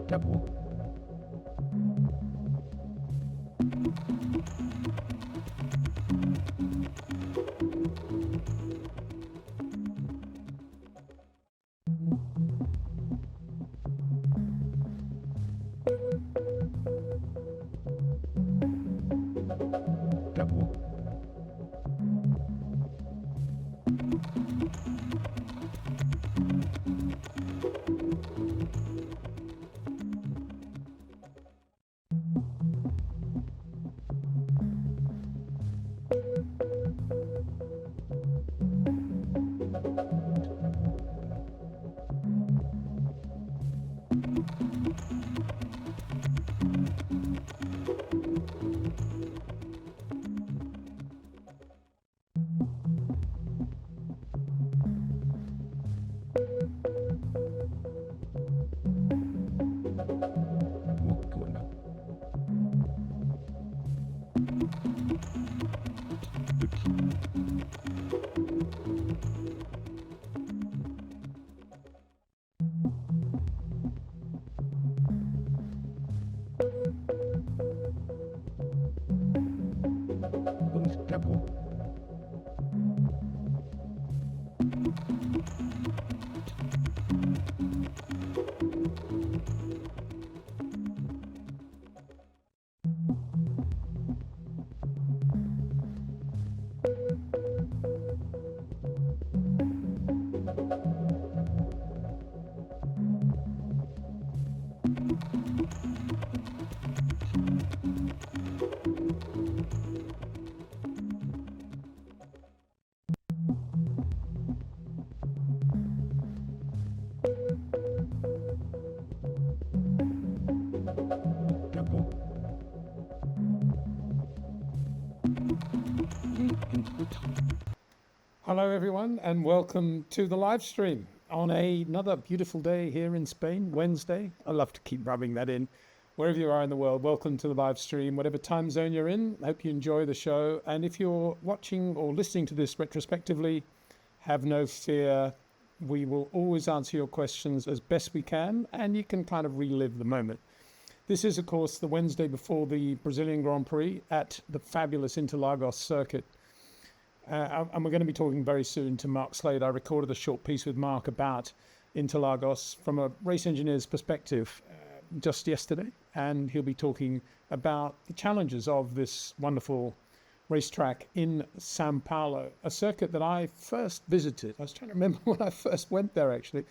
Double. Double. Double. Hello everyone and welcome to the live stream on another beautiful day here in Spain, Wednesday. I love to keep rubbing that in. Wherever you are in the world, welcome to the live stream, whatever time zone you're in. I hope you enjoy the show. And if you're watching or listening to this retrospectively, have no fear. We will always answer your questions as best we can, and you can kind of relive the moment. This is, of course, the Wednesday before the Brazilian Grand Prix at the fabulous Interlagos circuit. And we're going to be talking very soon to Mark Slade. I recorded a short piece with Mark about Interlagos from a race engineer's perspective just yesterday. And he'll be talking about the challenges of this wonderful racetrack in São Paulo, a circuit that I first visited. I was trying to remember when I first went there, actually.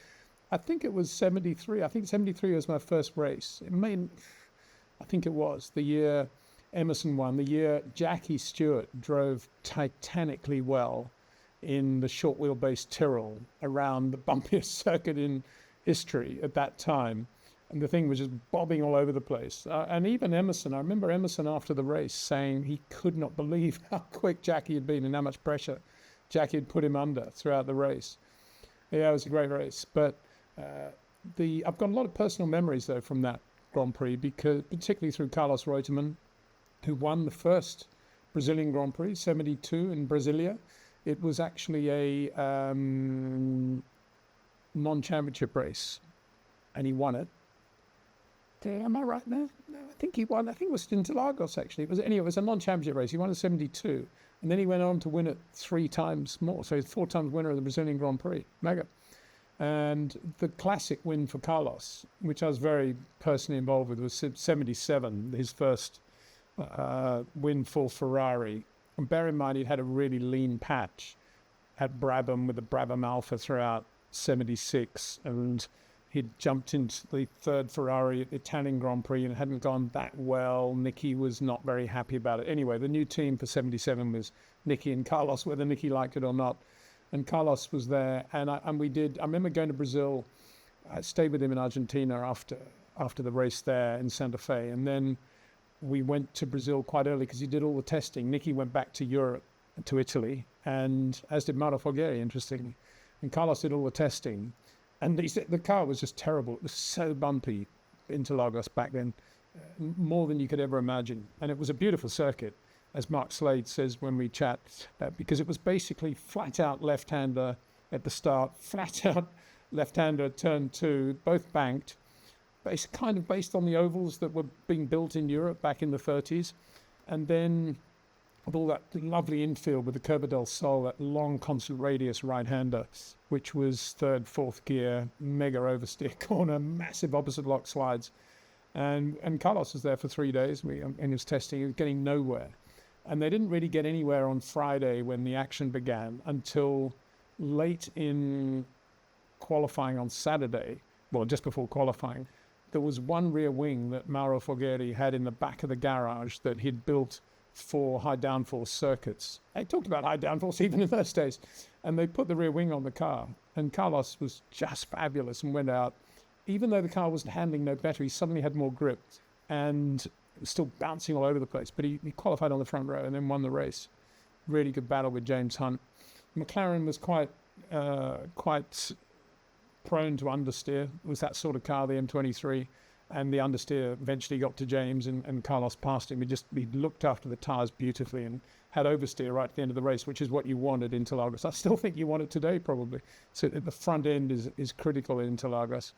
I think it was 73. I think 73 was my first race. I think it was the year Emerson won, the year Jackie Stewart drove titanically well in the short wheelbase Tyrrell around the bumpiest circuit in history at that time. And the thing was just bobbing all over the place. And even Emerson, I remember Emerson after the race saying he could not believe how quick Jackie had been and how much pressure Jackie had put him under throughout the race. Yeah, it was a great race. But I've got a lot of personal memories, though, from that Grand Prix, because particularly through Carlos Reutemann, who won the first Brazilian Grand Prix, 72 in Brasilia. It was actually a non-championship race, and he won it. Am I right there? No, I think he won. I think it was Interlagos, actually. It was a non-championship race. He won in 72, and then he went on to win it 3 times more. So he's 4 times winner of the Brazilian Grand Prix. Mega. And the classic win for Carlos, which I was very personally involved with, was 77, his first win for Ferrari. And bear in mind, he'd had a really lean patch at Brabham with the Brabham Alpha throughout 76, and he'd jumped into the 3rd Ferrari at the Italian Grand Prix and it hadn't gone that well. Nicky was not very happy about it. Anyway, the new team for 77 was Nicky and Carlos, whether Nicky liked it or not. And Carlos was there, and I remember going to Brazil. I stayed with him in Argentina after the race there in Santa Fe, and then we went to Brazil quite early because he did all the testing. Nicky went back to Europe, to Italy, and as did Mauro Foggieri, interestingly. And Carlos did all the testing. And he said the car was just terrible. It was so bumpy, Interlagos back then, more than you could ever imagine. And it was a beautiful circuit, as Mark Slade says when we chat, because it was basically flat out left-hander at the start, flat out left-hander turn two, both banked, kind of based on the ovals that were being built in Europe back in the 30s. And then with all that lovely infield with the Curva del Sol, that long constant radius right-hander, which was third, fourth gear, mega oversteer corner, massive opposite lock slides. And Carlos was there for 3 days, and he was testing, he was getting nowhere. And they didn't really get anywhere on Friday when the action began until late in qualifying on Saturday, well, just before qualifying. There was one rear wing that Mauro Forghieri had in the back of the garage that he'd built for high downforce circuits. They talked about high downforce even in those days. And they put the rear wing on the car. And Carlos was just fabulous and went out. Even though the car wasn't handling no better, he suddenly had more grip and was still bouncing all over the place. But he qualified on the front row and then won the race. Really good battle with James Hunt. McLaren was quite prone to understeer. It was that sort of car, the M23, and the understeer eventually got to James and Carlos passed him. He looked after the tyres beautifully and had oversteer right at the end of the race, which is what you wanted in Interlagos. I still think you want it today, probably. So the front end is critical in Interlagos.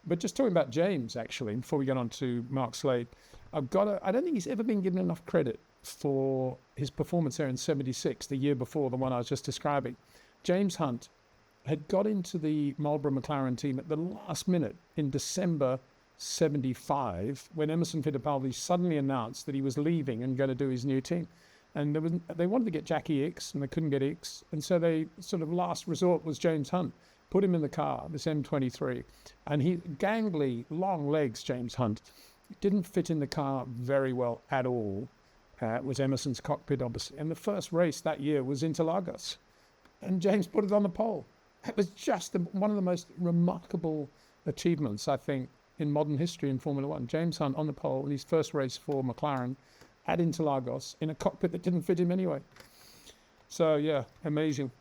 But just talking about James, actually, before we get on to Mark Slade, I don't think he's ever been given enough credit for his performance there in 76, the year before, the one I was just describing. James Hunt had got into the Marlboro McLaren team at the last minute in December 75, when Emerson Fittipaldi suddenly announced that he was leaving and going to do his new team. And they wanted to get Jackie Ickx, and they couldn't get Ickx. And so they sort of last resort was James Hunt. Put him in the car, this M23. And he, gangly, long legs, James Hunt, didn't fit in the car very well at all. It was Emerson's cockpit, obviously. And the first race that year was Interlagos. And James put it on the pole. It was just one of the most remarkable achievements, I think, in modern history in Formula One. James Hunt on the pole in his first race for McLaren at Interlagos in a cockpit that didn't fit him anyway. So, yeah, amazing.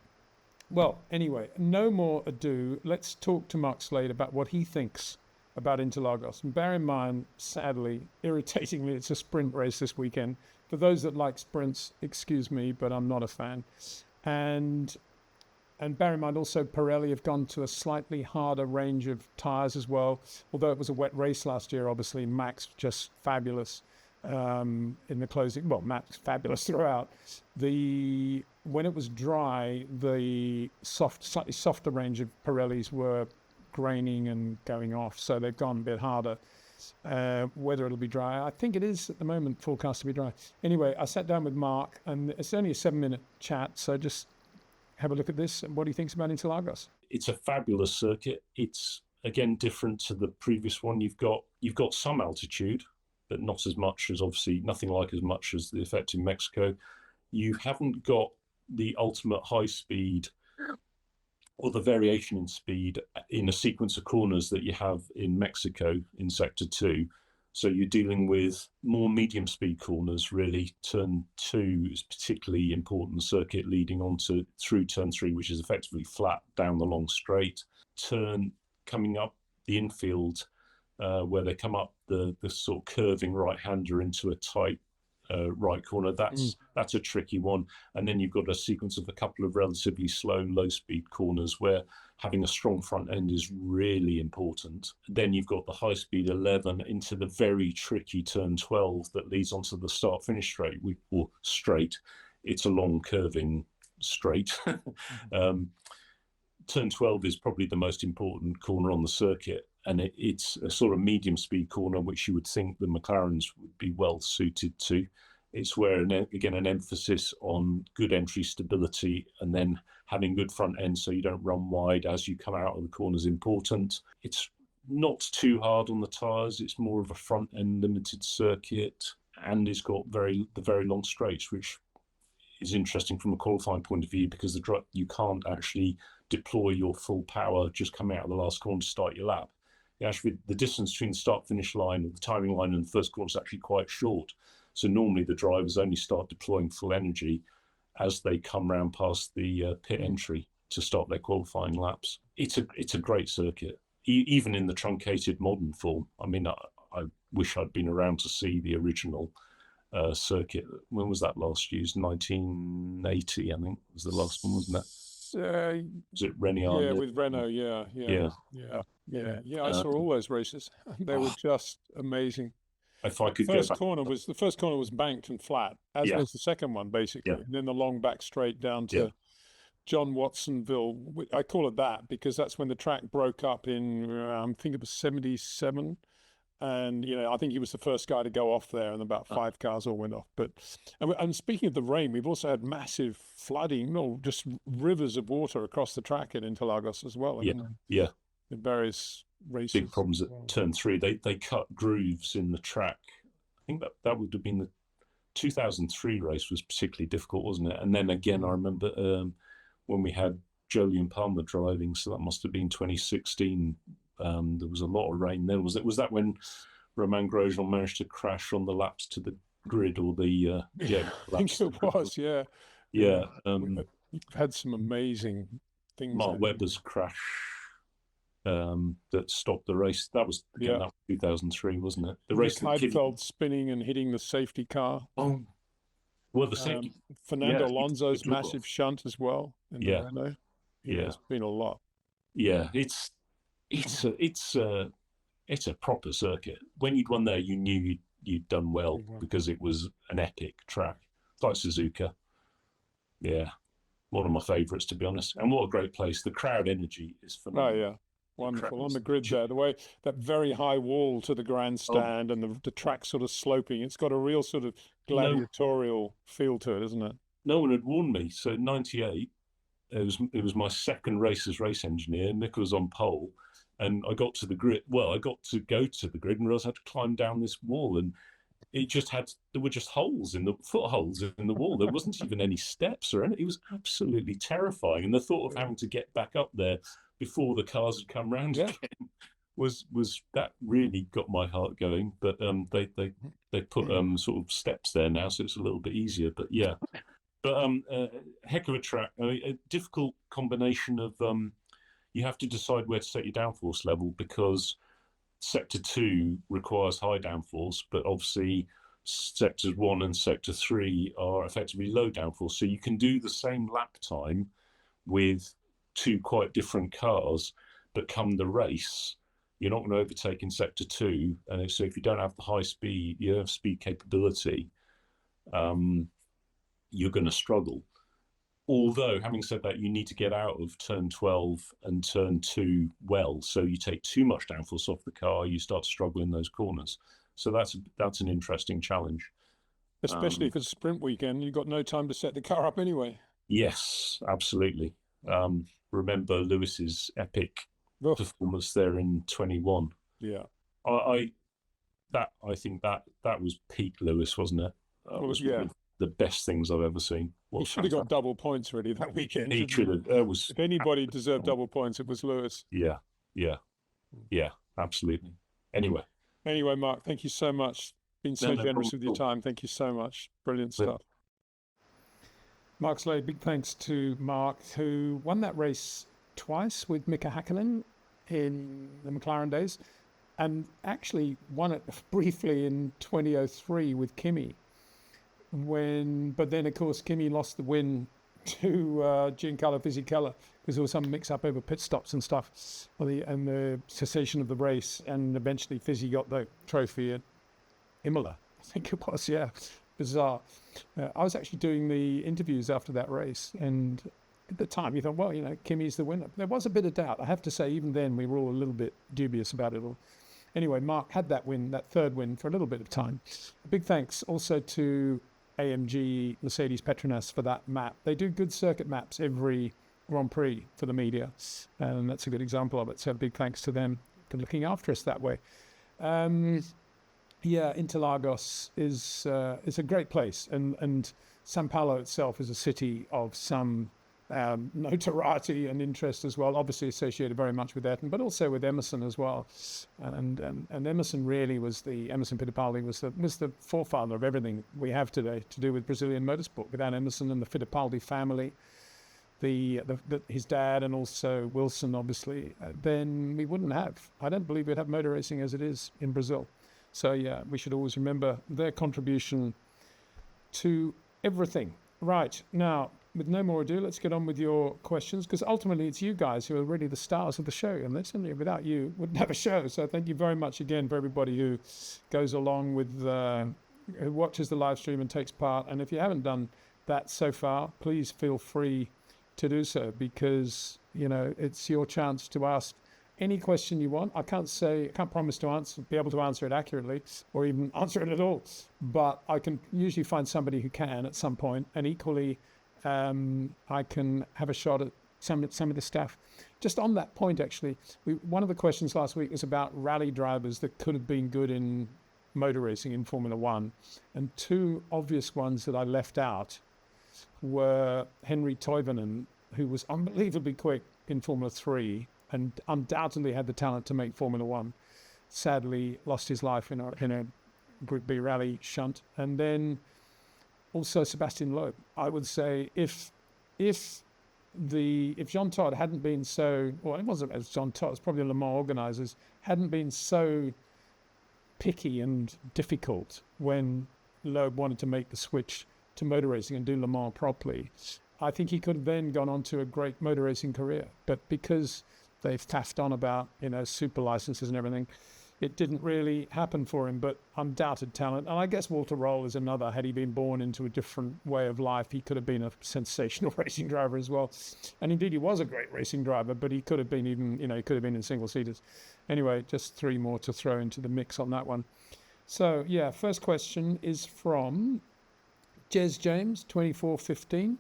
Well, anyway, no more ado. Let's talk to Mark Slade about what he thinks about Interlagos. And bear in mind, sadly, irritatingly, it's a sprint race this weekend. For those that like sprints, excuse me, but I'm not a fan. And bear in mind also Pirelli have gone to a slightly harder range of tyres as well. Although it was a wet race last year, obviously, Max just fabulous in the closing. Well, Max fabulous throughout. When it was dry, the slightly softer range of Pirellis were graining and going off, so they've gone a bit harder. Whether it'll be dry, I think it is at the moment forecast to be dry. Anyway, I sat down with Mark, and it's only a 7-minute chat, so just have a look at this and what he thinks about Interlagos. It's a fabulous circuit. It's again different to the previous one. You've got some altitude, but not as much as, obviously nothing like as much as the effect in Mexico. You haven't got the ultimate high speed or the variation in speed in a sequence of corners that you have in Mexico in Sector 2. So you're dealing with more medium speed corners, really. Turn 2 is particularly important circuit leading on to through Turn 3, which is effectively flat down the long straight. Turn coming up the infield, where they come up the sort of curving right-hander into a tight right corner. That's a tricky one. And then you've got a sequence of a couple of relatively slow, low-speed corners where having a strong front end is really important. Then you've got the high-speed 11 into the very tricky turn 12 that leads onto the start-finish straight, or straight. It's a long curving straight. Turn 12 is probably the most important corner on the circuit, and it's a sort of medium-speed corner, which you would think the McLarens would be well suited to. It's where, again, an emphasis on good entry stability and then having good front end so you don't run wide as you come out of the corner is important. It's not too hard on the tyres. It's more of a front end limited circuit, and it's got the very long straights, which is interesting from a qualifying point of view because you can't actually deploy your full power just coming out of the last corner to start your lap. Actually, the distance between the start-finish line, or the timing line, and the first corner is actually quite short. So normally the drivers only start deploying full energy as they come round past the pit entry. to start their qualifying laps. It's a great circuit, even in the truncated modern form. I mean, I wish I'd been around to see the original circuit. When was that last used? 1980, I think, was the last one, wasn't it? Was it Renault? Yeah, with Renault. Yeah. I saw all those races. They were just amazing. If I could the first corner was banked and flat, as was the second one, basically. Yeah. And then the long back straight down to John Watsonville. I call it that because that's when the track broke up in, I think it was 77. And, I think he was the first guy to go off there, and about 5 cars all went off. And speaking of the rain, we've also had massive flooding, just rivers of water across the track at Interlagos as well. In various races. Big problems at turn 3. They cut grooves in the track. I think that would have been the 2003 race was particularly difficult, wasn't it? And then again, I remember when we had Jolyon Palmer driving, so that must have been 2016. There was a lot of rain then. Was that when Romain Grosjean managed to crash on the laps to the grid or the I think it was, yeah. We've had some amazing things. Mark Webber's crash that stopped the race. That was 2003, wasn't it? The race Heidfeld spinning and hitting the safety car. Oh, well, the safety. Fernando Alonso's massive shunt as well. In the Renault. It's been a lot. Yeah, it's a proper circuit. When you'd won there, you knew you'd done well because it was an epic track. It's like Suzuka. Yeah, one of my favourites, to be honest. And what a great place. The crowd energy is phenomenal. Oh, yeah. Wonderful. On the grid there, the way that very high wall to the grandstand and the track sort of sloping. It's got a real sort of gladiatorial feel to it, isn't it? No one had warned me. So in 98, it was my second race as race engineer. Nick was on pole. And I got to the grid. Well, I got to go to the grid and realised I had to climb down this wall. And there were just footholes in the wall. There wasn't even any steps or anything. It was absolutely terrifying. And the thought of having to get back up there before the cars had come round again was that really got my heart going. But they put sort of steps there now, so it's a little bit easier. But yeah, heck of a track. I mean, a difficult combination of you have to decide where to set your downforce level because Sector 2 requires high downforce, but obviously Sectors 1 and Sector 3 are effectively low downforce. So you can do the same lap time with 2 quite different cars, but come the race, you're not going to overtake in Sector 2. And so if you don't have the high speed, you have speed capability, you're going to struggle. Although, having said that, you need to get out of turn 12 and turn 2 well. So you take too much downforce off the car, you start to struggle in those corners. So that's an interesting challenge. Especially if it's a sprint weekend, you've got no time to set the car up anyway. Yes, absolutely. Remember Lewis's epic performance there in 21. Yeah. I think that was peak Lewis, wasn't it? The best things I've ever seen. He should have got double points really that weekend. He should have. If anybody deserved double points, it was Lewis. Yeah, absolutely. Anyway, Mark, thank you so much. Been so generous with your time. Thank you so much. Brilliant stuff. Mark Slade, big thanks to Mark, who won that race twice with Mika Häkkinen in the McLaren days, and actually won it briefly in 2003 with Kimi. But then of course Kimi lost the win to Giancarlo Fisichella because there was some mix-up over pit stops and stuff, and the cessation of the race, and eventually Fizzy got the trophy at Imola, I think it was. Bizarre. I was actually doing the interviews after that race, and at the time you thought, well, Kimi's the winner. There was a bit of doubt, I have to say. Even then we were all a little bit dubious about it all. Anyway, Mark had that win, that third win, for a little bit of time. A big thanks also to AMG Mercedes Petronas for that map. They do good circuit maps every Grand Prix for the media, and that's a good example of it. So big thanks to them for looking after us that way. Interlagos is a great place, and São Paulo itself is a city of some notoriety and interest as well, obviously associated very much with Ayrton, but also with Emerson as well. And Emerson really was Emerson Fittipaldi was the forefather of everything we have today to do with Brazilian motorsport. Without Emerson and the Fittipaldi family, his dad and also Wilson, obviously, then we wouldn't have. I don't believe we'd have motor racing as it is in Brazil. So yeah, we should always remember their contribution to everything. Right, now, with no more ado, let's get on with your questions, because ultimately it's you guys who are really the stars of the show, and literally without you, wouldn't have a show. So thank you very much again for everybody who goes along with, who watches the live stream and takes part. And if you haven't done that so far, please feel free to do so, because, you know, it's your chance to ask any question you want. I can't promise to be able to answer it accurately or even answer it at all, but I can usually find somebody who can at some point, and equally I can have a shot at some of the stuff. Just on that point, actually, one of the questions last week was about rally drivers that could have been good in motor racing in Formula One, and two obvious ones that I left out were Henri Toivonen, who was unbelievably quick in Formula 3 and undoubtedly had the talent to make Formula One. Sadly, lost his life in a Group B rally shunt. And then also Sebastian Loeb. I would say if Jean Todt hadn't been so, well, it wasn't as Jean Todt, it's probably the Le Mans organisers, hadn't been so picky and difficult when Loeb wanted to make the switch to motor racing and do Le Mans properly, I think he could have then gone on to a great motor racing career. But because they've faffed on about, you know, super licenses and everything, it didn't really happen for him. But undoubted talent. And I guess Walter Roll is another. Had he been born into a different way of life, he could have been a sensational racing driver as well. And indeed, he was a great racing driver, but he could have been even, you know, he could have been in single-seaters. Anyway, just three more to throw into the mix on that one. So, yeah, first question is from Jez James, 2415.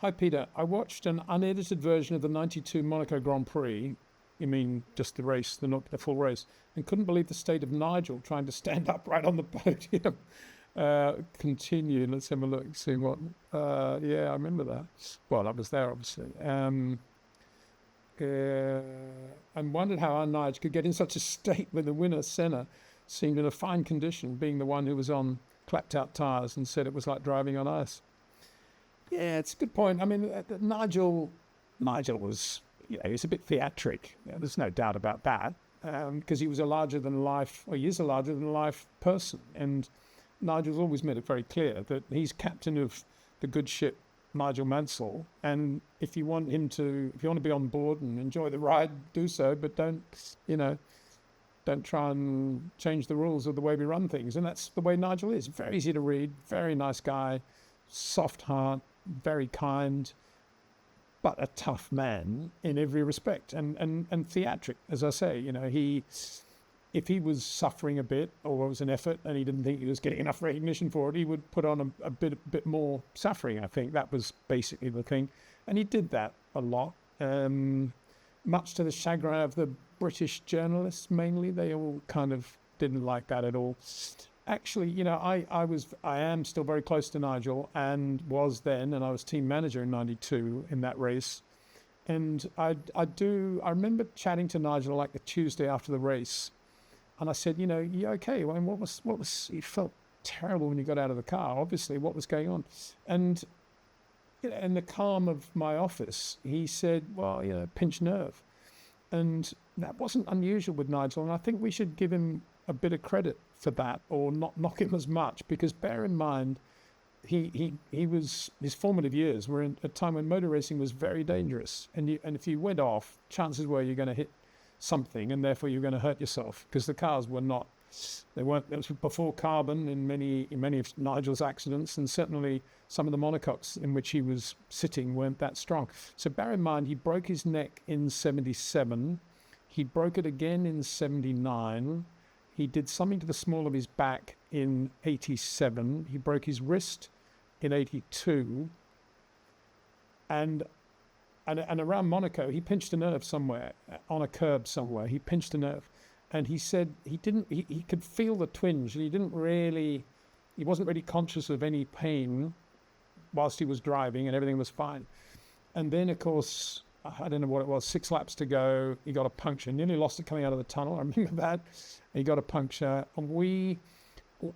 Hi, Peter. I watched an unedited version of the 92 Monaco Grand Prix. You mean just the race, not the full race, and couldn't believe the state of Nigel trying to stand upright on the podium. Continue. Let's have a look, see what. Yeah, I remember that. Well, I was there, obviously. And wondered how our Nigel could get in such a state when the winner, Senna, seemed in a fine condition, being the one who was on clapped out tyres and said it was like driving on ice. Yeah, it's a good point. I mean, Nigel was, you know, he was a bit theatric. You know, there's no doubt about that, because he was a he is a larger than life person. And Nigel's always made it very clear that he's captain of the good ship Nigel Mansell. And if you want to be on board and enjoy the ride, do so, but don't try and change the rules of the way we run things. And that's the way Nigel is. Very easy to read, very nice guy, soft heart, very kind, but a tough man in every respect, and theatric, as I say. You know, if he was suffering a bit or it was an effort and he didn't think he was getting enough recognition for it, he would put on a bit more suffering. I think that was basically the thing, and he did that a lot, much to the chagrin of the British journalists. Mainly, they all kind of didn't like that at all. Actually, you know, I am still very close to Nigel, and was then, and I was team manager in '92 in that race. And I remember chatting to Nigel like the Tuesday after the race, and I said, you know, you okay? Well, what was? You felt terrible when you got out of the car. Obviously, what was going on? And you know, in the calm of my office, he said, well, you know, pinched nerve, and that wasn't unusual with Nigel. And I think we should give him a bit of credit for that, or not knock him as much, because bear in mind, his formative years were in a time when motor racing was very dangerous, and if you went off, chances were you're going to hit something, and therefore you're going to hurt yourself, because the cars weren't. It was before carbon in many of Nigel's accidents, and certainly some of the monocoques in which he was sitting weren't that strong. So bear in mind, he broke his neck in '77, he broke it again in '79. He did something to the small of his back in '87. He broke his wrist in '82. And around Monaco, he pinched a nerve somewhere, on a curb somewhere. He pinched a nerve. And he said he could feel the twinge, and he wasn't really conscious of any pain whilst he was driving, and everything was fine. And then, of course, I don't know what it was, 6 laps to go, he got a puncture, nearly lost it coming out of the tunnel. I remember that. He got a puncture, and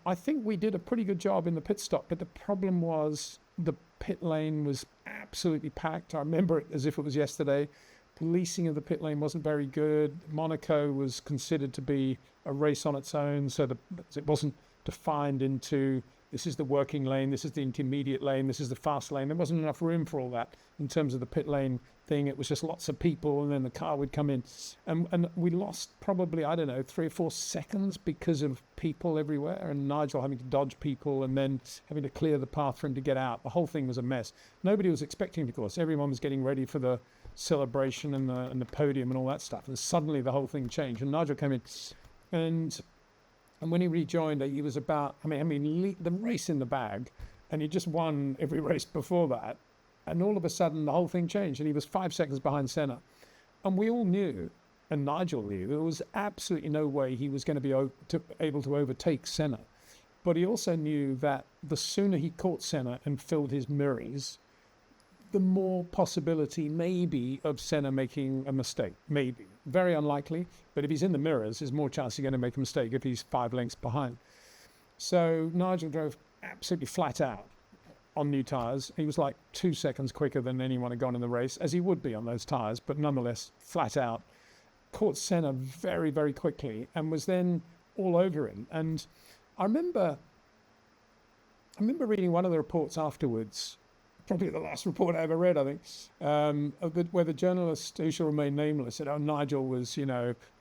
I think we did a pretty good job in the pit stop, but the problem was the pit lane was absolutely packed. I remember it as if it was yesterday. Policing of the pit lane wasn't very good. Monaco was considered to be a race on its own, so it wasn't defined into this is the working lane, this is the intermediate lane, this is the fast lane. There wasn't enough room for all that in terms of the pit lane thing. It was just lots of people, and then the car would come in. And we lost probably, I don't know, 3 or 4 seconds because of people everywhere, and Nigel having to dodge people and then having to clear the path for him to get out. The whole thing was a mess. Nobody was expecting it, of course. Everyone was getting ready for the celebration and the podium and all that stuff. And suddenly the whole thing changed. And Nigel came in, and when he rejoined, he was about, the race in the bag, and he just won every race before that. And all of a sudden, the whole thing changed, and he was 5 seconds behind Senna. And we all knew, and Nigel knew, there was absolutely no way he was going to be able to overtake Senna. But he also knew that the sooner he caught Senna and filled his mirrors, the more possibility maybe of Senna making a mistake. Maybe. Very unlikely, but if he's in the mirrors, there's more chance he's going to make a mistake if he's 5 lengths behind. So Nigel drove absolutely flat out on new tyres. He was like 2 seconds quicker than anyone had gone in the race, as he would be on those tyres, but nonetheless, flat out. Caught Senna very, very quickly and was then all over him. And I remember reading one of the reports afterwards, probably the last report I ever read, I think, where the journalist, who shall remain nameless, said, Nigel was,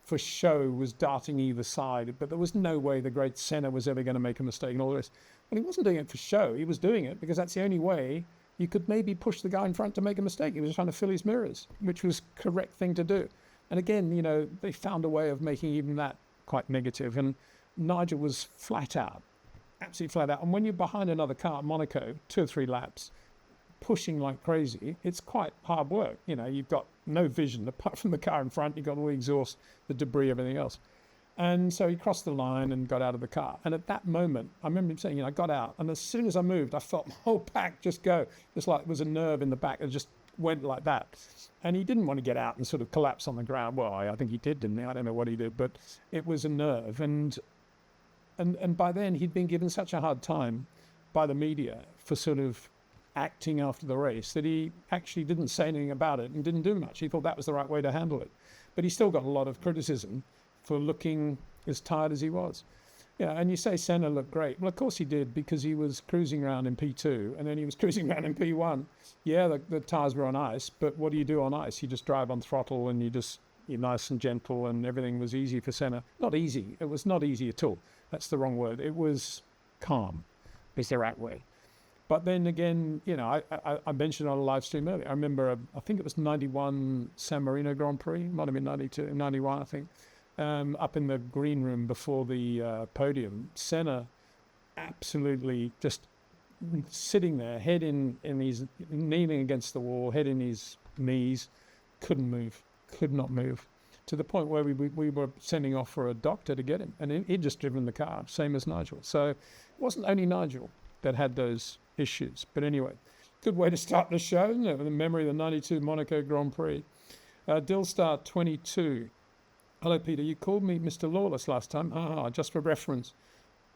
for show, was darting either side, but there was no way the great Senna was ever going to make a mistake and all this. Well, he wasn't doing it for show. He was doing it because that's the only way you could maybe push the guy in front to make a mistake. He was trying to fill his mirrors, which was the correct thing to do. And again, they found a way of making even that quite negative. And Nigel was flat out, absolutely flat out. And when you're behind another car at Monaco, 2 or 3 laps, pushing like crazy, it's quite hard work. You've got no vision apart from the car in front. You've got all the exhaust, the debris, everything else. And so he crossed the line and got out of the car. And at that moment, I remember him saying, I got out. And as soon as I moved, I felt my whole back just go. Just like there was a nerve in the back that just went like that. And he didn't want to get out and sort of collapse on the ground. Well, I think he did, didn't he? I don't know what he did, but it was a nerve. And by then, he'd been given such a hard time by the media for sort of acting after the race that he actually didn't say anything about it and didn't do much. He thought that was the right way to handle it. But he still got a lot of criticism for looking as tired as he was. And you say Senna looked great. Well, of course he did, because he was cruising around in P2 and then he was cruising around in P1. Yeah, the tyres were on ice, but what do you do on ice? You just drive on throttle and you're nice and gentle, and everything was easy for Senna. Not easy. It was not easy at all. That's the wrong word. It was calm, is the right way. But then again, I mentioned on a live stream earlier, I remember, I think it was 91 San Marino Grand Prix, might have been 92, 91, I think, up in the green room before the podium. Senna absolutely just sitting there, head in his, kneeling against the wall, head in his knees, could not move, to the point where we were sending off for a doctor to get him. And he'd just driven the car, same as Nigel. So it wasn't only Nigel that had those issues. But anyway, good way to start the show, isn't it? With the memory of the 92 Monaco Grand Prix. Dillstar 22. Hello, Peter. You called me Mr. Lawless last time. Just for reference.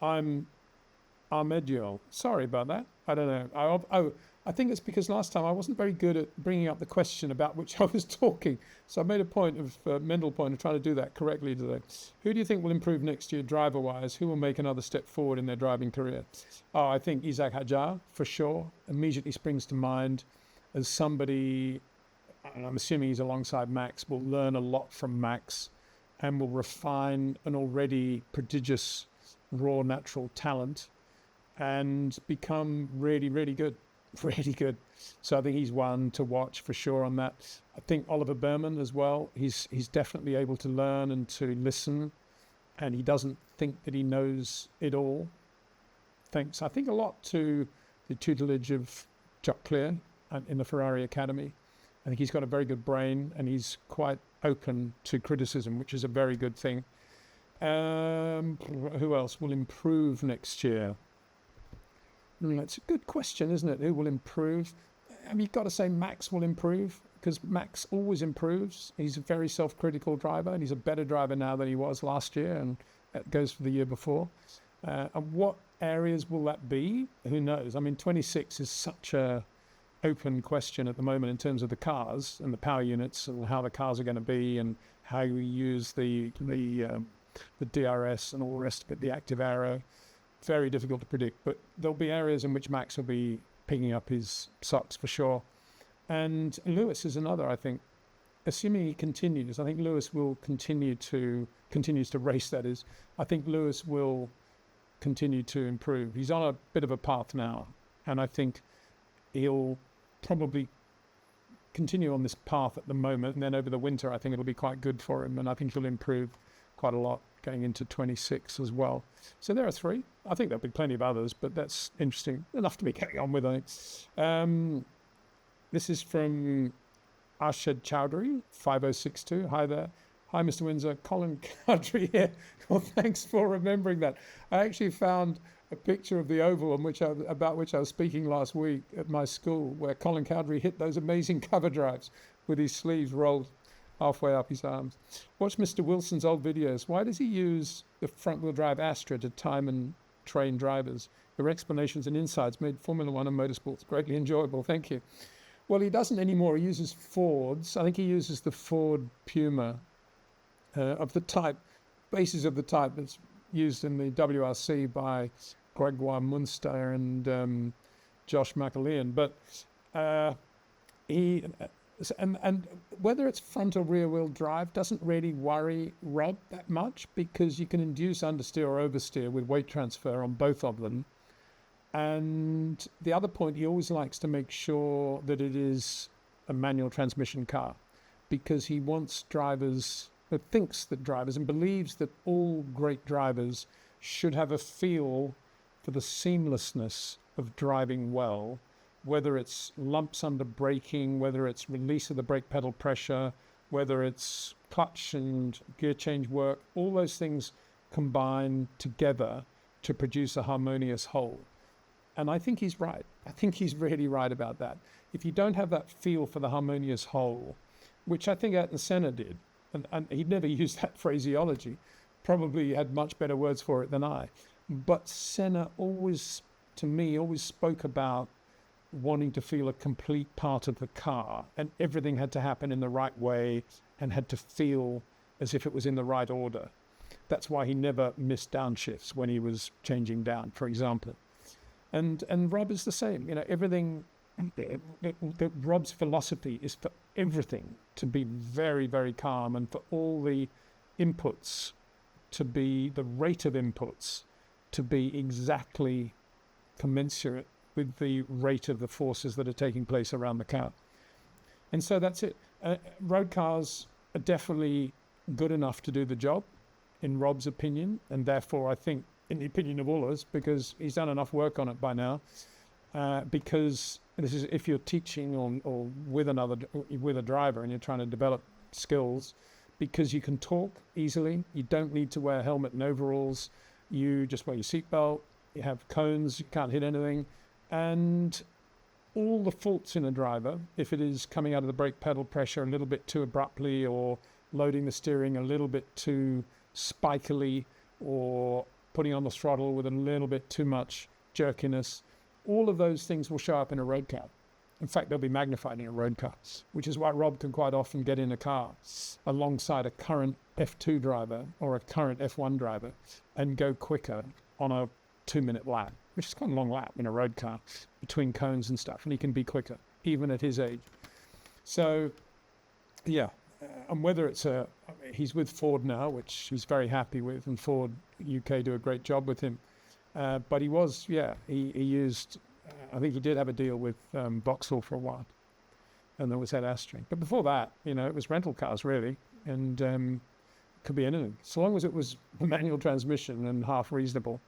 I'm Ahmediol. Sorry about that. I don't know. I think it's because last time I wasn't very good at bringing up the question about which I was talking. So I made a mental point of trying to do that correctly today. Who do you think will improve next year driver-wise? Who will make another step forward in their driving career? I think Isaac Hadjar, for sure, immediately springs to mind as somebody, and I'm assuming he's alongside Max, will learn a lot from Max and will refine an already prodigious raw natural talent and become really, really good. Really good. So I think he's one to watch for sure on that. I think Oliver Behrman as well. He's definitely able to learn and to listen, and he doesn't think that he knows it all. Thanks, I think, a lot to the tutelage of Chuck Clear in the Ferrari Academy. I think he's got a very good brain, and he's quite open to criticism, which is a very good thing. Who else will improve next year? That's a good question, isn't it? Who will improve? You've got to say Max will improve, because Max always improves. He's a very self-critical driver, and he's a better driver now than he was last year, and that goes for the year before. And what areas will that be? Who knows? 26 is such a open question at the moment in terms of the cars and the power units and how the cars are going to be and how you use the DRS and all the rest of it, the active aero. Very difficult to predict, but there'll be areas in which Max will be picking up his socks for sure. And Lewis is another, I think. Assuming he continues, I think Lewis will continues to race, that is. I think Lewis will continue to improve. He's on a bit of a path now, and I think he'll probably continue on this path at the moment, and then over the winter I think it'll be quite good for him, and I think he'll improve quite a lot going into 26 as well. So there are three. I think there'll be plenty of others, but that's interesting enough to be carrying on with, I think. This is from Arshad Chowdhury, 5062. Hi there. Hi, Mr. Windsor. Colin Cowdrey here. Well, thanks for remembering that. I actually found a picture of the oval about which I was speaking last week at my school, where Colin Cowdrey hit those amazing cover drives with his sleeves rolled halfway up his arms. Watch Mr. Wilson's old videos. Why does he use the front-wheel drive Astra to time and train drivers? Your explanations and insights made Formula One and motorsports greatly enjoyable. Thank you. Well, he doesn't anymore. He uses Fords. I think he uses the Ford Puma of the type, basis of the type that's used in the WRC by Gregoire Munster and Josh McLaren. But and whether it's front or rear wheel drive doesn't really worry Rob that much, because you can induce understeer or oversteer with weight transfer on both of them. And the other point, he always likes to make sure that it is a manual transmission car, because he wants drivers, thinks that drivers, and believes that all great drivers should have a feel for the seamlessness of driving well, whether it's lumps under braking, whether it's release of the brake pedal pressure, whether it's clutch and gear change work. All those things combine together to produce a harmonious whole. And I think he's right. I think he's really right about that. If you don't have that feel for the harmonious whole, which I think Ayrton Senna did, and he'd never used that phraseology, probably had much better words for it than I. But Senna always, to me, always spoke about wanting to feel a complete part of the car, and everything had to happen in the right way and had to feel as if it was in the right order. That's why he never missed downshifts when he was changing down, for example. And Rob is the same. You know, everything, Rob's philosophy is for everything to be very, very calm, and for all the inputs to be, the rate of inputs to be exactly commensurate with the rate of the forces that are taking place around the car. And so that's it. Road cars are definitely good enough to do the job, in Rob's opinion, and therefore I think in the opinion of all of us, because he's done enough work on it by now. Because this is, if you're teaching or with a driver and you're trying to develop skills, because you can talk easily, you don't need to wear a helmet and overalls, you just wear your seatbelt, you have cones, you can't hit anything, and all the faults in a driver, if it is coming out of the brake pedal pressure a little bit too abruptly, or loading the steering a little bit too spikily, or putting on the throttle with a little bit too much jerkiness, all of those things will show up in a road car. In fact, they'll be magnified in a road car, which is why Rob can quite often get in a car alongside a current F2 driver or a current F1 driver and go quicker on a 2-minute lap, which is quite a long lap in a road car between cones and stuff, and he can be quicker, even at his age. So, yeah. And whether it's he's with Ford now, which he's very happy with, and Ford UK do a great job with him. But he was, he used, I think he did have a deal with Vauxhall for a while. And there was that Astra. But before that, it was rental cars really. And it could be anything, so long as it was a manual transmission and half reasonable.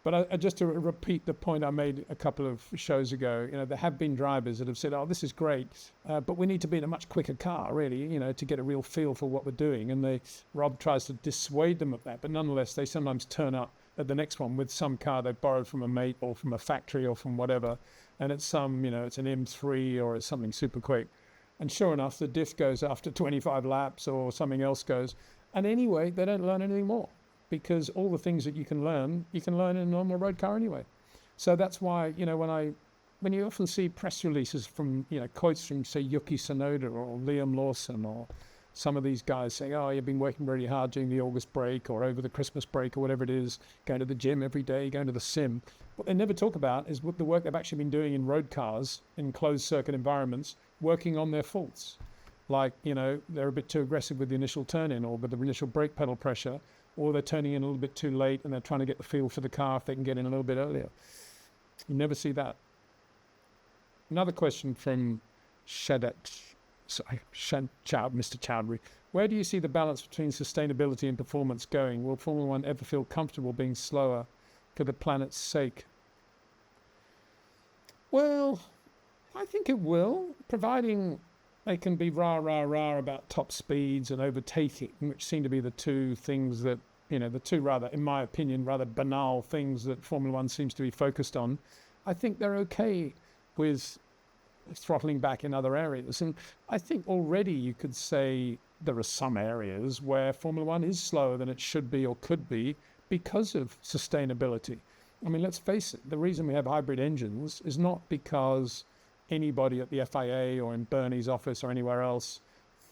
But just to repeat the point I made a couple of shows ago, there have been drivers that have said, oh, this is great, but we need to be in a much quicker car, really, to get a real feel for what we're doing. And Rob tries to dissuade them of that, but nonetheless, they sometimes turn up at the next one with some car they've borrowed from a mate or from a factory or from whatever, and it's it's an M3 or it's something super quick. And sure enough, the diff goes after 25 laps or something else goes. And anyway, they don't learn anything more, because all the things that you can learn in a normal road car anyway. So that's why, when when you often see press releases from, Koidstream, say Yuki Tsunoda or Liam Lawson or some of these guys saying, oh, you've been working really hard during the August break or over the Christmas break or whatever it is, going to the gym every day, going to the sim. What they never talk about is what the work they've actually been doing in road cars, in closed circuit environments, working on their faults. Like, they're a bit too aggressive with the initial turn-in or with the initial brake pedal pressure, or they're turning in a little bit too late and they're trying to get the feel for the car if they can get in a little bit earlier. You never see that. Another question from Mr. Chowdhury. Where do you see the balance between sustainability and performance going? Will Formula One ever feel comfortable being slower for the planet's sake? Well, I think it will, providing they can be rah about top speeds and overtaking, which seem to be the two things that, the two rather, in my opinion, rather banal things that Formula One seems to be focused on. I think they're okay with throttling back in other areas. And I think already you could say there are some areas where Formula One is slower than it should be or could be because of sustainability. I mean, let's face it, the reason we have hybrid engines is not because anybody at the FIA or in Bernie's office or anywhere else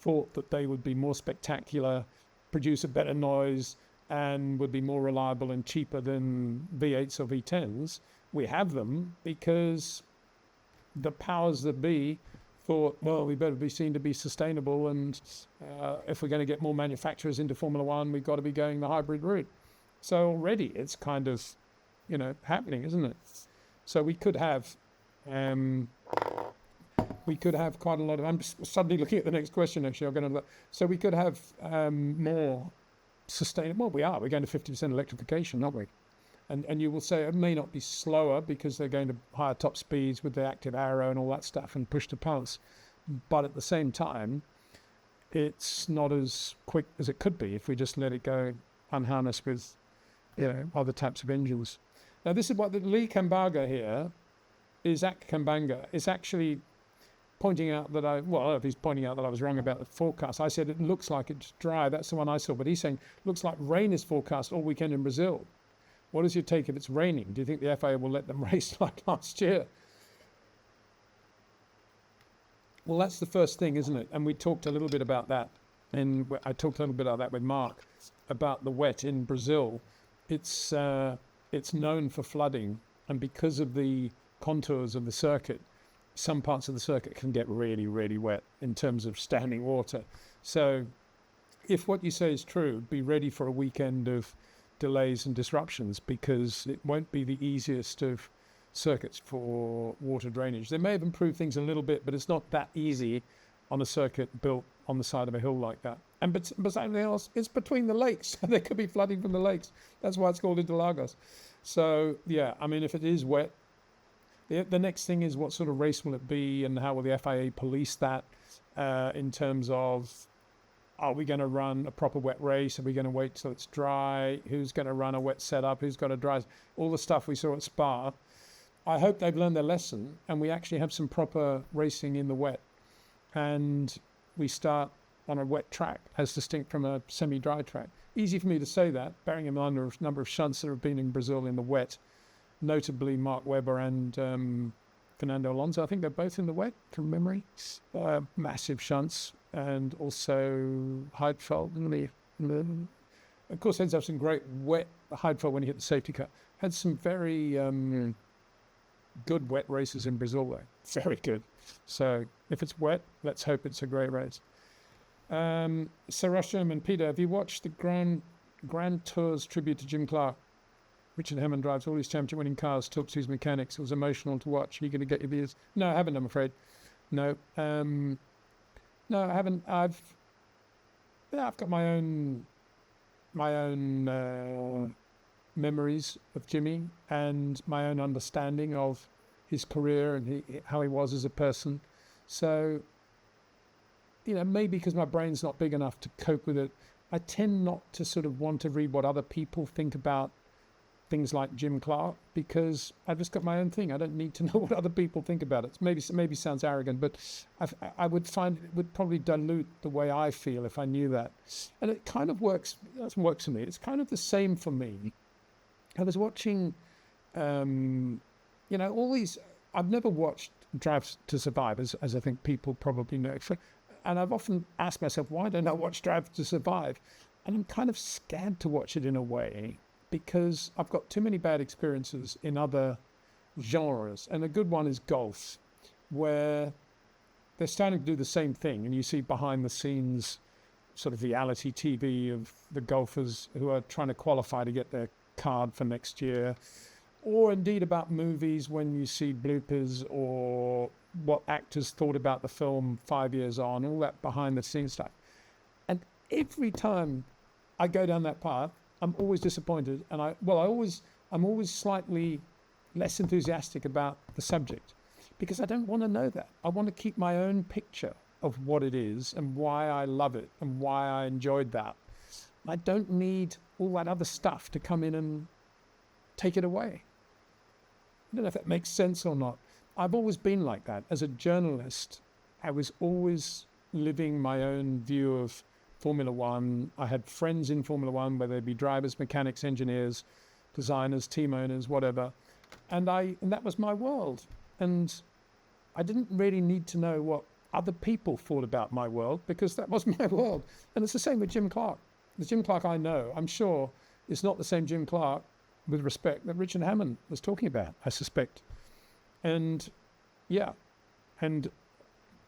thought that they would be more spectacular, produce a better noise, and would be more reliable and cheaper than V8s or V10s. We have them because the powers that be thought, well, we better be seen to be sustainable, and if we're going to get more manufacturers into Formula One, we've got to be going the hybrid route. So already it's kind of, happening, isn't it? So we could have quite a lot of. I'm suddenly looking at the next question. Actually, so we could have more sustainable. Well, we're going to 50% electrification, aren't we? And you will say it may not be slower because they're going to higher top speeds with the active arrow and all that stuff and push to pulse. But at the same time, it's not as quick as it could be if we just let it go unharnessed with, other types of engines. Now, this is what the Lee Kambaga here is actually pointing out that I don't know if he's pointing out that I was wrong about the forecast. I said it looks like it's dry. That's the one I saw. But he's saying looks like rain is forecast all weekend in Brazil. What is your take if it's raining? Do you think the FIA will let them race like last year? Well, that's the first thing, isn't it? And we talked a little bit about that. And I talked a little bit about that with Mark, about the wet in Brazil. It's known for flooding. And because of the contours of the circuit, some parts of the circuit can get really, really wet in terms of standing water. So if what you say is true, be ready for a weekend of delays and disruptions, because it won't be the easiest of circuits for water drainage. They may have improved things a little bit, but it's not that easy on a circuit built on the side of a hill like that. And besides anything else, it's between the lakes. There could be flooding from the lakes. That's why it's called Interlagos. So yeah, I mean, if it is wet, the next thing is what sort of race will it be, and how will the FIA police that in terms of, are we going to run a proper wet race? Are we going to wait till it's dry? Who's going to run a wet setup? Who's got to dry? All the stuff we saw at Spa. I hope they've learned their lesson and we actually have some proper racing in the wet. And we start on a wet track as distinct from a semi-dry track. Easy for me to say that, bearing in mind the number of shunts that have been in Brazil in the wet, notably Mark Webber and Fernando Alonso. I think they're both in the wet from memory. Massive shunts. And also Heidfeld. Of course, ends up some great wet Heidfeld when he hit the safety car. Had some very good wet races in Brazil, though. Very good. So if it's wet, let's hope it's a great race. Sarah Sherman, Peter, have you watched the Grand Tours tribute to Jim Clark? Richard Hammond drives all his championship-winning cars, talks to his mechanics. It was emotional to watch. Are you going to get your views? No, I haven't, I'm afraid. No. No, I haven't. I've got my own memories of Jimmy and my own understanding of his career and how he was as a person. So, maybe because my brain's not big enough to cope with it, I tend not to sort of want to read what other people think about things like Jim Clark, because I've just got my own thing. I don't need to know what other people think about it. Maybe sounds arrogant, but I would find it would probably dilute the way I feel if I knew that. And it kind of works. It doesn't work for me. It's kind of the same for me. I was watching, all these I've never watched Drive to Survive, as I think people probably know. And I've often asked myself, why don't I watch Drive to Survive? And I'm kind of scared to watch it in a way because I've got too many bad experiences in other genres. And a good one is golf, where they're starting to do the same thing. And you see behind the scenes sort of reality TV of the golfers who are trying to qualify to get their card for next year. Or indeed about movies when you see bloopers or what actors thought about the film 5 years on, all that behind the scenes stuff. And every time I go down that path, I'm always disappointed. And I'm always slightly less enthusiastic about the subject because I don't want to know that. I want to keep my own picture of what it is and why I love it and why I enjoyed that. I don't need all that other stuff to come in and take it away. I don't know if that makes sense or not. I've always been like that. As a journalist, I was always living my own view of Formula One. I had friends in Formula One, whether they be drivers, mechanics, engineers, designers, team owners, whatever. And that was my world. And I didn't really need to know what other people thought about my world because that was my world. And it's the same with Jim Clark. The Jim Clark I know, I'm sure, is not the same Jim Clark, with respect, that Richard Hammond was talking about, I suspect. And yeah, and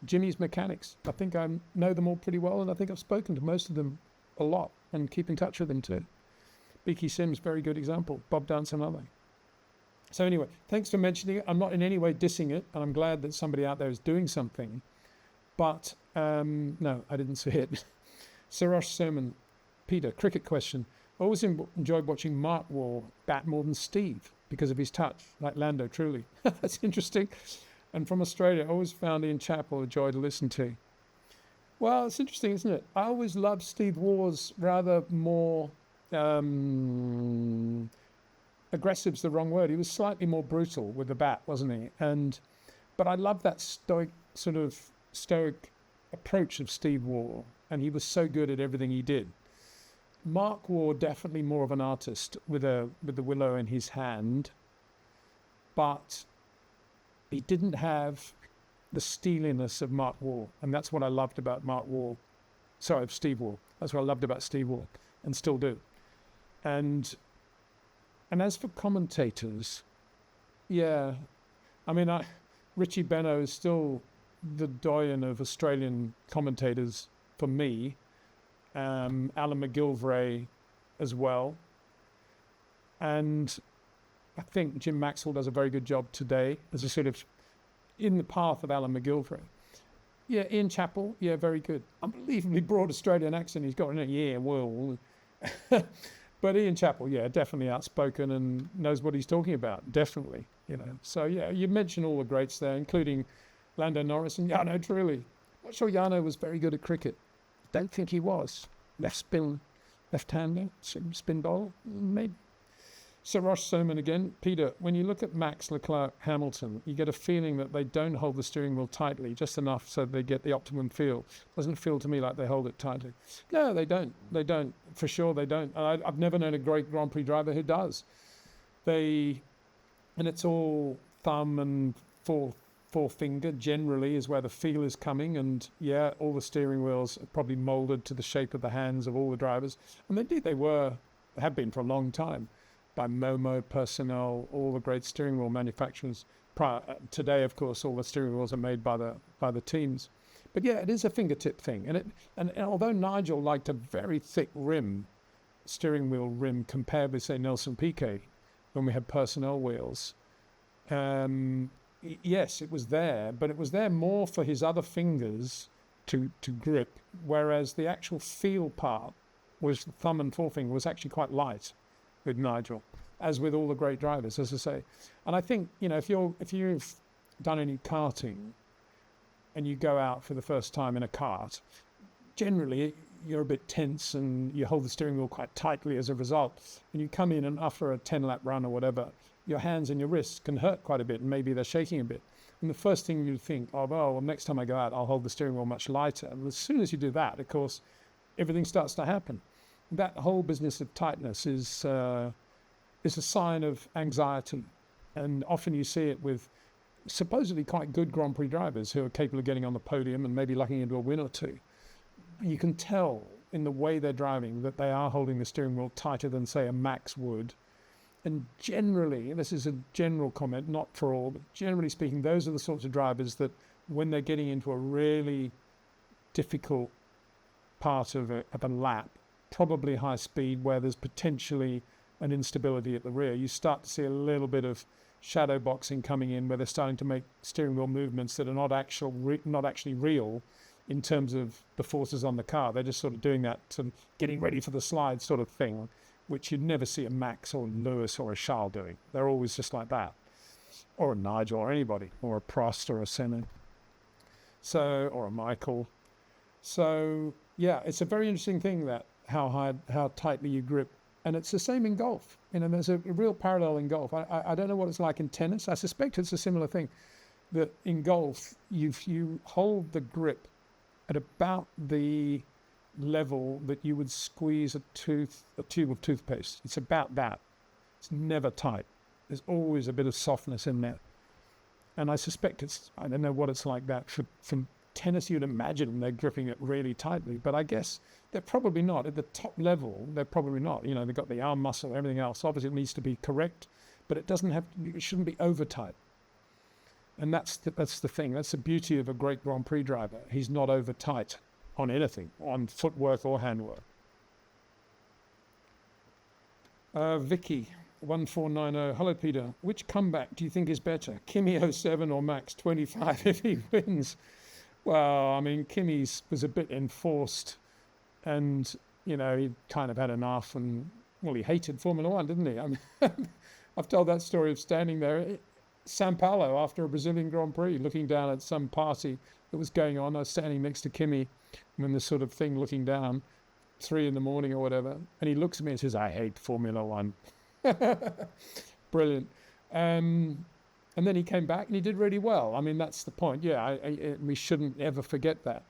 Jimmy's mechanics, I think I know them all pretty well, and I think I've spoken to most of them a lot and keep in touch with them too. Beaky Sims, very good example. Bob Dance, another. So anyway, thanks for mentioning it. I'm not in any way dissing it, and I'm glad that somebody out there is doing something. But no, I didn't see it. Sarosh Sermon, Peter, cricket question. I always enjoyed watching Mark Wall bat more than Steve because of his touch, like Lando, truly. That's interesting. And from Australia, I always found Ian Chappell a joy to listen to. Well, it's interesting, isn't it? I always loved Steve Waugh's rather more aggressive's the wrong word. He was slightly more brutal with the bat, wasn't he? But I love that stoic approach of Steve Waugh, and he was so good at everything he did. Mark Waugh, definitely more of an artist with the willow in his hand, but he didn't have the steeliness of Mark Waugh, and that's what I loved about Steve Waugh. That's what I loved about Steve Waugh, and still do. And as for commentators, yeah, I mean, Richie Benno is still the doyen of Australian commentators for me. Alan McGilvray as well. And I think Jim Maxwell does a very good job today as a sort of in the path of Alan McGilvray. Yeah, Ian Chappell, yeah, very good. Unbelievably broad Australian accent he's got in it. Yeah, well. But Ian Chappell, yeah, definitely outspoken and knows what he's talking about, definitely, you know. So, yeah, you mentioned all the greats there, including Lando Norris and Jarno Trulli. I'm not sure Jarno was very good at cricket. Don't think he was. Left-hander, spin bowler, maybe. Sir Ross Soman again. Peter, when you look at Max, Leclerc, Hamilton, you get a feeling that they don't hold the steering wheel tightly, just enough so they get the optimum feel. Doesn't feel to me like they hold it tightly. No, they don't. They don't. For sure they don't. I've never known a great Grand Prix driver who does. And it's all thumb and forefinger generally is where the feel is coming. And yeah, all the steering wheels are probably molded to the shape of the hands of all the drivers. And indeed they have been for a long time. By Momo, Personnel, all the great steering wheel manufacturers. Today, of course, all the steering wheels are made by the teams. But yeah, it is a fingertip thing. And although Nigel liked a very thick steering wheel rim compared with, say, Nelson Piquet, when we had Personnel wheels, yes, it was there, but it was there more for his other fingers to grip, whereas the actual feel part was thumb and forefinger was actually quite light with Nigel, as with all the great drivers, as I say. And I think, you know, if you've done any karting and you go out for the first time in a kart, generally you're a bit tense and you hold the steering wheel quite tightly as a result. And you come in and after a 10-lap run or whatever, your hands and your wrists can hurt quite a bit and maybe they're shaking a bit. And the first thing you think, well, next time I go out, I'll hold the steering wheel much lighter. And as soon as you do that, of course, everything starts to happen. That whole business of tightness is a sign of anxiety, and often you see it with supposedly quite good Grand Prix drivers who are capable of getting on the podium and maybe lucking into a win or two. You can tell in the way they're driving that they are holding the steering wheel tighter than, say, a Max would. And generally, this is a general comment, not for all, but generally speaking, those are the sorts of drivers that when they're getting into a really difficult part of a lap, probably high speed where there's potentially an instability at the rear, you start to see a little bit of shadow boxing coming in where they're starting to make steering wheel movements that are not actually real in terms of the forces on the car. They're just sort of doing that, sort of getting ready for the slide sort of thing, which you'd never see a Max or Lewis or a Charles doing. They're always just like that. Or a Nigel or anybody, or a Prost or a Senna. So, or a Michael. So, yeah, it's a very interesting thing that how tightly you grip. And it's the same in golf. You know, there's a real parallel in golf. I don't know what it's like in tennis. I suspect it's a similar thing. That in golf, you hold the grip at about the level that you would squeeze a tube of toothpaste. It's about that. It's never tight. There's always a bit of softness in there. And I suspect I don't know what it's like that from tennis. You'd imagine they're gripping it really tightly, but I guess they're probably not. At the top level, they're probably not. You know, they've got the arm muscle, everything else. Obviously, it needs to be correct, but it shouldn't be over tight. And that's the thing. That's the beauty of a great Grand Prix driver. He's not over tight on anything, on footwork or handwork. Vicky 1490. Hello, Peter. Which comeback do you think is better? Kimi 07 or Max 25 if he wins? Well, I mean, Kimi's was a bit enforced and, you know, he kind of had enough and, well, he hated Formula One, didn't he? I mean, I've told that story of standing there at São Paulo after a Brazilian Grand Prix, looking down at some party that was going on. I was standing next to Kimi when this sort of thing, looking down, 3 a.m. or whatever, and he looks at me and says, "I hate Formula One." Brilliant. And then he came back and he did really well. I mean, that's the point. Yeah, we shouldn't ever forget that.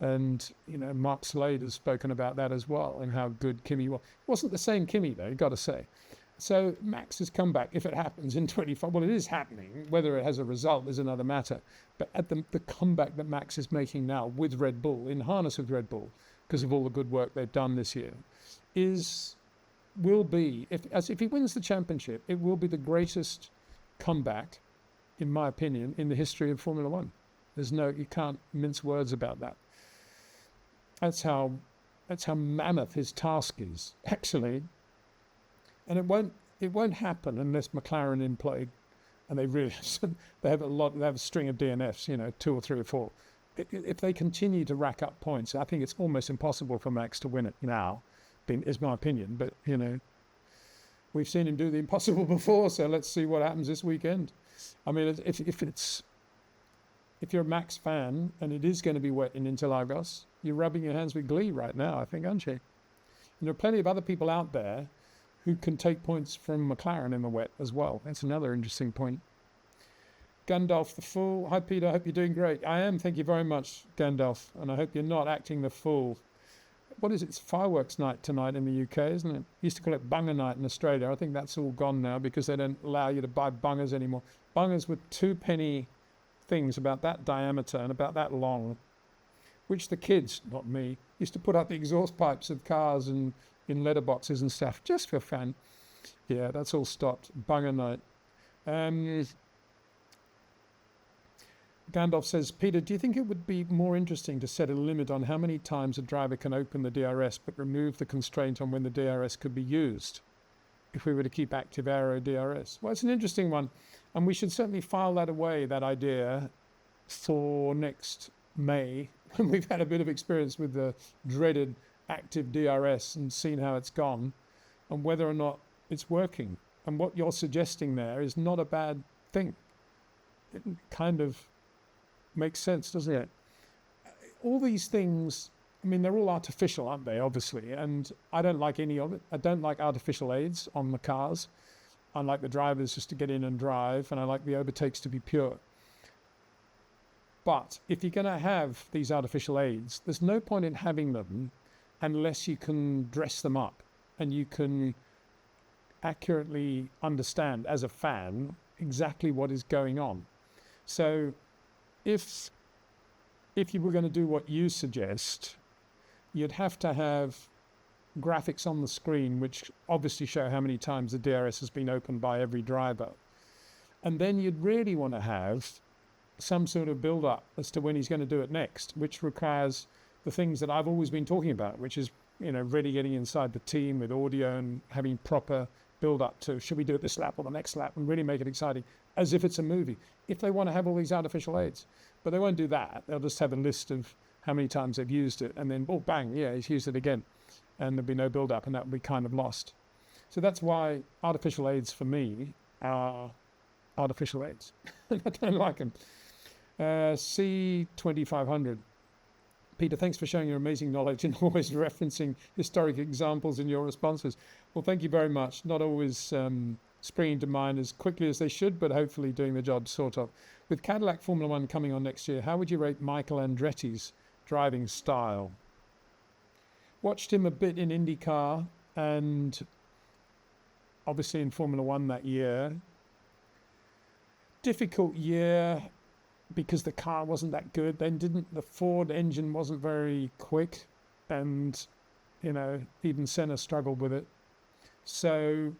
And, you know, Mark Slade has spoken about that as well and how good Kimi was. It wasn't the same Kimi, though, you've got to say. So Max's comeback, if it happens in 25, well, it is happening. Whether it has a result is another matter. But at the comeback that Max is making now with Red Bull, in harness with Red Bull, because of all the good work they've done this year, will be, if he wins the championship, it will be the greatest comeback, in my opinion, in the history of Formula One. You can't mince words about that. That's how mammoth his task is, actually. And it won't happen unless McLaren in play, and they have a string of DNFs, you know, 2 or 3 or 4. If they continue to rack up points, I think it's almost impossible for Max to win it now, is my opinion. But, you know, we've seen him do the impossible before, so let's see what happens this weekend. I mean, if you're a Max fan and it is going to be wet in Interlagos, you're rubbing your hands with glee right now, I think, aren't you? And there are plenty of other people out there who can take points from McLaren in the wet as well. That's another interesting point. Gandalf the Fool. Hi, Peter. I hope you're doing great. I am. Thank you very much, Gandalf. And I hope you're not acting the fool. What is it? It's fireworks night tonight in the UK, isn't it? Used to call it bunger night in Australia. I think that's all gone now because they don't allow you to buy bungers anymore. Bungers with 2-penny things about that diameter and about that long, which the kids, not me, used to put up the exhaust pipes of cars and in letterboxes and stuff, just for fun. Yeah, that's all stopped. Bunger night. Gandalf says, Peter, do you think it would be more interesting to set a limit on how many times a driver can open the DRS but remove the constraint on when the DRS could be used if we were to keep active aero DRS? Well, it's an interesting one, and we should certainly file that away, that idea, for next May, when we've had a bit of experience with the dreaded active DRS and seen how it's gone and whether or not it's working. And what you're suggesting there is not a bad thing. It kind of makes sense, doesn't it? All these things, I mean, they're all artificial, aren't they, obviously? And I don't like any of it. I don't like artificial aids on the cars. I like the drivers just to get in and drive, and I like the overtakes to be pure. But if you're going to have these artificial aids, there's no point in having them unless you can dress them up and you can accurately understand as a fan exactly what is going on. So if you were going to do what you suggest, you'd have to have graphics on the screen which obviously show how many times the DRS has been opened by every driver. And then you'd really want to have some sort of build-up as to when he's going to do it next, which requires the things that I've always been talking about, which is, really getting inside the team with audio and having proper build-up to, should we do it this lap or the next lap, and really make it exciting, as if it's a movie, if they want to have all these artificial aids. But they won't do that. They'll just have a list of how many times they've used it, and then, oh, bang, yeah, he's used it again. And there'll be no build-up, and that will be kind of lost. So that's why artificial aids for me are artificial aids. I don't like them. C2500. Peter, thanks for showing your amazing knowledge and always referencing historic examples in your responses. Well, thank you very much. Not always springing to mind as quickly as they should, but hopefully doing the job sort of. With Cadillac Formula One coming on next year, how would you rate Michael Andretti's driving style? Watched him a bit in IndyCar and obviously in Formula One that year. Difficult year because the car wasn't that good. Then the Ford engine wasn't very quick, and even Senna struggled with it. So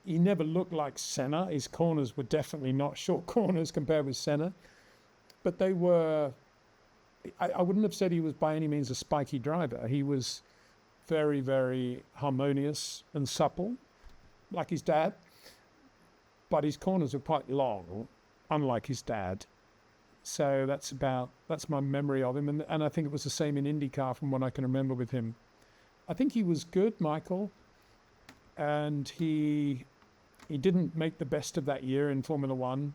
he never looked like Senna. His corners were definitely not short corners compared with Senna, but they were. I wouldn't have said he was by any means a spiky driver. He was very, very harmonious and supple, like his dad, but his corners were quite long, unlike his dad. So that's my memory of him, and I think it was the same in IndyCar from what I can remember with him. I think he was good, Michael, and he didn't make the best of that year in Formula One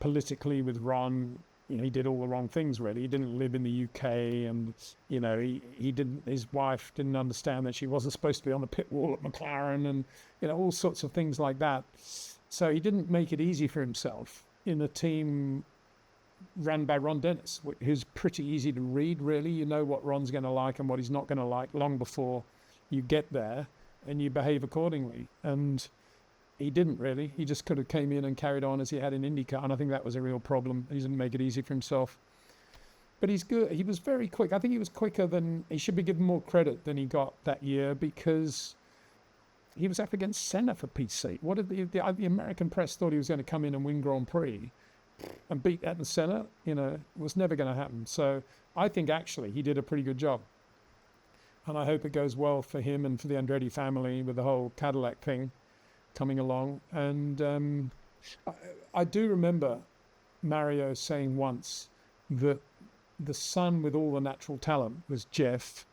politically with Ron. He did all the wrong things, really. He didn't live in the UK, and, he didn't, his wife didn't understand that she wasn't supposed to be on the pit wall at McLaren, and, all sorts of things like that. So he didn't make it easy for himself in a team run by Ron Dennis, who's pretty easy to read, really. You know what Ron's going to like and what he's not going to like long before you get there, and you behave accordingly. And he didn't really. He just could have came in and carried on as he had in IndyCar, and I think that was a real problem. He didn't make it easy for himself. But he's good. He was very quick. I think he was quicker than... He should be given more credit than he got that year, because he was up against Senna, for Pete's sake. What did the American press thought he was going to come in and win Grand Prix and beat Ayrton Senna? It was never going to happen. So I think actually he did a pretty good job. And I hope it goes well for him and for the Andretti family with the whole Cadillac thing coming along. And I do remember Mario saying once that the son with all the natural talent was Jeff,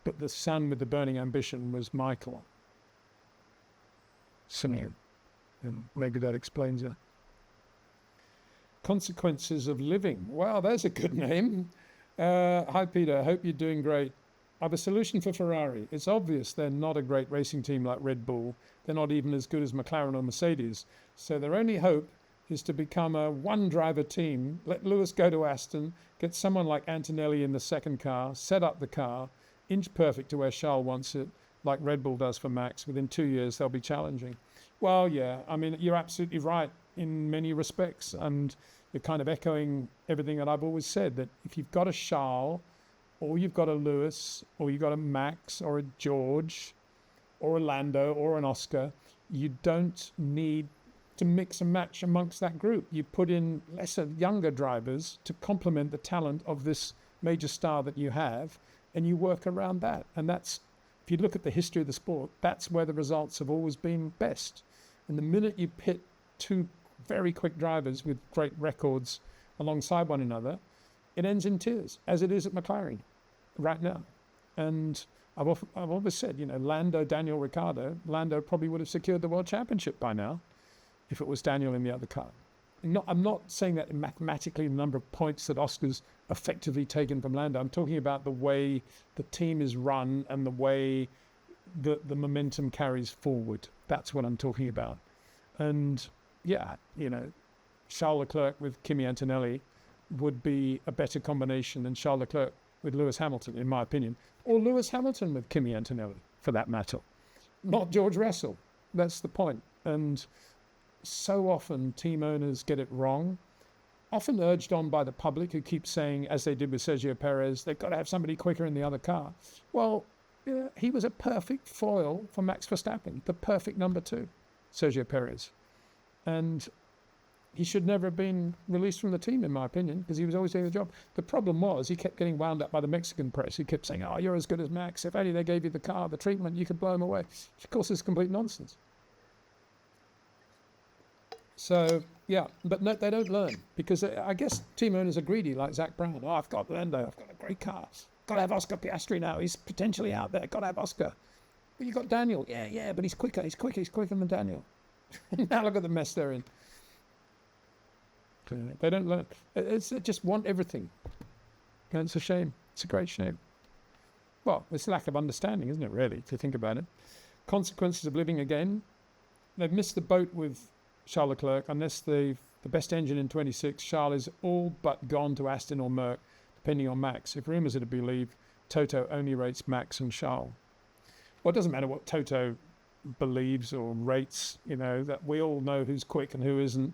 but the son with the burning ambition was Michael. So maybe that explains it. Consequences of Living. Wow, there's a good name. Hi, Peter. I hope you're doing great. I have a solution for Ferrari. It's obvious they're not a great racing team like Red Bull. They're not even as good as McLaren or Mercedes. So their only hope is to become a one-driver team, let Lewis go to Aston, get someone like Antonelli in the second car, set up the car, inch perfect to where Charles wants it, like Red Bull does for Max. Within 2 years, they'll be challenging. Well, yeah, I mean, you're absolutely right in many respects. And you're kind of echoing everything that I've always said, that if you've got a Charles, or you've got a Lewis, or you've got a Max, or a George, or a Lando, or an Oscar, you don't need to mix and match amongst that group. You put in lesser, younger drivers to complement the talent of this major star that you have, and you work around that. And that's, if you look at the history of the sport, that's where the results have always been best. And the minute you pit two very quick drivers with great records alongside one another, it ends in tears, as it is at McLaren right now. And I've always said, Lando, Daniel Ricciardo, Lando probably would have secured the world championship by now if it was Daniel in the other car. I'm not saying that mathematically the number of points that Oscar's effectively taken from Lando. I'm talking about the way the team is run and the way the momentum carries forward. That's what I'm talking about. And yeah, Charles Leclerc with Kimi Antonelli would be a better combination than Charles Leclerc with Lewis Hamilton, in my opinion, or Lewis Hamilton with Kimi Antonelli, for that matter. Not George Russell. That's the point. And so often team owners get it wrong. often urged on by the public who keep saying, as they did with Sergio Perez, they've got to have somebody quicker in the other car. Well, yeah, he was a perfect foil for Max Verstappen, the perfect number 2, Sergio Perez. And he should never have been released from the team, in my opinion, because he was always doing the job. The problem was he kept getting wound up by the Mexican press. He kept saying, oh, you're as good as Max. If only they gave you the car, the treatment, you could blow him away. Which, of course, is complete nonsense. So, yeah, but no, they don't learn, because I guess team owners are greedy, like Zach Brown. Oh, I've got Lando, I've got a great car. Got to have Oscar Piastri now. He's potentially out there. Got to have Oscar. But you got Daniel. Yeah, but he's quicker. He's quicker than Daniel. Now look at the mess they're in. They don't learn. They just want everything. And it's a shame. It's a great shame. Well, it's lack of understanding, isn't it, really, if you think about it? Consequences of living again. They've missed the boat with Charles Leclerc. Unless the best engine in 26, Charles is all but gone to Aston or Merc, depending on Max. If rumours are to be believed, Toto only rates Max and Charles. Well, it doesn't matter what Toto believes or rates, that we all know who's quick and who isn't.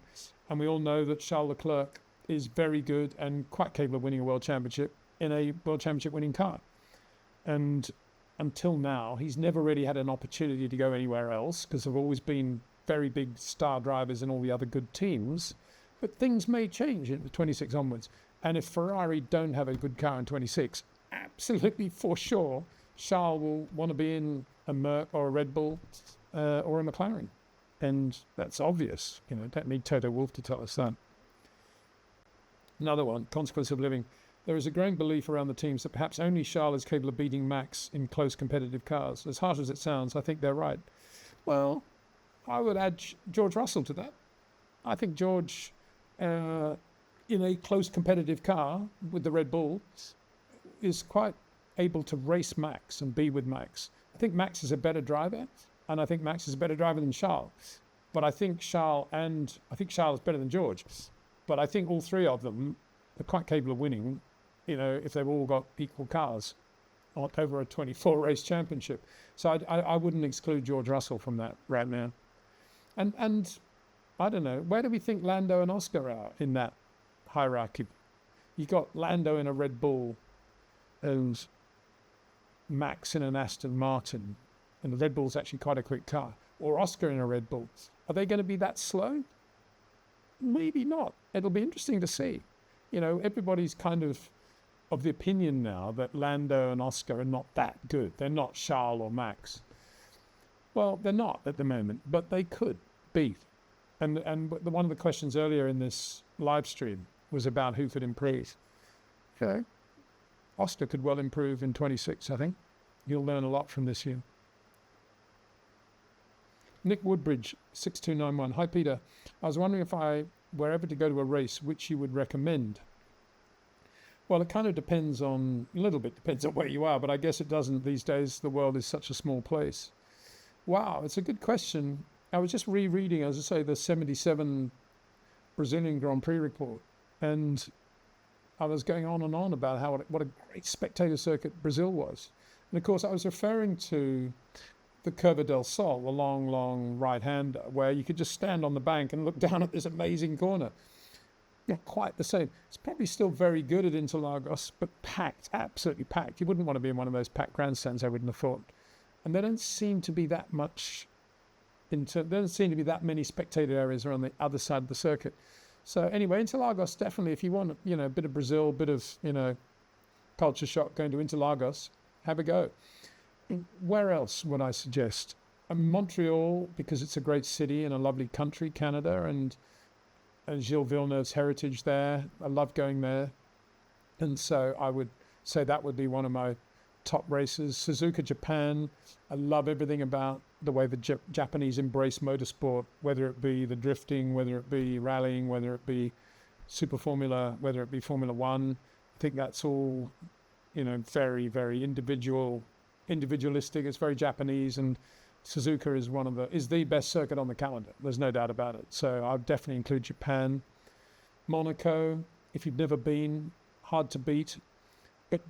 And we all know that Charles Leclerc is very good and quite capable of winning a world championship in a world championship winning car. And until now, he's never really had an opportunity to go anywhere else, because there have always been very big star drivers in all the other good teams. But things may change in 26 onwards. And if Ferrari don't have a good car in 26, absolutely for sure, Charles will want to be in a Merc or a Red Bull or a McLaren. And that's obvious. Don't need Toto Wolff to tell us that. Another one, consequence of living. There is a growing belief around the teams that perhaps only Charles is capable of beating Max in close competitive cars. As harsh as it sounds, I think they're right. Well, I would add George Russell to that. I think George, in a close competitive car with the Red Bull, is quite able to race Max and be with Max. I think Max is a better driver, and I think Max is a better driver than Charles. But I think Charles is better than George. But I think all three of them are quite capable of winning, if they've all got equal cars over a 24 race championship. So I wouldn't exclude George Russell from that right now. And I don't know, where do we think Lando and Oscar are in that hierarchy? You got Lando in a Red Bull and Max in an Aston Martin, and the Red Bull's actually quite a quick car, or Oscar in a Red Bull. Are they going to be that slow? Maybe not. It'll be interesting to see. Everybody's kind of the opinion now that Lando and Oscar are not that good. They're not Charles or Max. Well, they're not at the moment, but they could be. And one of the questions earlier in this live stream was about who could improve. Okay. Oscar could well improve in 26, I think. You'll learn a lot from this year. Nick Woodbridge, 6291. Hi, Peter. I was wondering if I were ever to go to a race, which you would recommend? Well, it kind of depends on where you are, but I guess it doesn't these days. The world is such a small place. Wow, it's a good question. I was just rereading, as I say, the 77 Brazilian Grand Prix report, and I was going on and on about what a great spectator circuit Brazil was. And of course, I was referring to the Curva del Sol, the long, long right-hander, where you could just stand on the bank and look down at this amazing corner. Not quite the same. It's probably still very good at Interlagos, but packed, absolutely packed. You wouldn't want to be in one of those packed grandstands, I wouldn't have thought. And there don't seem to be that much, there don't seem to be that many spectator areas around the other side of the circuit. So anyway, Interlagos, definitely, if you want, a bit of Brazil, bit of, culture shock going to Interlagos, have a go. Where else would I suggest? Montreal, because it's a great city and a lovely country, Canada, and Gilles Villeneuve's heritage there. I love going there. And so I would say that would be one of my top races. Suzuka, Japan. I love everything about the way the Japanese embrace motorsport, whether it be the drifting, whether it be rallying, whether it be Super Formula, whether it be Formula One. I think that's all, very, very individualistic. It's very Japanese, and Suzuka is the best circuit on the calendar. There's no doubt about it. So I'd definitely include Japan. Monaco, if you've never been, hard to beat, but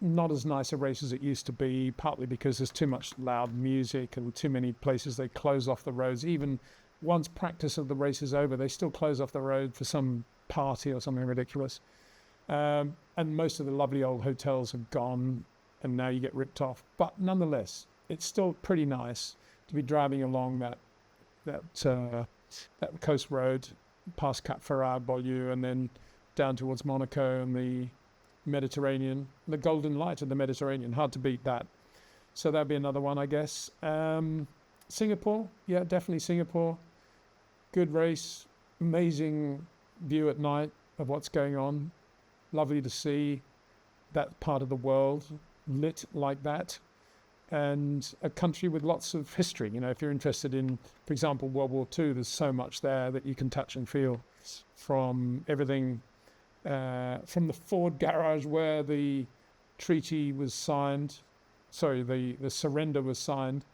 not as nice a race as it used to be, partly because there's too much loud music and too many places they close off the roads. Even once practice of the race is over, they still close off the road for some party or something ridiculous. And most of the lovely old hotels have gone, and now you get ripped off. But nonetheless, it's still pretty nice to be driving along that coast road past Cap Ferrat, Beaulieu, and then down towards Monaco and the Mediterranean, the golden light of the Mediterranean. Hard to beat that. So that'd be another one, I guess. Singapore, yeah, definitely Singapore. Good race, amazing view at night of what's going on. Lovely to see that part of the world lit like that. And a country with lots of history. You know, if you're interested in, for example, World War II, there's so much there that you can touch and feel, from everything, from the Ford garage where the treaty was signed, the surrender was signed,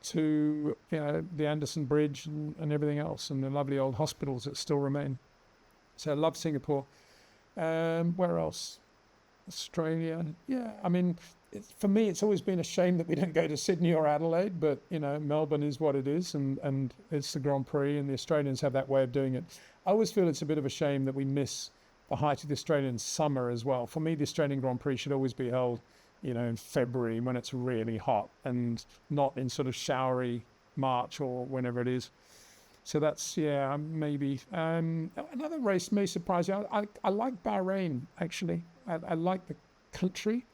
to, you know, the Anderson Bridge and everything else, and the lovely old hospitals that still remain. So I love Singapore. Where else? Australia. Yeah, I mean, for me, it's always been a shame that we don't go to Sydney or Adelaide, but, you know, Melbourne is what it is, and it's the Grand Prix, and the Australians have that way of doing it. I always feel it's a bit of a shame that we miss the height of the Australian summer as well. For me, the Australian Grand Prix should always be held, you know, in February when it's really hot, and not in sort of showery March or whenever it is. So that's, yeah, maybe. Another race may surprise you. I like Bahrain, actually. I like the country.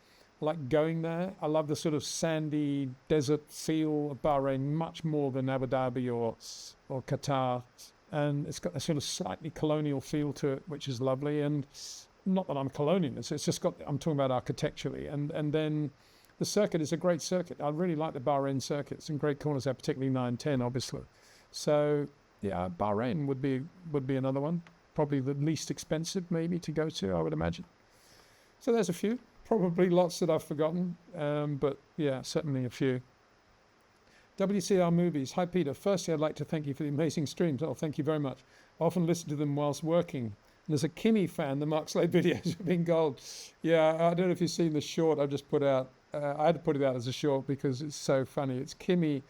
I like going there. I love the sort of sandy desert feel of Bahrain much more than Abu Dhabi or Qatar. And it's got a sort of slightly colonial feel to it, which is lovely. And not that I'm colonialist, it's just got, I'm talking about architecturally. And then the circuit is a great circuit. I really like the Bahrain circuit. Some great corners there, particularly 910, obviously. So, yeah, Bahrain would be another one. Probably the least expensive, maybe, to go to, I would imagine. So there's a few. Probably lots that I've forgotten, but yeah, certainly a few. WCR Movies. Hi, Peter. Firstly, I'd like to thank you for the amazing streams. Oh, thank you very much. I often listen to them whilst working. And as a Kimi fan, the Mark Slade videos have been gold. Yeah, I don't know if you've seen the short I've just put out. I had to put it out as a short because it's so funny. It's Kimi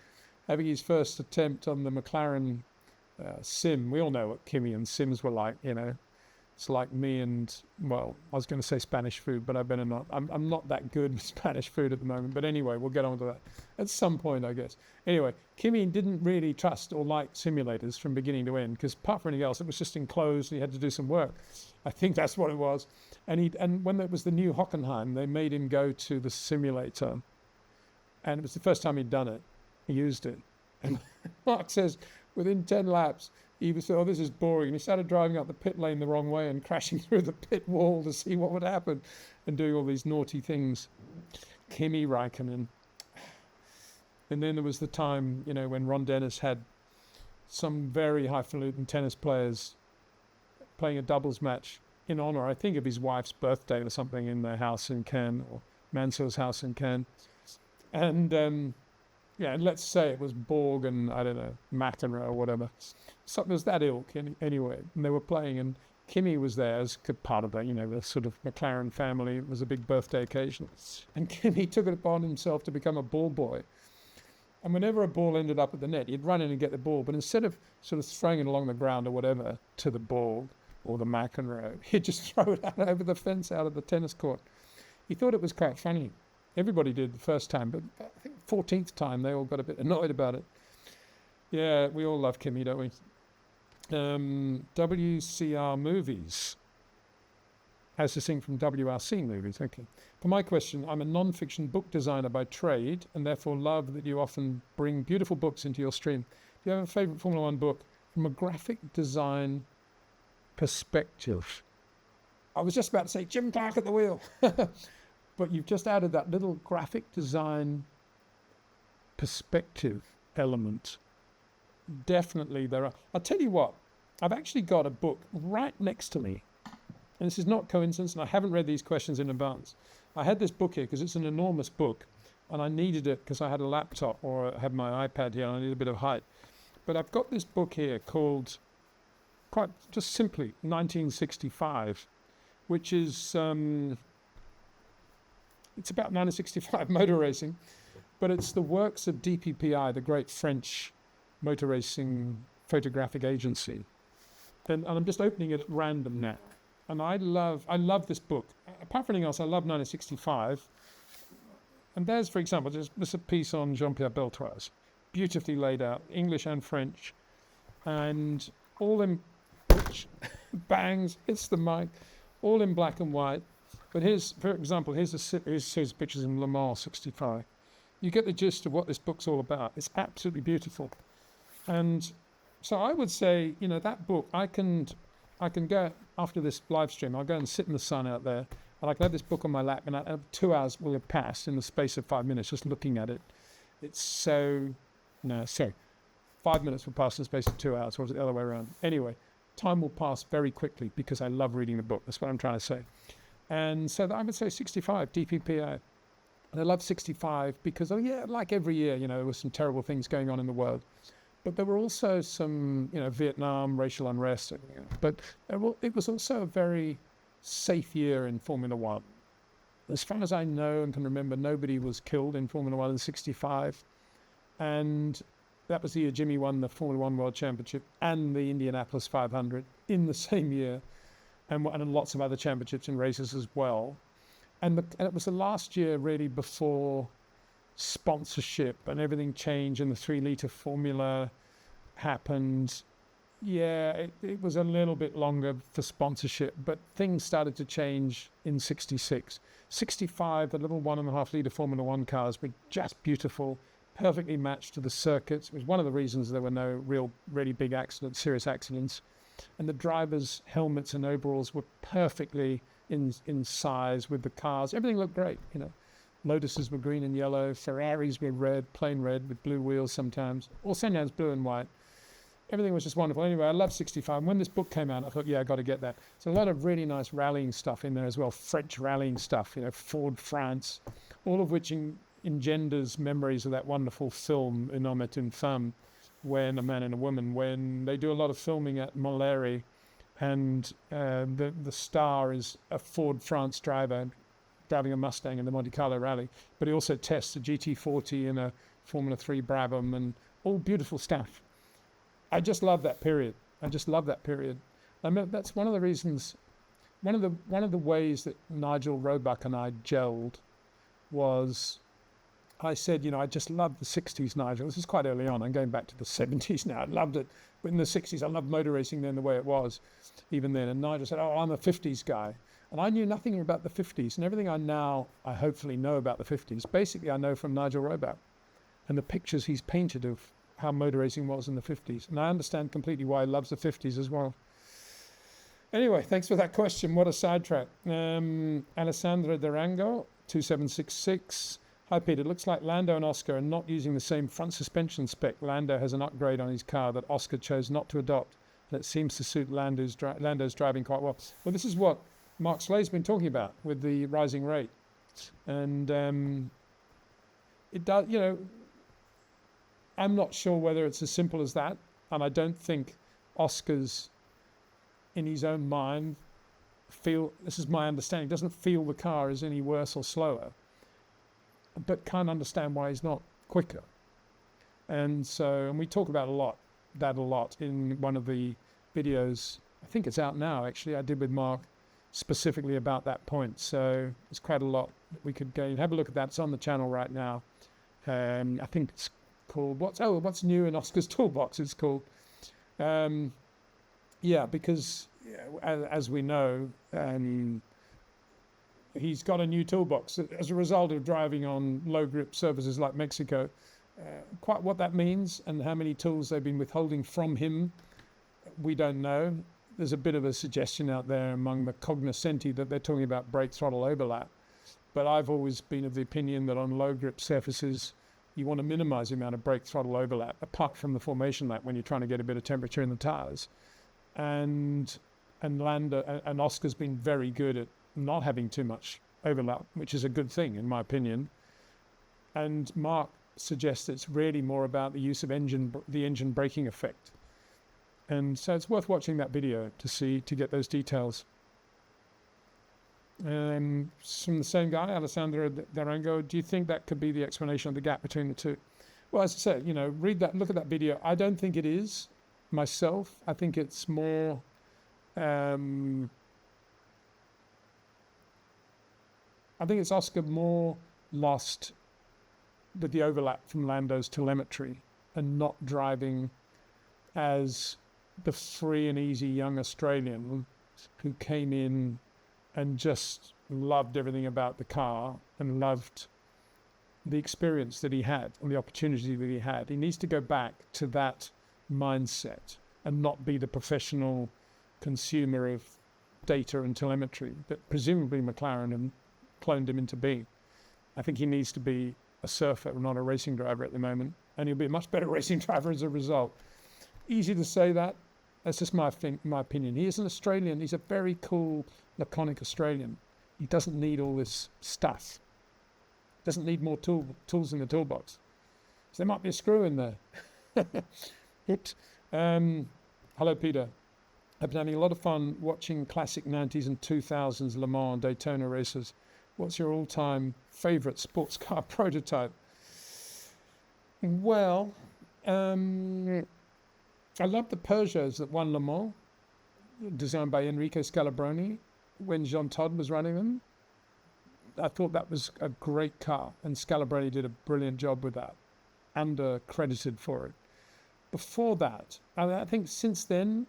having his first attempt on the McLaren sim. We all know what Kimi and sims were like, you know. It's like me and, well, I was going to say Spanish food, but I better not. I'm not that good with Spanish food at the moment. But anyway, we'll get on to that at some point, I guess. Anyway, Kimi didn't really trust or like simulators from beginning to end, because apart from anything else, it was just enclosed. He had to do some work. I think that's what it was. And when it was the new Hockenheim, they made him go to the simulator. And it was the first time he'd done it. He used it. And Mark says, within 10 laps, he was, oh, this is boring. And he started driving up the pit lane the wrong way and crashing through the pit wall to see what would happen and doing all these naughty things. Kimi Räikkönen. And then there was the time, you know, when Ron Dennis had some very highfalutin tennis players playing a doubles match in honor, I think, of his wife's birthday or something in their house in Cannes, or Mansour's house in Cannes. And, yeah, and let's say it was Borg and, I don't know, McEnroe or whatever. Something was that ilk anyway. And they were playing, and Kimi was there as part of that, you know, the sort of McLaren family. It was a big birthday occasion. And Kimi took it upon himself to become a ball boy. And whenever a ball ended up at the net, he'd run in and get the ball. But instead of sort of throwing it along the ground or whatever to the ball or the McEnroe, he'd just throw it out over the fence out of the tennis court. He thought it was quite funny. Everybody did the first time, but I think 14th time they all got a bit annoyed about it. Yeah, we all love Kimi, don't we? WCR Movies. Has to sing from WRC Movies. Okay. For my question, I'm a non-fiction book designer by trade, and therefore love that you often bring beautiful books into your stream. Do you have a favourite Formula One book from a graphic design perspective? I was just about to say Jim Clark at the wheel. But you've just added that little graphic design perspective element. Definitely there are. I'll tell you what, I've actually got a book right next to me. And this is not coincidence, and I haven't read these questions in advance. I had this book here because it's an enormous book, and I needed it because I had a laptop or I had my iPad here, and I need a bit of height. But I've got this book here called, quite just simply, 1965, which is... it's about 1965 motor racing, but it's the works of DPPI, the great French motor racing photographic agency. and I'm just opening it at random now. And I love this book. Apart from anything else, I love 1965. And there's, for example, just a piece on Jean-Pierre Beltoise, beautifully laid out, English and French, and all in bangs, hits the mic, all in black and white. But here's, for example, here's pictures in Le Mans 65. You get the gist of what this book's all about. It's absolutely beautiful. And so I would say, that book, I can go after this live stream, I'll go and sit in the sun out there, and I can have this book on my lap, and 2 hours will have passed in the space of 5 minutes just looking at it. It's so 5 minutes will pass in the space of 2 hours, or is it the other way around? Anyway, time will pass very quickly because I love reading the book. That's what I'm trying to say. And so I would say 65, DPPA. And I love 65 because, like every year, there were some terrible things going on in the world. But there were also some, Vietnam, racial unrest. But it was also a very safe year in Formula One. As far as I know and can remember, nobody was killed in Formula One in 65. And that was the year Jimmy won the Formula One World Championship and the Indianapolis 500 in the same year, and lots of other championships and races as well. And it was the last year really before sponsorship and everything changed and the 3-liter formula happened. Yeah, it was a little bit longer for sponsorship, but things started to change in 66. 65, the little 1.5-liter Formula One cars were just beautiful, perfectly matched to the circuits. It was one of the reasons there were no really big accidents, serious accidents. And the drivers' helmets and overalls were perfectly in size with the cars. Everything looked great, Lotuses were green and yellow, Ferraris were red, plain red with blue wheels sometimes, or sometimes blue and white. Everything was just wonderful. Anyway, I love 65. When this book came out, I thought, I got to get that. There's a lot of really nice rallying stuff in there as well, French rallying stuff, Ford France, all of which engenders memories of that wonderful film, Un homme et une femme, when a man and a woman, when they do a lot of filming at McLaren, and the star is a Ford France driver driving a Mustang in the Monte Carlo rally, but he also tests a GT40 and a Formula 3 Brabham, and all beautiful stuff. I just love that period. I mean, that's one of the reasons, one of the ways that Nigel Roebuck and I gelled was, I said, I just loved the 60s, Nigel. This is quite early on. I'm going back to the 70s now. I loved it. But in the 60s, I loved motor racing then the way it was, even then. And Nigel said, I'm a 50s guy. And I knew nothing about the 50s. And everything I hopefully know about the 50s, basically I know from Nigel Roebuck and the pictures he's painted of how motor racing was in the 50s. And I understand completely why he loves the 50s as well. Anyway, thanks for that question. What a sidetrack. Alessandra Durango, 2766. Hi, Peter. It looks like Lando and Oscar are not using the same front suspension spec. Lando has an upgrade on his car that Oscar chose not to adopt, and it seems to suit Lando's driving quite well. Well, this is what Mark Slade's been talking about with the rising rate. And it does, I'm not sure whether it's as simple as that, and I don't think Oscar's, in his own mind, this is my understanding, doesn't feel the car is any worse or slower, but can't understand why he's not quicker. And we talk about that a lot in one of the videos, I think it's out now actually, I did with Mark, specifically about that point. So it's quite a lot that we could go. Have a look at that. It's on the channel right now. I think it's called, what's new in Oscar's toolbox, it's called. Because as we know, he's got a new toolbox as a result of driving on low grip surfaces like Mexico. Quite what that means and how many tools they've been withholding from him, we don't know. There's a bit of a suggestion out there among the cognoscenti that they're talking about brake throttle overlap. But I've always been of the opinion that on low grip surfaces, you want to minimize the amount of brake throttle overlap, apart from the formation lap when you're trying to get a bit of temperature in the tires. And Lando and Oscar's been very good at not having too much overlap, which is a good thing in my opinion. And Mark suggests it's really more about the use of the engine braking effect. And so it's worth watching that video to get those details. From the same guy, Alessandro Darango, do you think that could be the explanation of the gap between the two? Well, as I said, read that, look at that video. I don't think it is myself. I think it's more I think it's Oscar more lost with the overlap from Lando's telemetry and not driving as the free and easy young Australian who came in and just loved everything about the car and loved the experience that he had and the opportunity that he had. He needs to go back to that mindset and not be the professional consumer of data and telemetry that presumably McLaren and cloned him into being. I think he needs to be a surfer, not a racing driver at the moment, and he'll be a much better racing driver as a result. Easy to say that. That's just my opinion. He is an Australian. He's a very cool, laconic Australian. He doesn't need all this stuff. Doesn't need more tools in the toolbox. So there might be a screw in there. Hello, Peter. I've been having a lot of fun watching classic 90s and 2000s Le Mans and Daytona races. What's your all-time favorite sports car prototype? Well, I love the Peugeots that won Le Mans, designed by Enrico Scalabroni when Jean Todt was running them. I thought that was a great car, and Scalabroni did a brilliant job with that, credited for it. Before that, I think since then,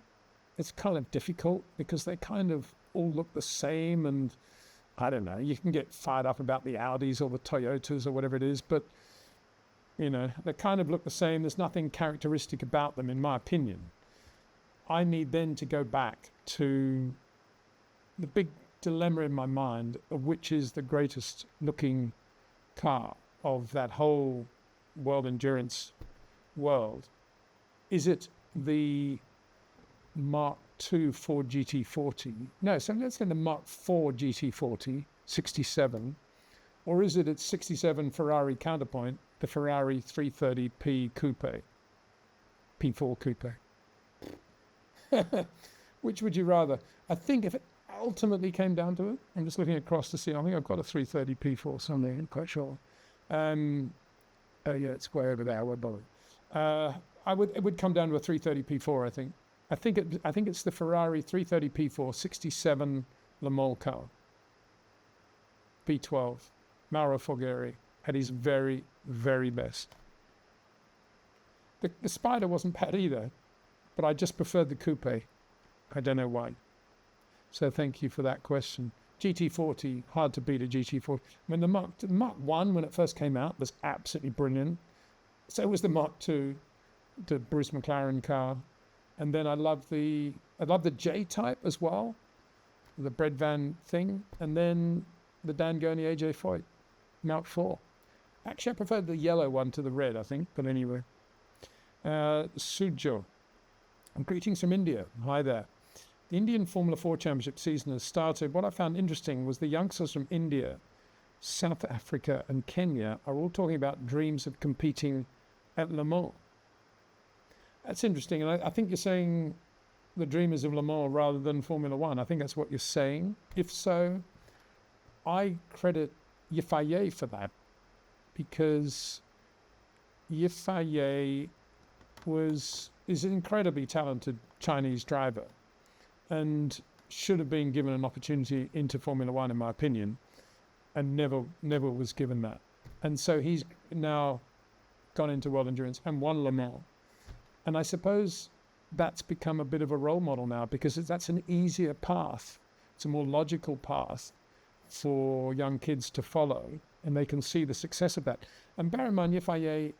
it's kind of difficult because they kind of all look the same, and I don't know, you can get fired up about the Audis or the Toyotas or whatever it is, but, you know, they kind of look the same. There's nothing characteristic about them, in my opinion. I need then to go back to the big dilemma in my mind of which is the greatest looking car of that whole world endurance world. Is it the Mark II Ford GT40? No, so let's say the Mark IV GT40 67, or is it its 67 Ferrari counterpoint, the Ferrari 330p Coupe, P4 Coupe? Which would you rather? I think if it ultimately came down to it, I'm just looking across to see, I think I've got a 330 P4 somewhere, I'm quite sure. Oh yeah, it's way over there, I won't bother. It would come down to a 330 P4, I think. I think it's the Ferrari 330 P4 67 Le Mans car. V12, Mauro Forghieri at his very, very best. The Spider wasn't bad either, but I just preferred the Coupe. I don't know why. So thank you for that question. GT40, hard to beat a GT40. I mean, the Mark I, when it first came out, was absolutely brilliant. So was the Mark II, the Bruce McLaren car. And then I love the J-Type as well, the Bread Van thing. And then the Dan Gurney AJ Foyt, Mark IV. Actually, I preferred the yellow one to the red, I think. But anyway. Sujo. Greetings from India. Hi there. The Indian Formula 4 Championship season has started. What I found interesting was the youngsters from India, South Africa and Kenya are all talking about dreams of competing at Le Mans. That's interesting. And I think you're saying the dreamers of Le Mans rather than Formula 1. I think that's what you're saying. If so, I credit Yifei for that, because Yifei is an incredibly talented Chinese driver and should have been given an opportunity into Formula 1, in my opinion, and never was given that. And so he's now gone into World Endurance and won Le Mans. And I suppose that's become a bit of a role model now, because that's an easier path. It's a more logical path for young kids to follow, and they can see the success of that. And bear in mind, Yifei,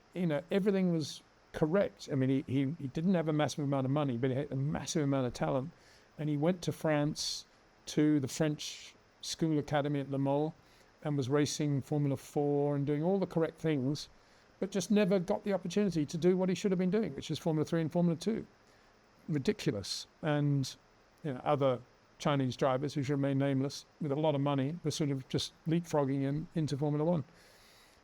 everything was correct. I mean, he didn't have a massive amount of money, but he had a massive amount of talent. And he went to France, to the French School Academy at Le Mans, and was racing Formula 4 and doing all the correct things, but just never got the opportunity to do what he should have been doing, which is Formula 3 and Formula 2. Ridiculous. And other Chinese drivers who should remain nameless with a lot of money were sort of just leapfrogging him into Formula 1.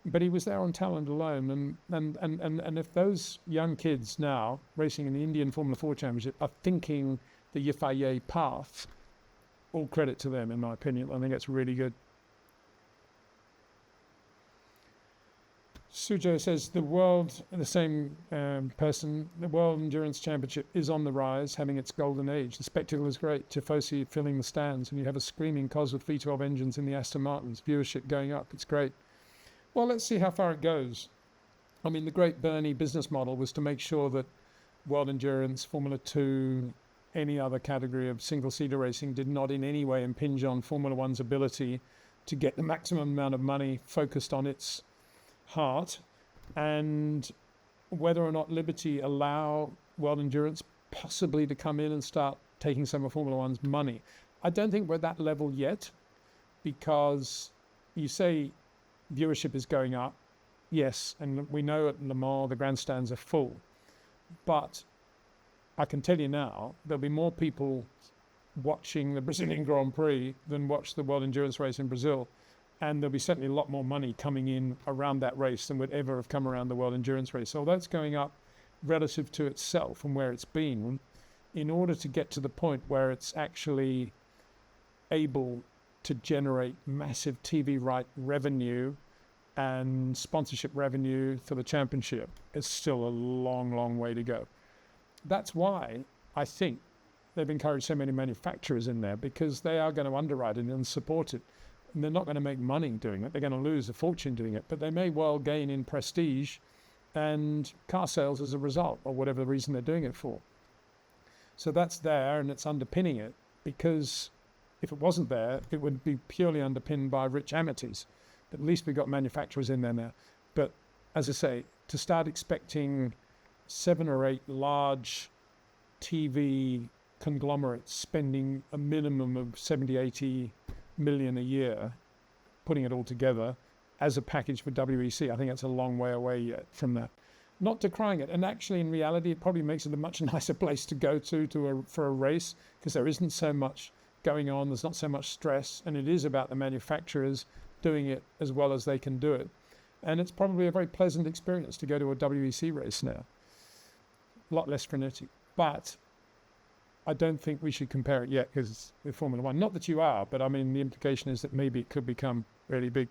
But he was there on talent alone. And if those young kids now racing in the Indian Formula 4 Championship are thinking the Yifei path, all credit to them, in my opinion. I think that's really good. Sujo says the same person, the World Endurance Championship is on the rise, having its golden age. The spectacle is great. Tifosi filling the stands, and you have a screaming cos with V12 engines in the Aston Martins. Viewership going up. It's great. Well, let's see how far it goes. I mean, the great Bernie business model was to make sure that World Endurance, Formula 2, any other category of single-seater racing did not in any way impinge on Formula One's ability to get the maximum amount of money focused on its heart, and whether or not Liberty allow World Endurance possibly to come in and start taking some of Formula One's money. I don't think we're at that level yet, because you say viewership is going up. Yes, and we know at Le Mans the grandstands are full, but I can tell you now there'll be more people watching the Brazilian Grand Prix than watch the World Endurance race in Brazil, and there'll be certainly a lot more money coming in around that race than would ever have come around the World Endurance race. So that's going up relative to itself and where it's been, in order to get to the point where it's actually able to generate massive TV right revenue and sponsorship revenue for the championship. It's still a long, long way to go. That's why I think they've encouraged so many manufacturers in there, because they are going to underwrite it and support it. And they're not going to make money doing it. They're going to lose a fortune doing it, but they may well gain in prestige and car sales as a result, or whatever reason they're doing it for. So that's there, and it's underpinning it, because if it wasn't there, it would be purely underpinned by rich amateurs. But at least we've got manufacturers in there now. But as I say, to start expecting 7 or 8 large TV conglomerates spending a minimum of 70, 80 million a year, putting it all together as a package for WEC, I think that's a long way away yet from that. Not decrying it, and actually in reality it probably makes it a much nicer place to go for a race, because there isn't so much going on, there's not so much stress, and it is about the manufacturers doing it as well as they can do it. And it's probably a very pleasant experience to go to a WEC race now. A lot less frenetic, but I don't think we should compare it yet, because with Formula One, not that you are, but I mean the implication is that maybe it could become really big.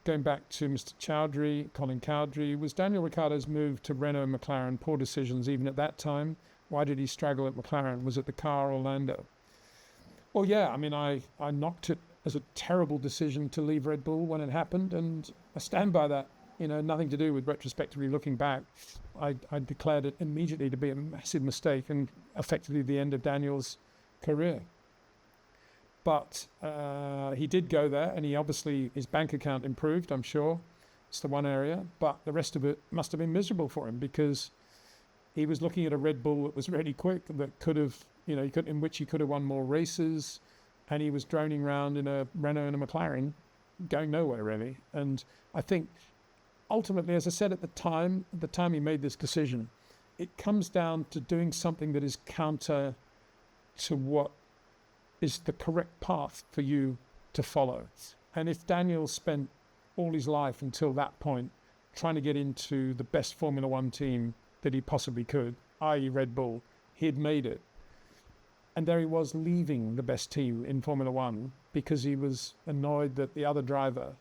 Going back to Mr. Chowdhury, Colin Cowdhury, was Daniel Ricciardo's move to Renault and McLaren poor decisions even at that time? Why did he struggle at McLaren? Was it the car or Lando? Well, yeah, I mean, I knocked it as a terrible decision to leave Red Bull when it happened, and I stand by that. You know, nothing to do with retrospectively looking back. I declared it immediately to be a massive mistake and effectively the end of Daniel's career. But he did go there, and he obviously, his bank account improved, I'm sure. It's the one area, but the rest of it must have been miserable for him, because he was looking at a Red Bull that was really quick, that could have, you know, in which he could have won more races, and he was droning around in a Renault and a McLaren, going nowhere really. And I think ultimately, as I said at the time he made this decision, it comes down to doing something that is counter to what is the correct path for you to follow. And if Daniel spent all his life until that point trying to get into the best Formula One team that he possibly could, i.e. Red Bull, he had made it. And there he was leaving the best team in Formula One because he was annoyed that the other driver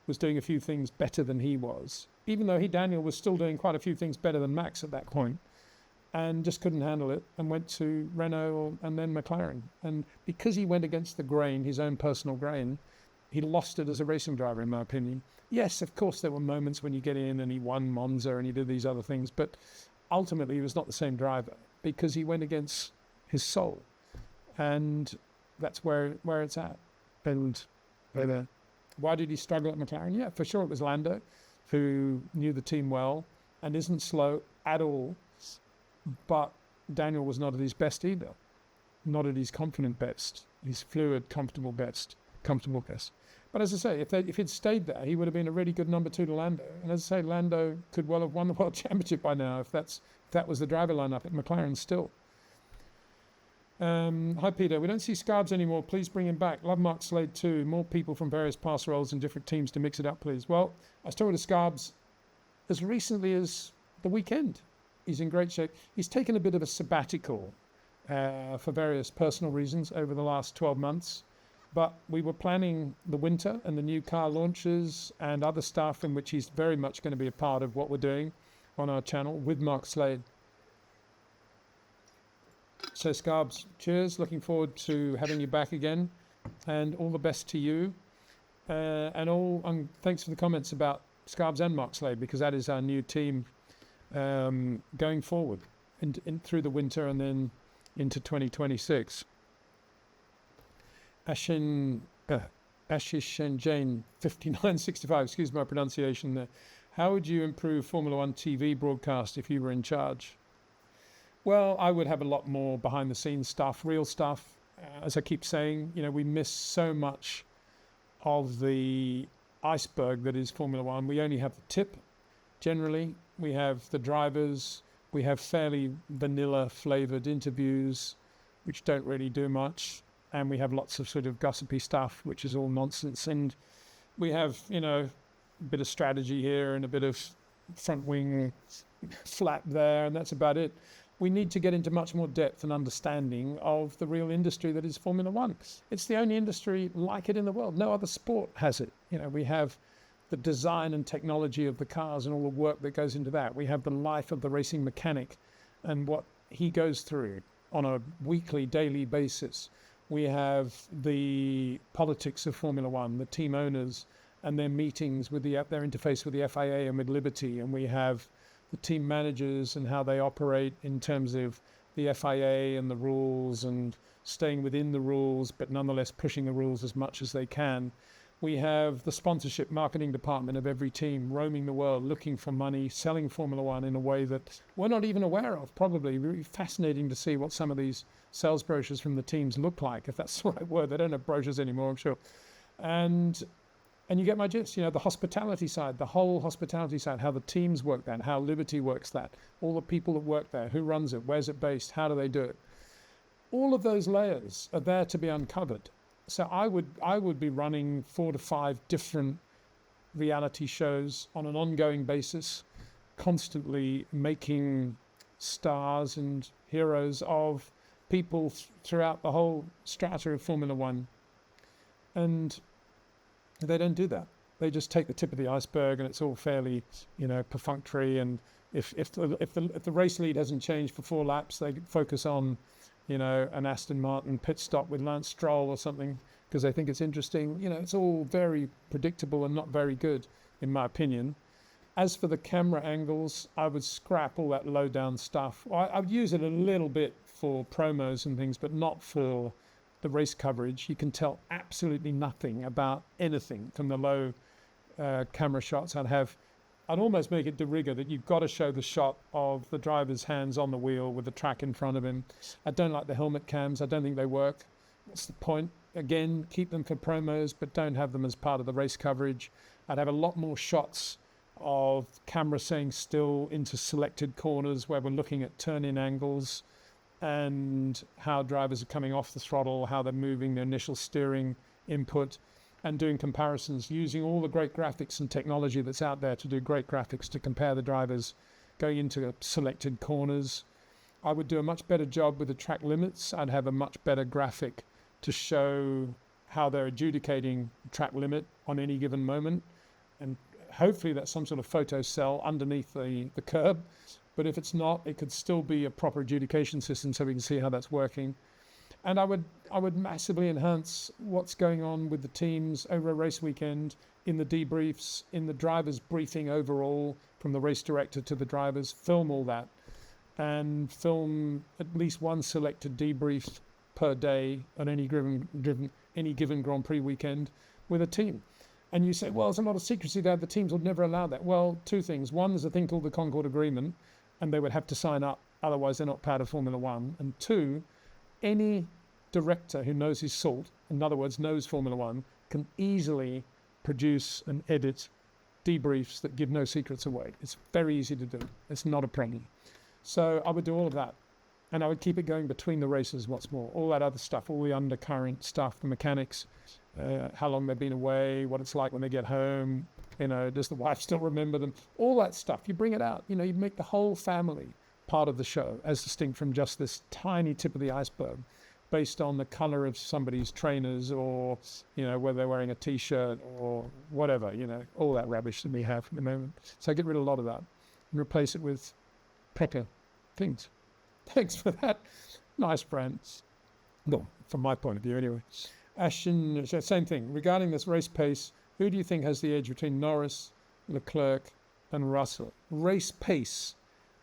was doing a few things better than he was, even though Daniel was still doing quite a few things better than Max at that point, and just couldn't handle it and went to Renault and then McLaren. And because he went against the grain, his own personal grain, he lost it as a racing driver, in my opinion. Yes, of course, there were moments when you get in and he won Monza and he did these other things, but ultimately he was not the same driver because he went against his soul. And that's where it's at. And why did he struggle at McLaren? Yeah, for sure it was Lando, who knew the team well and isn't slow at all. But Daniel was not at his best either. Not at his confident best. His fluid, comfortable best. But as I say, if he'd stayed there, he would have been a really good number 2 to Lando. And as I say, Lando could well have won the World Championship by now if that was the driver lineup at McLaren still. Hi Peter, we don't see Scarbs anymore. Please bring him back. Love Mark Slade too. More people from various past roles in different teams to mix it up, please. Well, I was talking to Scarbs as recently as the weekend. He's in great shape. He's taken a bit of a sabbatical for various personal reasons over the last 12 months. But we were planning the winter and the new car launches and other stuff in which he's very much going to be a part of what we're doing on our channel with Mark Slade. So Scarbs, cheers. Looking forward to having you back again, and all the best to you. And thanks for the comments about Scarbs and Mark Slade, because that is our new team going forward through the winter and then into 2026. Ashish and Jane 5965, excuse my pronunciation there. How would you improve Formula One TV broadcast if you were in charge? Well, I would have a lot more behind the scenes stuff, real stuff. As I keep saying, we miss so much of the iceberg that is Formula One. We only have the tip, generally. We have the drivers. We have fairly vanilla flavored interviews, which don't really do much. And we have lots of sort of gossipy stuff, which is all nonsense. And we have, a bit of strategy here and a bit of front wing flap there, and that's about it. We need to get into much more depth and understanding of the real industry that is Formula One. It's the only industry like it in the world. No other sport has it. We have the design and technology of the cars and all the work that goes into that. We have the life of the racing mechanic and what he goes through on a weekly, daily basis. We have the politics of Formula One, the team owners and their meetings with their interface with the FIA and with Liberty. And we have the team managers and how they operate in terms of the FIA and the rules and staying within the rules, but nonetheless pushing the rules as much as they can. We have the sponsorship marketing department of every team roaming the world, looking for money, selling Formula One in a way that we're not even aware of, probably. Really fascinating to see what some of these sales brochures from the teams look like, if that's the right word. They don't have brochures anymore, I'm sure. And you get my gist, the hospitality side, the whole hospitality side, how the teams work that, how Liberty works that, all the people that work there, who runs it, where's it based, how do they do it. All of those layers are there to be uncovered. So I would be running 4 to 5 different reality shows on an ongoing basis, constantly making stars and heroes of people throughout the whole strata of Formula One. And they don't do that. They just take the tip of the iceberg, and it's all fairly, perfunctory. And if the race lead hasn't changed for 4 laps, they focus on, an Aston Martin pit stop with Lance Stroll or something because they think it's interesting. It's all very predictable and not very good, in my opinion. As for the camera angles, I would scrap all that low down stuff. I would use it a little bit for promos and things, but not for the race coverage. You can tell absolutely nothing about anything from the low camera shots. I'd almost make it de rigueur that you've got to show the shot of the driver's hands on the wheel with the track in front of him. I don't like the helmet cams. I don't think they work. What's the point? Again, keep them for promos, but don't have them as part of the race coverage. I'd have a lot more shots of camera staying still into selected corners where we're looking at turn-in angles and how drivers are coming off the throttle, how they're moving, their initial steering input, and doing comparisons using all the great graphics and technology that's out there to do great graphics to compare the drivers going into selected corners. I would do a much better job with the track limits. I'd have a much better graphic to show how they're adjudicating track limit on any given moment. And hopefully that's some sort of photo cell underneath the curb. But if it's not, it could still be a proper adjudication system so we can see how that's working. And I would massively enhance what's going on with the teams over a race weekend, in the debriefs, in the drivers' briefing overall, from the race director to the drivers. Film all that, and film at least one selected debrief per day on any given Grand Prix weekend with a team. And you say, well, there's a lot of secrecy there. The teams would never allow that. Well, 2 things. One, there's a thing called the Concord Agreement, and they would have to sign up. Otherwise, they're not part of Formula One. And 2, any director who knows his salt, in other words, knows Formula One, can easily produce and edit debriefs that give no secrets away. It's very easy to do. It's not a problem. So I would do all of that. And I would keep it going between the races, what's more. All that other stuff, all the undercurrent stuff, the mechanics, how long they've been away, what it's like when they get home, does the wife still remember them? All that stuff, you bring it out. You make the whole family part of the show, as distinct from just this tiny tip of the iceberg. based on the color of somebody's trainers, or, whether they're wearing a T-shirt or whatever, all that rubbish that we have at the moment. So I get rid of a lot of that and replace it with proper things. Thanks for that. Nice brands. Well, from my point of view anyway. Ashton, same thing. Regarding this race pace, who do you think has the edge between Norris, Leclerc and Russell? Race pace,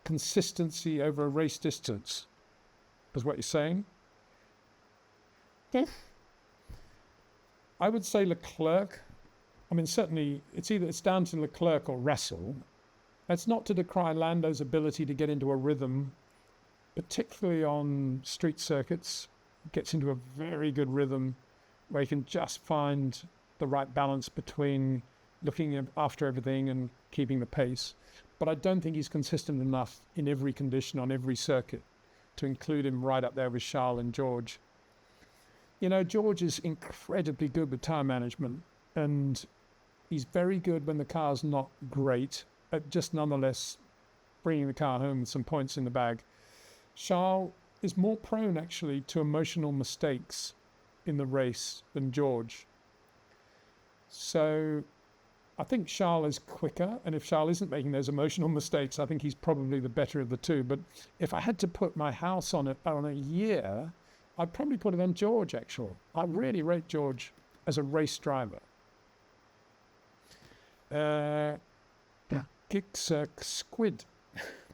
consistency over a race distance, is what you're saying? I would say Leclerc. I mean, certainly it's down to Leclerc or Russell. That's not to decry Lando's ability to get into a rhythm, particularly on street circuits. Gets into a very good rhythm where he can just find the right balance between looking after everything and keeping the pace. But I don't think he's consistent enough in every condition on every circuit to include him right up there with Charles and George. George is incredibly good with tire management, and he's very good when the car's not great, but just nonetheless bringing the car home with some points in the bag. Charles is more prone actually to emotional mistakes in the race than George. So I think Charles is quicker, and if Charles isn't making those emotional mistakes, I think he's probably the better of the two. But if I had to put my house on a year, I'd probably put it on George, actually. I really rate George as a race driver. Squid.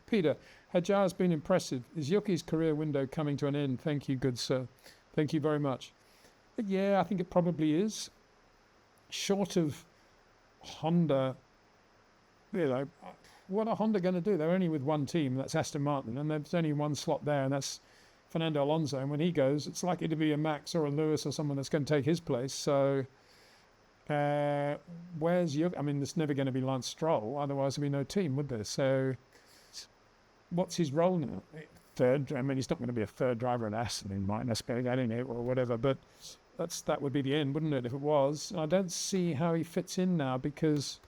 Peter, Hajar has been impressive. Is Yuki's career window coming to an end? Thank you, good sir. Thank you very much. Yeah, I think it probably is. Short of Honda, what are Honda going to do? They're only with one team, that's Aston Martin, and there's only one slot there, and that's Fernando Alonso. And when he goes, it's likely to be a Max or a Lewis or someone that's going to take his place. So where's Yuki? I mean, there's never going to be Lance Stroll, otherwise there'd be no team, would there? So what's his role now? Third. I mean, he's not going to be a third driver at Aston in mine, I don't know, or whatever, but that would be the end, wouldn't it, if it was? I don't see how he fits in now because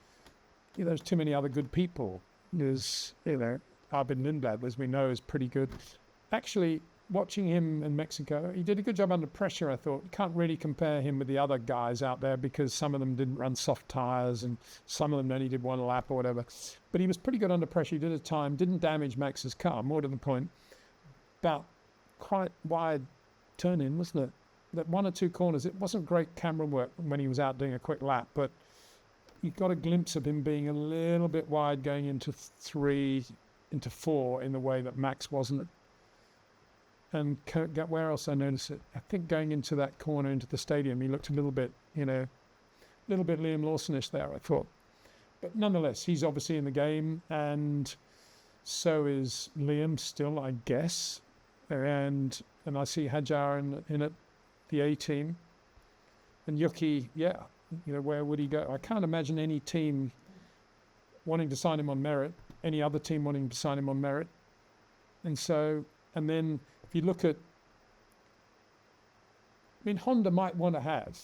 there's too many other good people. There's, Albin Lindblad, as we know, is pretty good. Actually, watching him in Mexico, he did a good job under pressure, I thought. You can't really compare him with the other guys out there because some of them didn't run soft tyres and some of them only did one lap or whatever. But he was pretty good under pressure. He did a time, didn't damage Max's car, more to the point. About quite wide turn-in, wasn't it? That one or two corners, it wasn't great camera work when he was out doing a quick lap, but you got a glimpse of him being a little bit wide going into 3, into 4 in the way that Max wasn't. And where else I noticed it? I think going into that corner into the stadium, he looked a little bit, Liam Lawson-ish there, I thought. But nonetheless, he's obviously in the game, and so is Liam still, I guess. And I see Hajar in it. The A team, and Yuki, where would he go? I can't imagine any team wanting to sign him on merit, any other team wanting to sign him on merit. And then if you look at, Honda might want to have,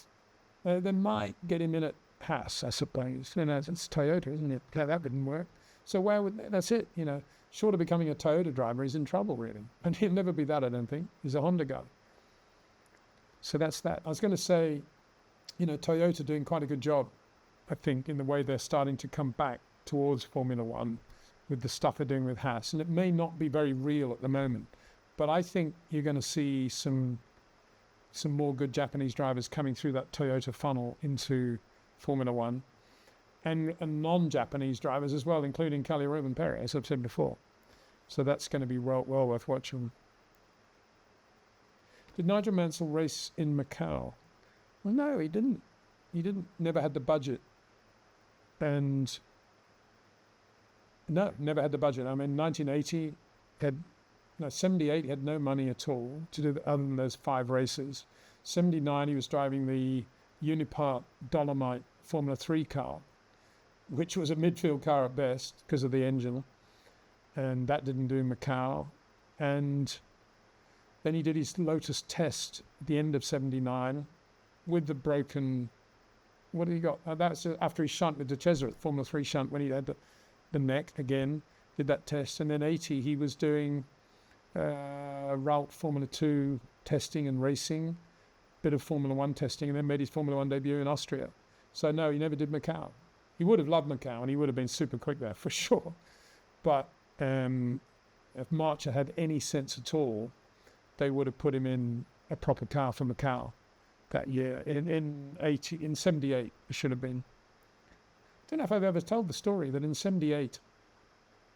they might get him in at Haas, I suppose. It's Toyota, isn't it? That didn't work. So that's it, Short of becoming a Toyota driver, he's in trouble, really. And he'll never be that, I don't think. He's a Honda guy. So that's that. I was going to say, Toyota doing quite a good job, I think, in the way they're starting to come back towards Formula One with the stuff they're doing with Haas. And it may not be very real at the moment, but I think you're going to see some more good Japanese drivers coming through that Toyota funnel into Formula One, and non-Japanese drivers as well, including Kalle Rovanperä, as I've said before. So that's going to be well worth watching. Did Nigel Mansell race in Macau? Well, no, he didn't. Never had the budget. And no, never had the budget. I mean, 1980, 78, he had no money at all to do other than those 5 races. 79, he was driving the Unipart Dolomite Formula 3 car, which was a midfield car at best because of the engine. And that didn't do Macau. And then he did his Lotus test at the end of 79 with the broken, what did he got? That's after he shunt with De Cesare at Formula 3 shunt when he had the neck again, did that test. And then 80, he was doing Route Formula 2 testing and racing, bit of Formula One testing, and then made his Formula One debut in Austria. So no, he never did Macau. He would have loved Macau, and he would have been super quick there for sure. But if March had any sense at all, they would have put him in a proper car for Macau that year. In 78, it should have been. I don't know if I've ever told the story that in 78,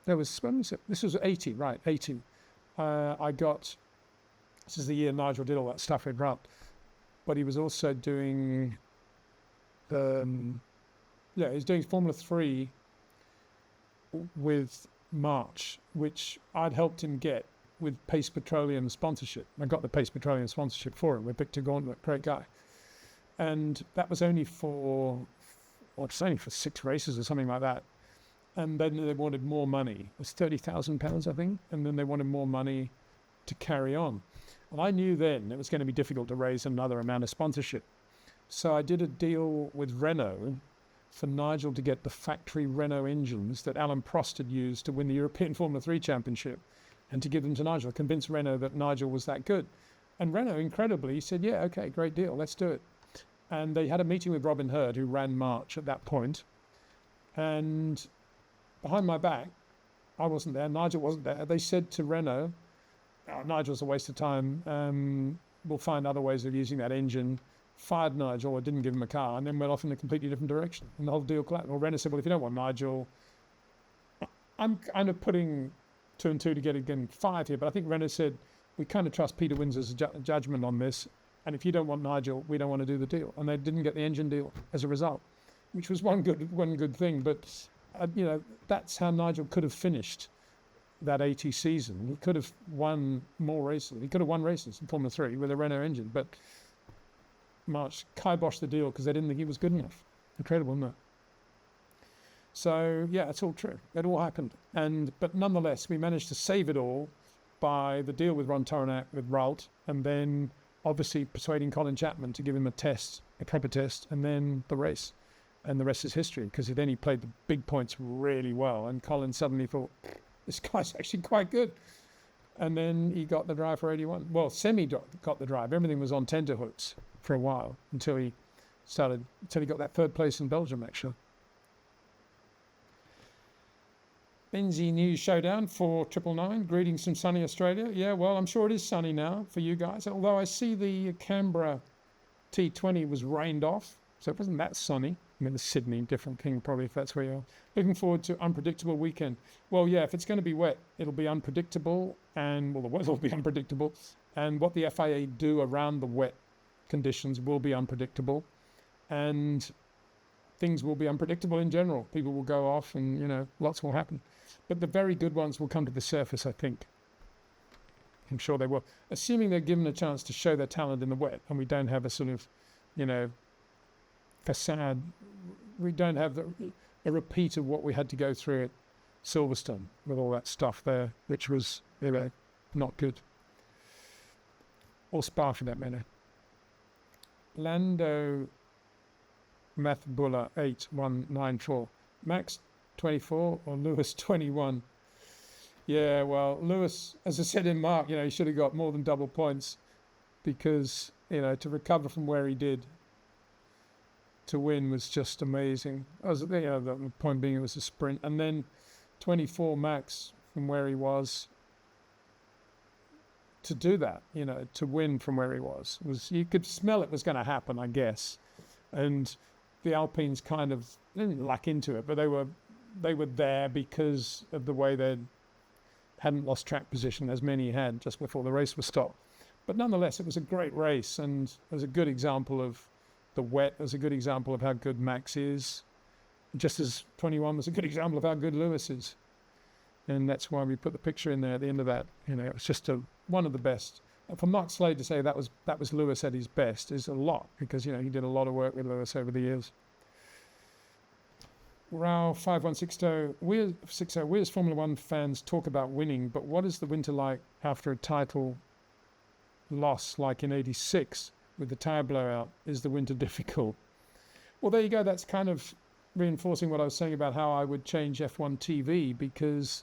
there was, when was it? This was 80, right, 80. This is the year Nigel did all that stuff in Rupp, but he was also doing, he was doing Formula 3 with March, which I'd helped him get with Pace Petroleum sponsorship. I got the Pace Petroleum sponsorship for him with Victor Gauntlet, great guy. And that was only for 6 races or something like that. And then they wanted more money. It was £30,000, I think. And then they wanted more money to carry on. And I knew then it was going to be difficult to raise another amount of sponsorship. So I did a deal with Renault for Nigel to get the factory Renault engines that Alan Prost had used to win the European Formula 3 Championship, and to give them to Nigel, convince Renault that Nigel was that good. And Renault, incredibly, said, yeah, okay, great deal, let's do it. And they had a meeting with Robin Hurd, who ran March at that point. And behind my back, I wasn't there, Nigel wasn't there. They said to Renault, oh, Nigel's a waste of time. We'll find other ways of using that engine. Fired Nigel or didn't give him a car, and then went off in a completely different direction. And the whole deal collapsed. Well, Renault said, well, if you don't want Nigel, I'm kind of putting 2 and 2 together again 5 here, but I think Renault said, we kind of trust Peter Windsor's judgment on this, and if you don't want Nigel, we don't want to do the deal. And they didn't get the engine deal as a result, which was one good thing. But that's how Nigel could have finished that 80 season. He could have won more races. He could have won races in Formula 3 with a Renault engine, but March kiboshed the deal because they didn't think he was good enough. Incredible, isn't it? So yeah, it's all true. It all happened, but nonetheless, we managed to save it all by the deal with Ron Toronac with Ralt, and then obviously persuading Colin Chapman to give him a proper test, and then the race, and the rest is history. Because then he played the big points really well, and Colin suddenly thought, this guy's actually quite good. And then he got the drive for 81. Well, Semi got the drive. Everything was on tenterhooks for a while until he got that 3rd place in Belgium, actually. Benzie News Showdown for 999. Greetings from sunny Australia. Yeah, well, I'm sure it is sunny now for you guys. Although I see the Canberra T20 was rained off, so it wasn't that sunny. I mean, the Sydney, different thing probably if that's where you are. Looking forward to unpredictable weekend. Well, yeah, if it's going to be wet, it'll be unpredictable, and well, the weather will be unpredictable, and what the FIA do around the wet conditions will be unpredictable, and things will be unpredictable in general. People will go off, and lots will happen. But the very good ones will come to the surface, I think. I'm sure they will, assuming they're given a chance to show their talent in the wet, and we don't have a sort of, facade. We don't have a repeat of what we had to go through at Silverstone with all that stuff there, which was not good. Or Spa for that matter. Lando Mathbula 8194. Max 24 or Lewis 21? Yeah, well, Lewis, as I said in Mark, he should have got more than double points because, to recover from where he did to win was just amazing. The point being it was a sprint. And then 24 Max from where he was to do that, to win from where he was you could smell it was going to happen, I guess. And the Alpines kind of didn't luck into it, but they were there because of the way they hadn't lost track position as many had just before the race was stopped. But nonetheless, it was a great race, and it was a good example of the wet. It was a good example of how good Max is, just as 21 was a good example of how good Lewis is. And that's why we put the picture in there at the end of that. It was just one of the best. And for Mark Slade to say that was Lewis at his best is a lot, because he did a lot of work with Lewis over the years. Rao 5160, we as Formula One fans talk about winning, but what is the winter like after a title loss like in 86 with the tyre blowout? Is the winter difficult? Well, there you go. That's kind of reinforcing what I was saying about how I would change F1 TV, because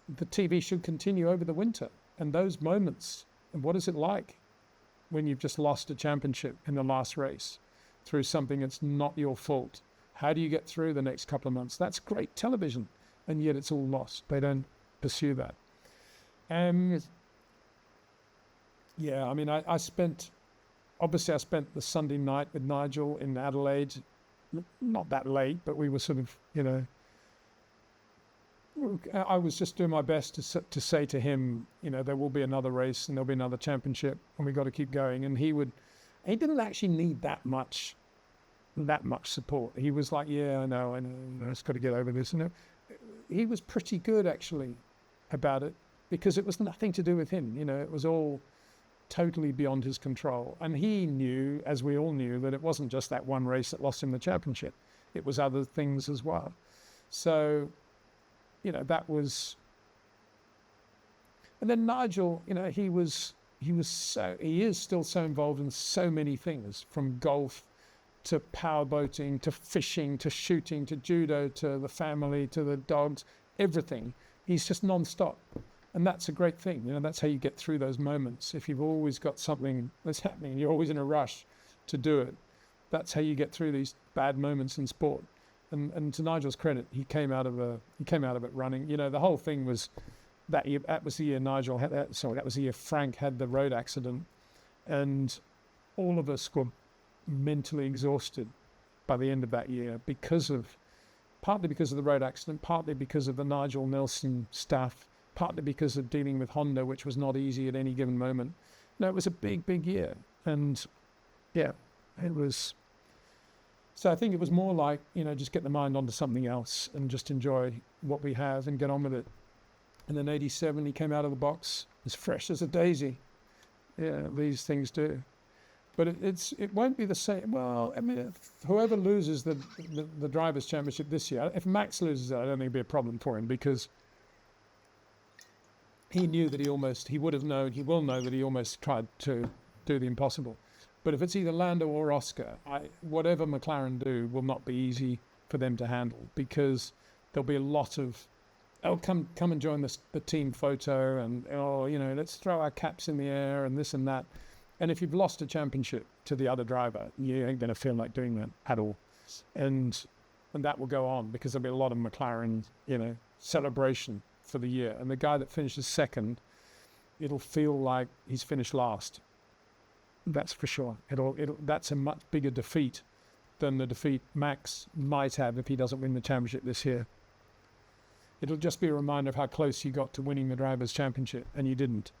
the TV should continue over the winter. And those moments, and what is it like? when you've just lost a championship in the last race through something that's not your fault? How do you get through the next couple of months? That's great television, and yet it's all lost. They don't pursue that. Yeah, I mean, I spent the Sunday night with Nigel in Adelaide, not that late, but we were sort of, I was just doing my best to say to him, there will be another race and there'll be another championship, and we got to keep going. And he didn't actually need that much support. He was like, yeah, I know, I just got to get over this. And he was pretty good actually about it, because it was nothing to do with him. It was all totally beyond his control. And he knew, as we all knew, that it wasn't just that one race that lost him the championship. It was other things as well. So, that was. And then Nigel, he is still so involved in so many things, from golf to powerboating to fishing to shooting to judo to the family to the dogs, everything. He's just non-stop. And that's a great thing. That's how you get through those moments. If you've always got something that's happening, you're always in a rush to do it. That's how you get through these bad moments in sport. And to Nigel's credit, he came out of it running. The whole thing was that year. That was the year that was the year Frank had the road accident, and all of us were mentally exhausted by the end of that year partly because of the road accident, partly because of the Nigel Nelson stuff, partly because of dealing with Honda, which was not easy at any given moment. No, it was a big, big year. And yeah, it was. So I think it was more like, just get the mind onto something else and just enjoy what we have and get on with it. And then 87, he came out of the box as fresh as a daisy. Yeah, these things do. But it won't be the same. Well, I mean, whoever loses the Drivers' Championship this year, if Max loses it, I don't think it'll be a problem for him, because he knew that he will know that he almost tried to do the impossible. But if it's either Lando or Oscar, whatever McLaren do will not be easy for them to handle, because there'll be a lot of, come and join the team photo, and let's throw our caps in the air and this and that. And if you've lost a championship to the other driver, you ain't going to feel like doing that at all. And that will go on, because there'll be a lot of McLaren, celebration for the year. And the guy that finishes second, it'll feel like he's finished last. That's for sure. That's a much bigger defeat than the defeat Max might have if he doesn't win the championship this year. It'll just be a reminder of how close you got to winning the Drivers' Championship, and you didn't.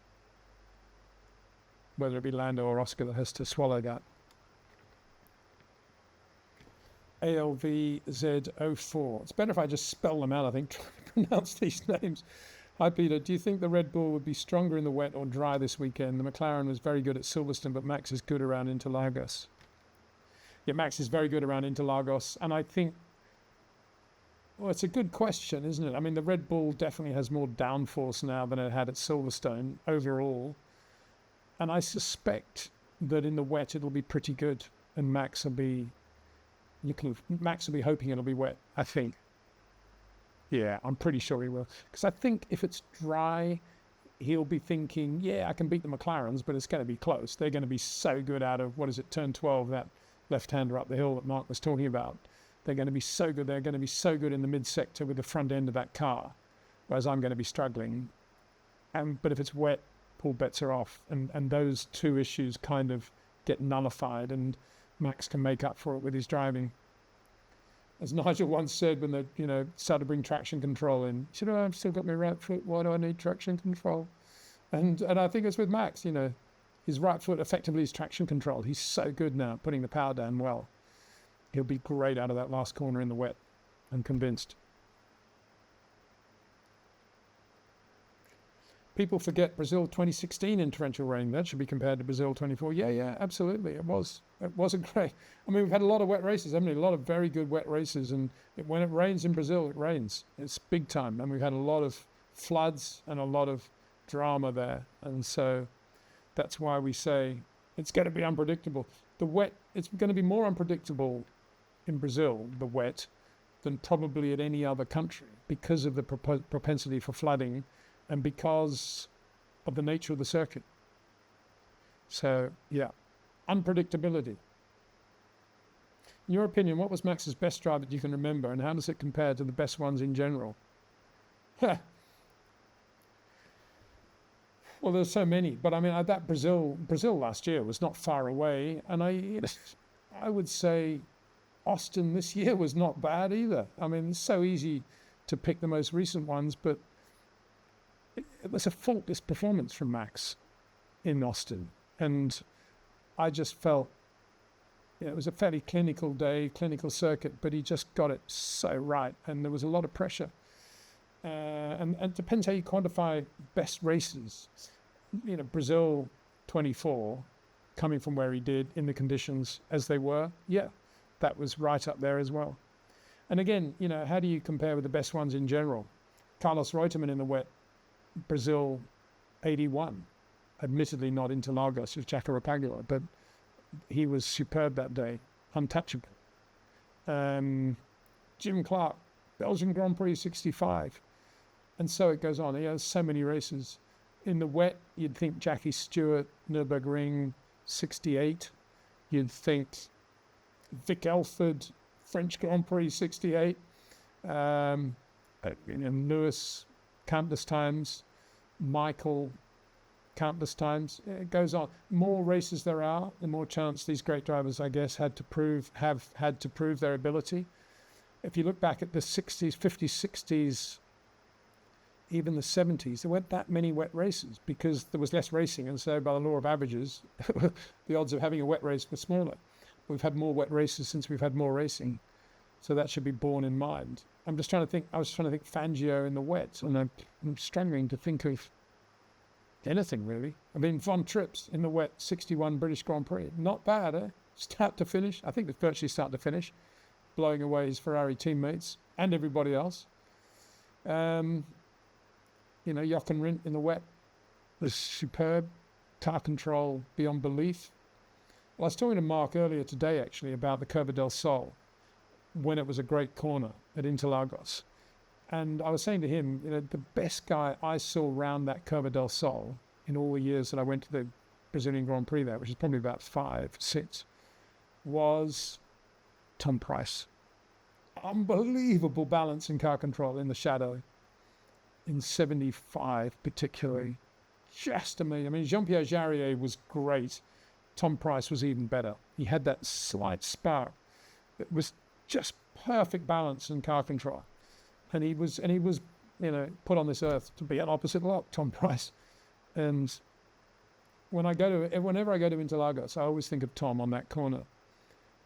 Whether it be Lando or Oscar that has to swallow that. ALVZ04. It's better if I just spell them out, I think, trying to pronounce these names. Hi, Peter. Do you think the Red Bull would be stronger in the wet or dry this weekend? The McLaren was very good at Silverstone, but Max is good around Interlagos. Yeah, Max is very good around Interlagos. And I think, well, it's a good question, isn't it? I mean, the Red Bull definitely has more downforce now than it had at Silverstone overall. And I suspect that in the wet it'll be pretty good, and Max will be hoping it'll be wet, I think. Yeah, I'm pretty sure he will. Because I think if it's dry, he'll be thinking, yeah, I can beat the McLarens, but it's going to be close. They're going to be so good out of, turn 12, that left-hander up the hill that Mark was talking about. They're going to be so good. They're going to be so good in the mid-sector with the front end of that car, whereas I'm going to be struggling. But if it's wet, all bets are off, and those two issues kind of get nullified, and Max can make up for it with his driving. As Nigel once said when they started to bring traction control in, he said, I've still got my right foot, why do I need traction control? And I think it's with Max, his right foot effectively is traction control. He's so good now, putting the power down well. He'll be great out of that last corner in the wet, I'm convinced. People forget Brazil 2016 in torrential rain. That should be compared to Brazil 24. Yeah, absolutely. It wasn't great. I mean, we've had a lot of wet races, haven't we? A lot of very good wet races. And when it rains in Brazil, it rains. It's big time. And we've had a lot of floods and a lot of drama there. And so that's why we say it's going to be unpredictable. The wet, it's going to be more unpredictable in Brazil, the wet, than probably at any other country, because of the propensity for flooding and because of the nature of the circuit. So, yeah, unpredictability. In your opinion, what was Max's best drive that you can remember, and how does it compare to the best ones in general? Well, there's so many, but I mean, that Brazil last year was not far away, and I would say Austin this year was not bad either. I mean, it's so easy to pick the most recent ones, but it was a faultless performance from Max in Austin, and I just felt it was a fairly clinical day, clinical circuit, but he just got it so right, and there was a lot of pressure. And it depends how you quantify best races. You know, Brazil 24, coming from where he did in the conditions as they were, yeah, that was right up there as well. And again, you know, how do you compare with the best ones in general? Carlos Reutemann in the wet, Brazil 81, admittedly not Interlagos with Jacarapaglia, but he was superb that day, untouchable. Jim Clark, Belgian Grand Prix 65. And so it goes on. He has so many races. In the wet, you'd think Jackie Stewart, Nürburgring 68. You'd think Vic Elford, French Grand Prix 68. Lewis, countless times. Michael, countless times. It goes on. More races there are, the more chance these great drivers, I guess, have had to prove their ability. If you look back at the 60s, 50s, 60s, even the 70s, there weren't that many wet races because there was less racing, and so by the law of averages, the odds of having a wet race were smaller. We've had more wet races since we've had more racing, so that should be borne in mind. I was trying to think Fangio in the wet, and I'm struggling to think of anything really. I mean, Von Trips in the wet 61 British Grand Prix, not bad, eh? Start to finish, I think it's virtually start to finish, blowing away his Ferrari teammates and everybody else. You know, Jochen Rindt in the wet was superb. Car control beyond belief. Well, I was talking to Mark earlier today, actually, about the Curva del Sol, when it was a great corner at Interlagos. And I was saying to him, you know, the best guy I saw round that Curva del Sol in all the years that I went to the Brazilian Grand Prix there, which is probably about 5, 6, was Tom Price. Unbelievable balance in car control in the shadow. In 75 particularly, just amazing. I mean, Jean-Pierre Jarier was great. Tom Price was even better. He had that slight spark. It was just perfect balance in car control. And he was, you know, put on this earth to be an opposite lot, Tom Price. And whenever I go to Interlagos, I always think of Tom on that corner.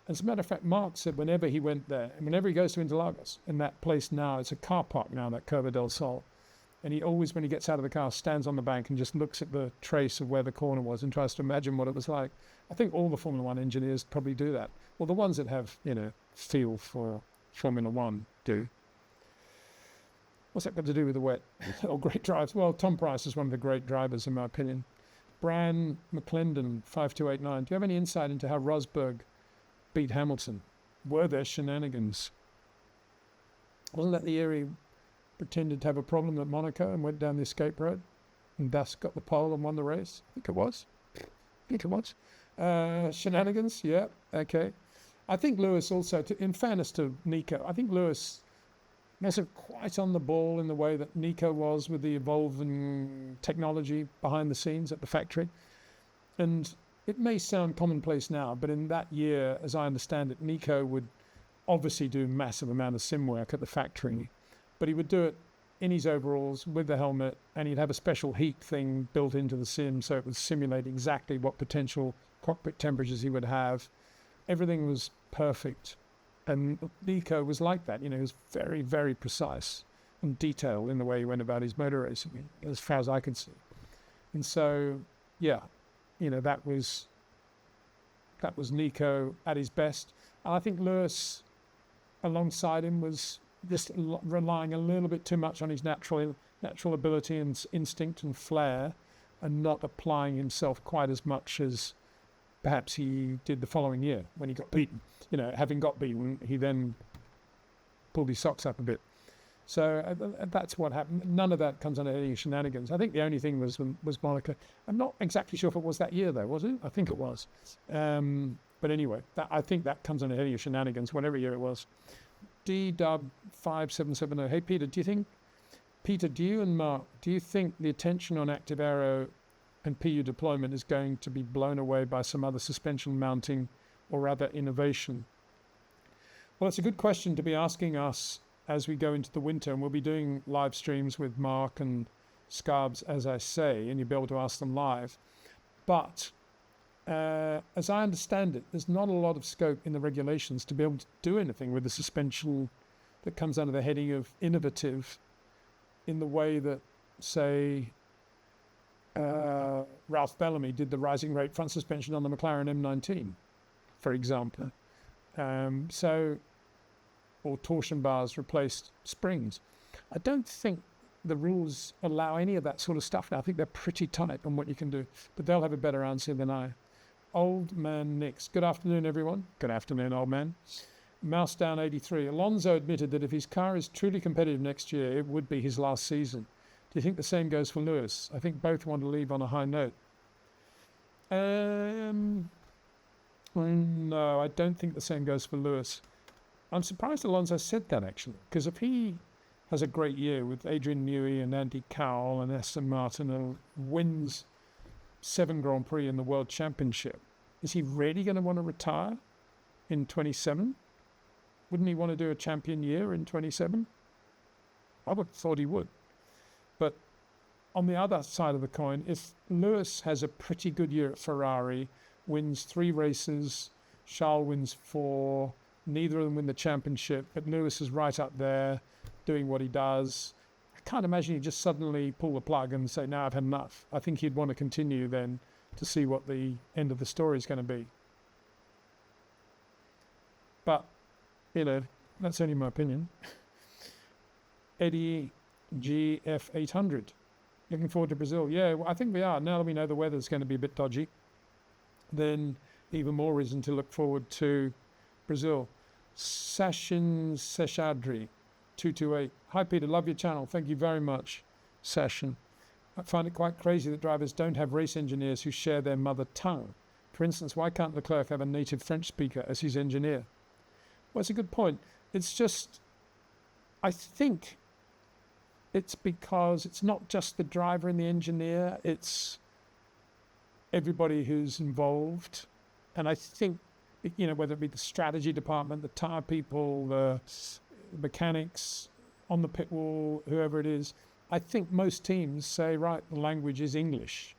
As a matter of fact, Mark said whenever he went there, and whenever he goes to Interlagos, in that place now, it's a car park now, that Curva del Sol. And he always, when he gets out of the car, stands on the bank and just looks at the trace of where the corner was and tries to imagine what it was like. I think all the Formula One engineers probably do that. Well, the ones that have, you know, feel for Formula One do. What's that got to do with the wet or great drives? Well, Tom Price is one of the great drivers, in my opinion. Bran McClendon, 5289. Do you have any insight into how Rosberg beat Hamilton? Were there shenanigans? Wasn't that the year he pretended to have a problem at Monaco and went down the escape road and thus got the pole and won the race? I think it was. Shenanigans, yeah, okay. I think Lewis also, in fairness to Nico, I think Lewis wasn't quite on the ball in the way that Nico was with the evolving technology behind the scenes at the factory. And it may sound commonplace now, but in that year, as I understand it, Nico would obviously do a massive amount of sim work at the factory, but he would do it in his overalls with the helmet, and he'd have a special heat thing built into the sim so it would simulate exactly what potential cockpit temperatures he would have. Everything was perfect. And Nico was like that, you know, he was very, very precise and detailed in the way he went about his motor racing, as far as I could see. And so, yeah, you know, that was Nico at his best. And I think Lewis, alongside him, was just relying a little bit too much on his natural ability and instinct and flair, and not applying himself quite as much as perhaps he did the following year when he got beaten. You know, having got beaten, he then pulled his socks up a bit. So that's what happened. None of that comes under any shenanigans. I think the only thing was Monaco. I'm not exactly sure if it was that year though, was it? I think it was. But anyway, I think that comes under any shenanigans, whatever year it was. DW5770. Hey Peter, do you and Mark, do you think the attention on active aero and PU deployment is going to be blown away by some other suspension mounting or other innovation? Well, it's a good question to be asking us as we go into the winter, and we'll be doing live streams with Mark and Scarbs, as I say, and you'll be able to ask them live. But as I understand it, there's not a lot of scope in the regulations to be able to do anything with the suspension that comes under the heading of innovative in the way that, say, Ralph Bellamy did the rising rate front suspension on the McLaren M19, for example. Or torsion bars replaced springs. I don't think the rules allow any of that sort of stuff now. I think they're pretty tight on what you can do, but they'll have a better answer than I. Old Man Nix. Good afternoon, everyone. Good afternoon, old man. Mouse Down 83. Alonso admitted that if his car is truly competitive next year, it would be his last season. Do you think the same goes for Lewis? I think both want to leave on a high note. No, I don't think the same goes for Lewis. I'm surprised Alonso said that, actually, because if he has a great year with Adrian Newey and Andy Cowell and Aston Martin and wins 7 Grand Prix in the World Championship, is he really going to want to retire in 27? Wouldn't he want to do a champion year in 27? I would have thought he would. But on the other side of the coin, if Lewis has a pretty good year at Ferrari, wins 3 races, Charles wins 4, neither of them win the championship, but Lewis is right up there doing what he does. I can't imagine he'd just suddenly pull the plug and say, no, I've had enough. I think he'd want to continue then to see what the end of the story is going to be. But, that's only my opinion. Eddie GF800. Looking forward to Brazil. Yeah, well, I think we are. Now that we know the weather's going to be a bit dodgy, then even more reason to look forward to Brazil. Sashin Seshadri 228. Hi Peter, love your channel. Thank you very much, Sashin. I find it quite crazy that drivers don't have race engineers who share their mother tongue. For instance, why can't Leclerc have a native French speaker as his engineer? Well, it's a good point. It's just, I think it's because it's not just the driver and the engineer, it's everybody who's involved. And I think, whether it be the strategy department, the tire people, the mechanics on the pit wall, whoever it is, I think most teams say, right, the language is English.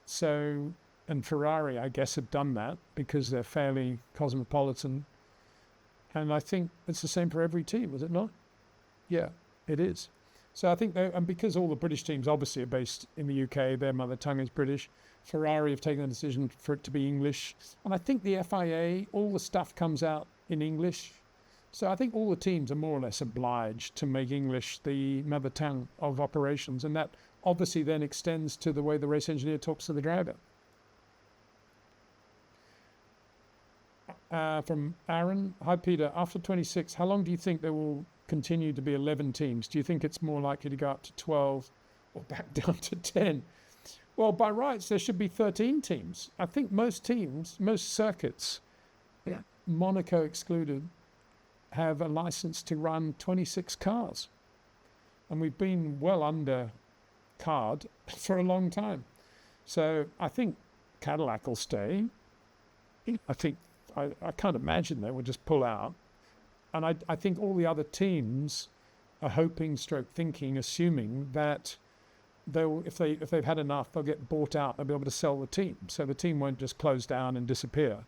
So, and Ferrari, I guess, have done that because they're fairly cosmopolitan. And I think it's the same for every team, is it not? Yeah, it is. So I think, and because all the British teams obviously are based in the UK, their mother tongue is British. Ferrari have taken the decision for it to be English. And I think the FIA, all the stuff comes out in English. So I think all the teams are more or less obliged to make English the mother tongue of operations. And that obviously then extends to the way the race engineer talks to the driver. From Aaron. Hi, Peter. After 26, how long do you think there will continue to be 11 teams? Do you think it's more likely to go up to 12 or back down to 10? Well, by rights, there should be 13 teams. I think most teams, most circuits, Monaco excluded, have a license to run 26 cars. And we've been well under card for a long time. So I think Cadillac will stay. I can't imagine they will just pull out. And I think all the other teams are hoping, thinking, assuming that they'll, if they've had enough, they'll get bought out. They'll be able to sell the team. So the team won't just close down and disappear.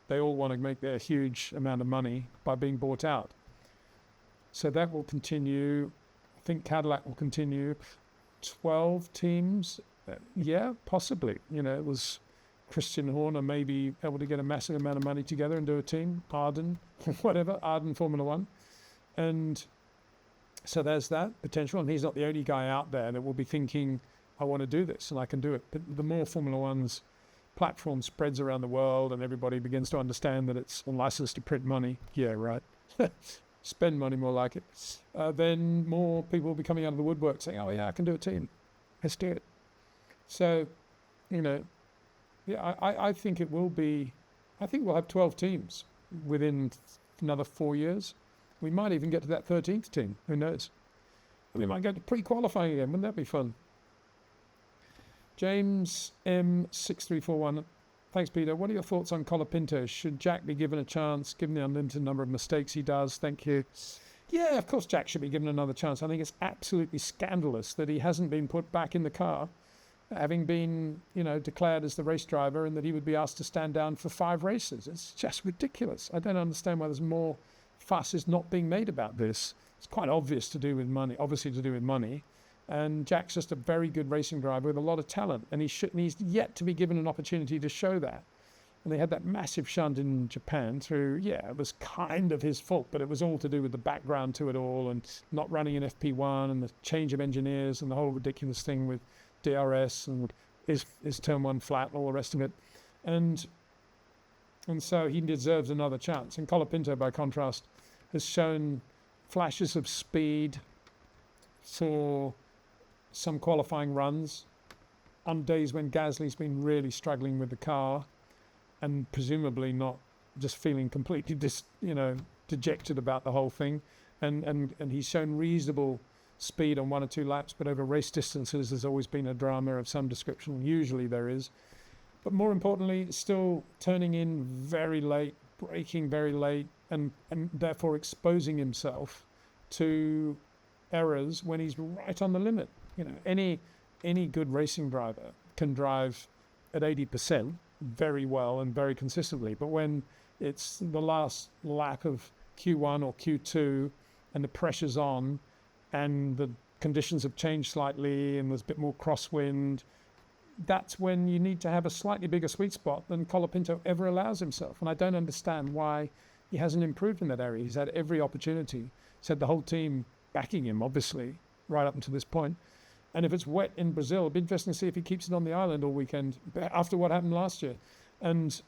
They all want to make their huge amount of money by being bought out. So that will continue. I think Cadillac will continue. 12 teams, yeah, possibly. It was Christian Horner maybe able to get a massive amount of money together and do a team, Arden, whatever, Arden Formula One. And so there's that potential. And he's not the only guy out there that will be thinking, I want to do this and I can do it. But the more Formula One's platform spreads around the world and everybody begins to understand that it's a license to print money, yeah, right. spend money more like it, then more people will be coming out of the woodwork saying, oh yeah, I can do a team. Let's do it. So, yeah, I think it will be, I think we'll have 12 teams within another 4 years. We might even get to that 13th team. Who knows? We might get to pre-qualifying again. Wouldn't that be fun? James M6341. Thanks, Peter. What are your thoughts on Colapinto? Should Jack be given a chance, given the unlimited number of mistakes he does? Thank you. Yeah, of course Jack should be given another chance. I think it's absolutely scandalous that he hasn't been put back in the car, having been, declared as the race driver, and that he would be asked to stand down for 5 races. It's just ridiculous. I don't understand why there's more fuss is not being made about this. It's quite obviously to do with money. And Jack's just a very good racing driver with a lot of talent, and he's yet to be given an opportunity to show that. And they had that massive shunt in Japan through, it was kind of his fault, but it was all to do with the background to it all, and not running an FP1 and the change of engineers and the whole ridiculous thing with DRS and his turn 1 flat and all the rest of it. And so he deserves another chance. And Colapinto, by contrast, has shown flashes of speed for some qualifying runs on days when Gasly's been really struggling with the car and presumably not just feeling completely dejected about the whole thing. And he's shown reasonable speed on 1 or 2 laps, but over race distances there's always been a drama of some description. Usually there is. But more importantly, still turning in very late, braking very late, and therefore exposing himself to errors when he's right on the limit. Any good racing driver can drive at 80% very well and very consistently, but when it's the last lap of Q1 or Q2 and the pressure's on and the conditions have changed slightly and there's a bit more crosswind, that's when you need to have a slightly bigger sweet spot than Colapinto ever allows himself. And I don't understand why he hasn't improved in that area. He's had every opportunity. He's had the whole team backing him, obviously, right up until this point. And if it's wet in Brazil, it'll be interesting to see if he keeps it on the island all weekend after what happened last year. And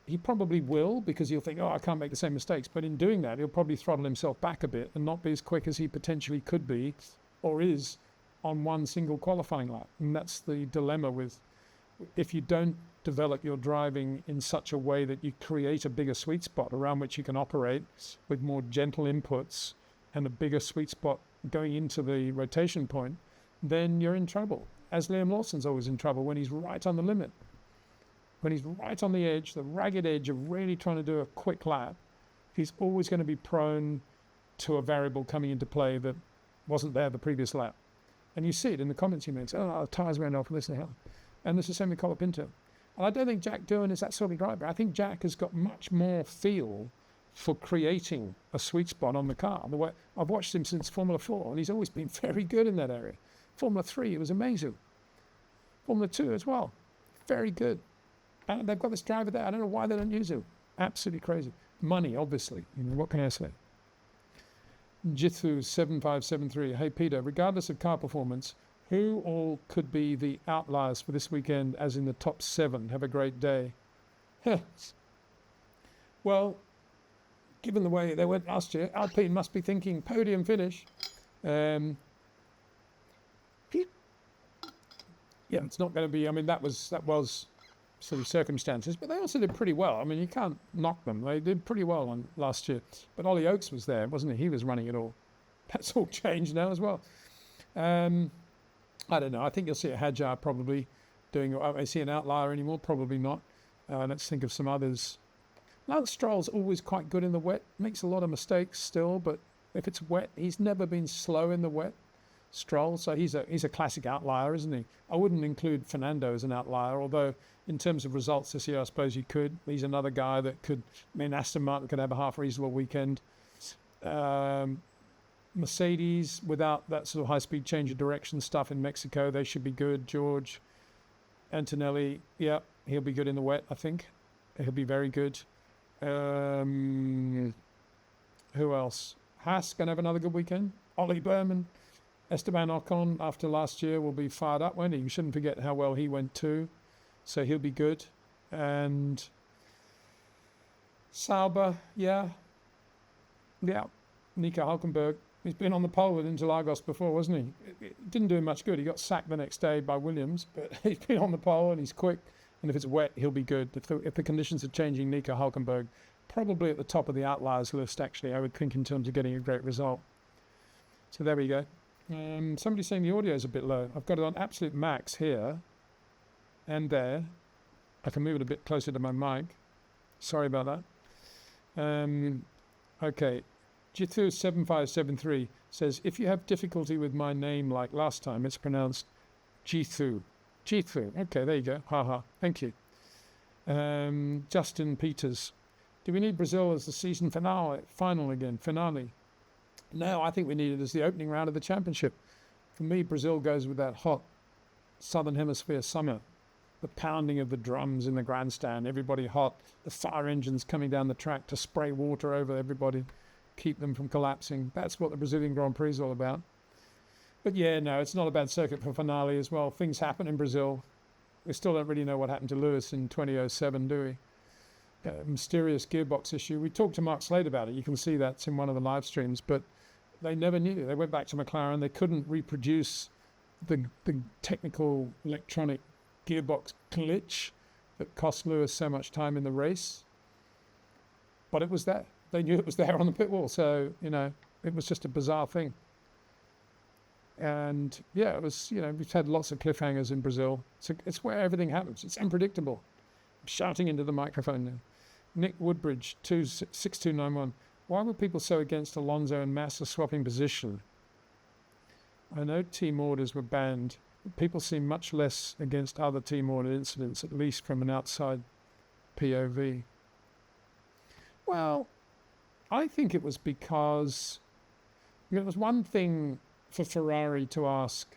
he probably will, because he'll think, I can't make the same mistakes. But in doing that, he'll probably throttle himself back a bit and not be as quick as he potentially could be or is on one single qualifying lap. And that's the dilemma with, if you don't develop your driving in such a way that you create a bigger sweet spot around which you can operate with more gentle inputs and a bigger sweet spot going into the rotation point, then you're in trouble. As Liam Lawson's always in trouble when he's right on the limit. When he's right on the edge, the ragged edge of really trying to do a quick lap, he's always going to be prone to a variable coming into play that wasn't there the previous lap. And you see it in the comments he makes. The tyres went off, this and hell. And this is the same with Colapinto. And I don't think Jack Doohan is that sort of driver. I think Jack has got much more feel for creating a sweet spot on the car. The way I've watched him since Formula 4, and he's always been very good in that area. Formula 3, it was amazing. Formula 2 as well, very good. And they've got this driver there. I don't know why they don't use him. Absolutely crazy. Money, obviously. What can I say? Jithu7573. Hey, Peter, regardless of car performance, who all could be the outliers for this weekend, as in the top 7? Have a great day. Well, given the way they went last year, Alpine must be thinking podium finish. It's not going to be. That was sort of circumstances, but they also did pretty well. You can't knock them. They did pretty well on last year. But Ollie Oakes was there, wasn't he? He was running it all. That's all changed now as well. I don't know. I think you'll see a Hadjar probably doing. I see an outlier anymore. Probably not. Let's think of some others. Lance Stroll's always quite good in the wet. Makes a lot of mistakes still, but if it's wet, he's never been slow in the wet. Stroll, so he's a classic outlier, isn't he? I wouldn't include Fernando as an outlier, although in terms of results this year, I suppose you could. He's another guy that could. Aston Martin could have a half reasonable weekend. Mercedes, without that sort of high-speed change of direction stuff in Mexico, they should be good. George Antonelli, he'll be good in the wet, I think. He'll be very good. Who else? Haas going to have another good weekend. Ollie Berman. Esteban Ocon, after last year, will be fired up, won't he? You shouldn't forget how well he went too. So he'll be good. And Sauber, Nico Hülkenberg, he's been on the pole with Interlagos before, wasn't he? It didn't do him much good. He got sacked the next day by Williams, but he's been on the pole and he's quick. And if it's wet, he'll be good. If the conditions are changing, Nico Hülkenberg, probably at the top of the outliers list, actually, I would think, in terms of getting a great result. So there we go. Somebody's saying the audio is a bit low. I've got it on absolute max here and there. I can move it a bit closer to my mic. Sorry about that. Okay. Jithu7573 says, if you have difficulty with my name like last time, it's pronounced Jithu. Jithu. Okay, there you go. Haha. Thank you. Justin Peters. Do we need Brazil as the season final again? Finale. No, I think we need it as the opening round of the championship. For me, Brazil goes with that hot Southern Hemisphere summer. The pounding of the drums in the grandstand, everybody hot, the fire engines coming down the track to spray water over everybody, keep them from collapsing. That's what the Brazilian Grand Prix is all about. But yeah, no, it's not a bad circuit for finale as well. Things happen in Brazil. We still don't really know what happened to Lewis in 2007, do we? Mysterious gearbox issue. We talked to Mark Slade about it. You can see that's in one of the live streams, but they never knew. They went back to McLaren. They couldn't reproduce the technical electronic gearbox glitch that cost Lewis so much time in the race. But it was there. They knew it was there on the pit wall. So, it was just a bizarre thing. And yeah, it was, we've had lots of cliffhangers in Brazil. So it's where everything happens. It's unpredictable. I'm shouting into the microphone now. Nick Woodbridge, 6291. Why were people so against Alonso and Massa swapping position? I know team orders were banned. People seem much less against other team order incidents, at least from an outside POV. Well, I think it was because it was one thing for Ferrari to ask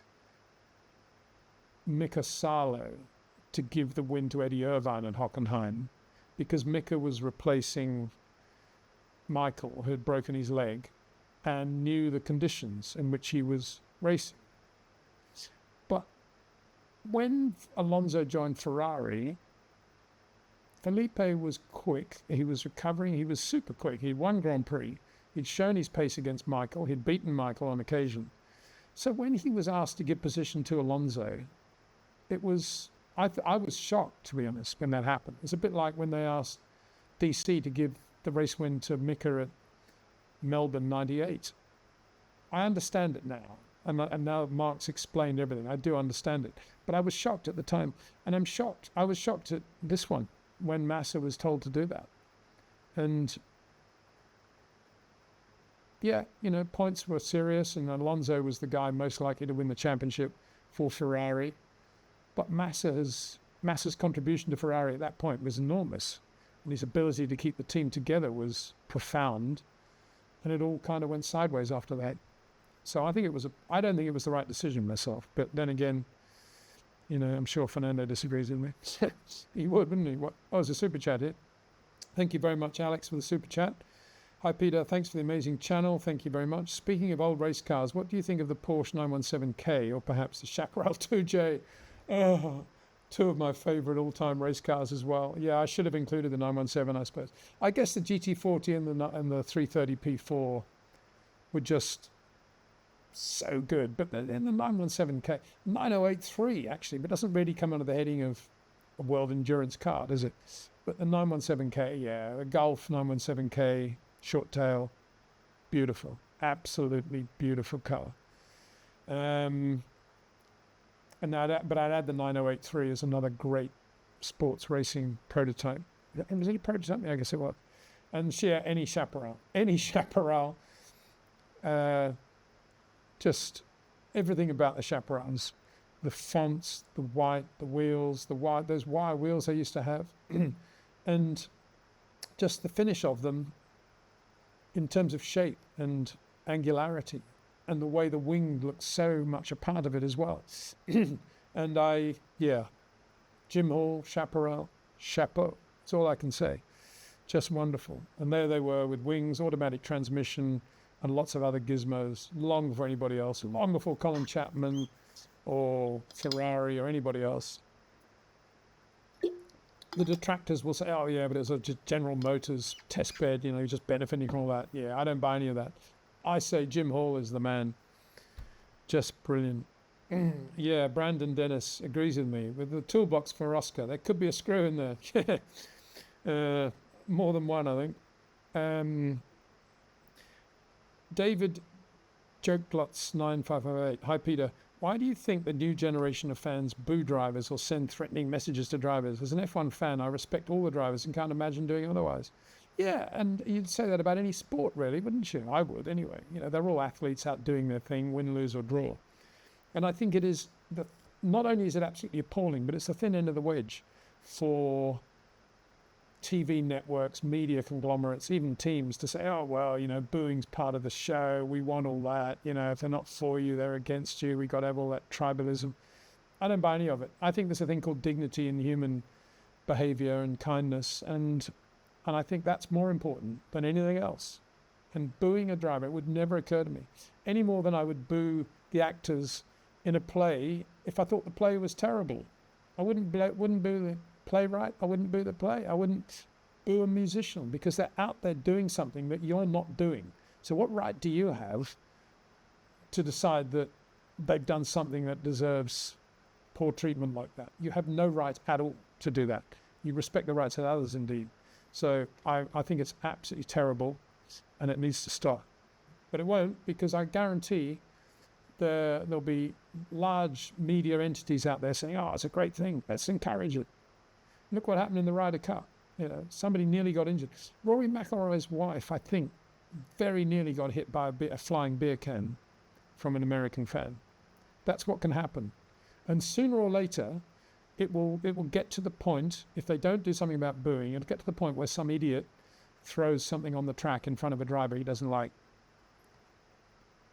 Mika Salo to give the win to Eddie Irvine at Hockenheim, because Mika was replacing Michael, who had broken his leg, and knew the conditions in which he was racing. But when Alonso joined Ferrari, Felipe was quick. He was recovering. He was super quick. He'd won Grand Prix. He'd shown his pace against Michael. He'd beaten Michael on occasion. So when he was asked to give position to Alonso, it was, I was shocked, to be honest, when that happened. It's a bit like when they asked DC to give the race win to Mika at Melbourne 98. I understand it now. And now Mark's explained everything. I do understand it. But I was shocked at the time. And I'm shocked. I was shocked at this one when Massa was told to do that. And yeah, points were serious, and Alonso was the guy most likely to win the championship for Ferrari. But Massa's contribution to Ferrari at that point was enormous. And his ability to keep the team together was profound. And it all kind of went sideways after that. So I don't think it was the right decision myself. But then again, I'm sure Fernando disagrees with me. He would, wouldn't he? There's a super chat here. Thank you very much, Alex, for the super chat. Hi, Peter. Thanks for the amazing channel. Thank you very much. Speaking of old race cars, what do you think of the Porsche 917K or perhaps the Chaparral 2J? Two of my favorite all-time race cars as well. Yeah, I should have included the 917, I suppose. I guess the GT40 and the 330 P4 were just so good. But in the 917K, 9083 actually, but doesn't really come under the heading of a world endurance car, does it? But the 917K, yeah, the Gulf 917K, short tail, beautiful, absolutely beautiful car. But I'd add the 9083 as another great sports racing prototype. Was it a prototype? Yeah, I guess it was. And yeah, any Chaparral, just everything about the Chaparrals, the fonts, the white, the wheels, those wire wheels I used to have, and just the finish of them in terms of shape and angularity. And the way the wing looks so much a part of it as well. And Jim Hall, Chaparral, chapeau. That's all I can say. Just wonderful. And there they were with wings, automatic transmission, and lots of other gizmos, long before anybody else, long before Colin Chapman or Ferrari or anybody else. The detractors will say, oh yeah, but it's a General Motors test bed, you're just benefiting from all that. Yeah, I don't buy any of that. I say Jim Hall is the man. Just brilliant. Yeah, Brandon Dennis agrees with me. With the toolbox for Oscar, there could be a screw in there. More than one, I think. David Jokeglots 9508. Hi, Peter. Why do you think the new generation of fans boo drivers or send threatening messages to drivers? As an F1 fan, I respect all the drivers and can't imagine doing otherwise. Yeah, and you'd say that about any sport, really, wouldn't you? I would, anyway. You know, they're all athletes out doing their thing, win, lose, or draw. And I think it is, not only is it absolutely appalling, but it's the thin end of the wedge for TV networks, media conglomerates, even teams to say, oh, well, you know, booing's part of the show. We want all that. You know, if they're not for you, they're against you. We got to have all that tribalism. I don't buy any of it. I think there's a thing called dignity in human behavior and kindness. And I think that's more important than anything else. And booing a driver, it would never occur to me any more than I would boo the actors in a play if I thought the play was terrible. I wouldn't boo the playwright. I wouldn't boo the play. I wouldn't boo a musician because they're out there doing something that you're not doing. So what right do you have to decide that they've done something that deserves poor treatment like that? You have no right at all to do that. You respect the rights of others, indeed. So I think it's absolutely terrible and it needs to stop. But it won't, because I guarantee there'll be large media entities out there saying, oh, it's a great thing. Let's encourage it. Look what happened in the Ryder Cup. You know, somebody nearly got injured. Rory McIlroy's wife, I think, very nearly got hit by a flying beer can from an American fan. That's what can happen. And sooner or later, it will get to the point, if they don't do something about booing, it'll get to the point where some idiot throws something on the track in front of a driver he doesn't like.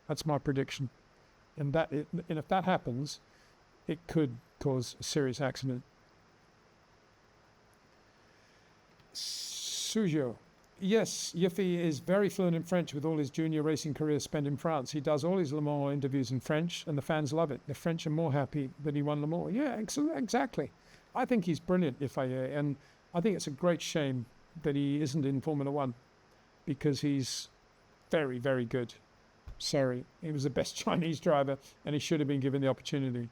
That's my prediction. And if that happens, it could cause a serious accident. Sujo. Yes, Yiffy is very fluent in French with all his junior racing career spent in France. He does all his Le Mans interviews in French, and the fans love it. The French are more happy that he won Le Mans. Yeah, exactly. I think he's brilliant, Yiffy, and I think it's a great shame that he isn't in Formula One because he's very, very good. Sorry, he was the best Chinese driver, and he should have been given the opportunity.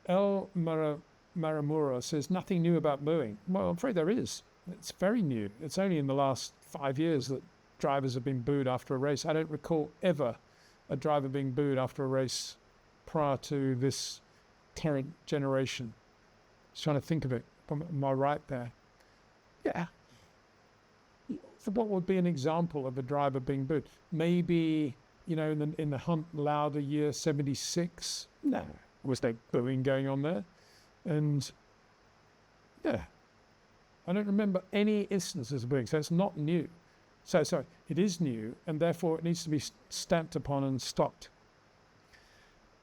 El Maramura says, nothing new about booing. Well, I'm afraid there is. It's very new. It's only in the last 5 years that drivers have been booed after a race. I don't recall ever a driver being booed after a race prior to this current generation. Just trying to think of it. Am I right there? Yeah. What would be an example of a driver being booed? Maybe, you know, in the Hunt Lauder year 76? No. Was there booing going on there? And, yeah. I don't remember any instances of booing, so it's not new. So, sorry, it is new, and therefore it needs to be stamped upon and stopped.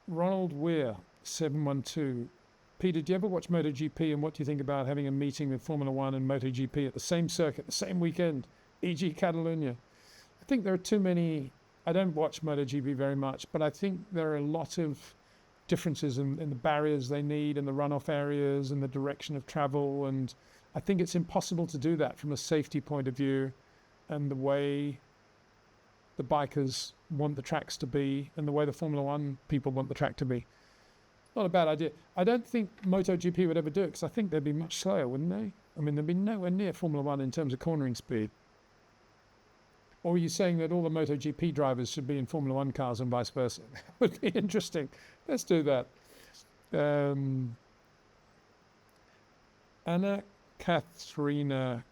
Ronald Weir, 712. Peter, do you ever watch MotoGP, and what do you think about having a meeting with Formula One and MotoGP at the same circuit, the same weekend, e.g. Catalunya? I think there are too many. I don't watch MotoGP very much, but I think there are a lot of differences in the barriers they need and the runoff areas and the direction of travel, and I think it's impossible to do that from a safety point of view and the way the bikers want the tracks to be and the way the Formula One people want the track to be. Not a bad idea. I don't think MotoGP would ever do it because I think they'd be much slower, wouldn't they? I mean, they'd be nowhere near Formula One in terms of cornering speed. Or are you saying that all the MotoGP drivers should be in Formula One cars and vice versa? That would be interesting. Let's do that. Anna Katharina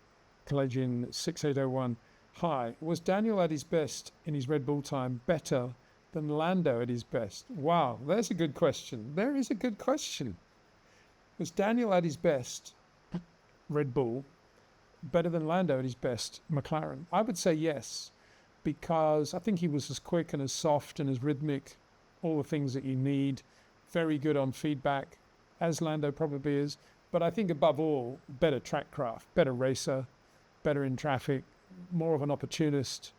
Kalejin 6801. Hi. Was Daniel at his best in his Red Bull time better than Lando at his best? Wow, there's a good question. There is a good question. Was Daniel at his best, Red Bull, better than Lando at his best, McLaren? I would say yes, because I think he was as quick and as soft and as rhythmic, all the things that you need, very good on feedback, as Lando probably is. But I think above all, better track craft, better racer, better in traffic, more of an opportunist,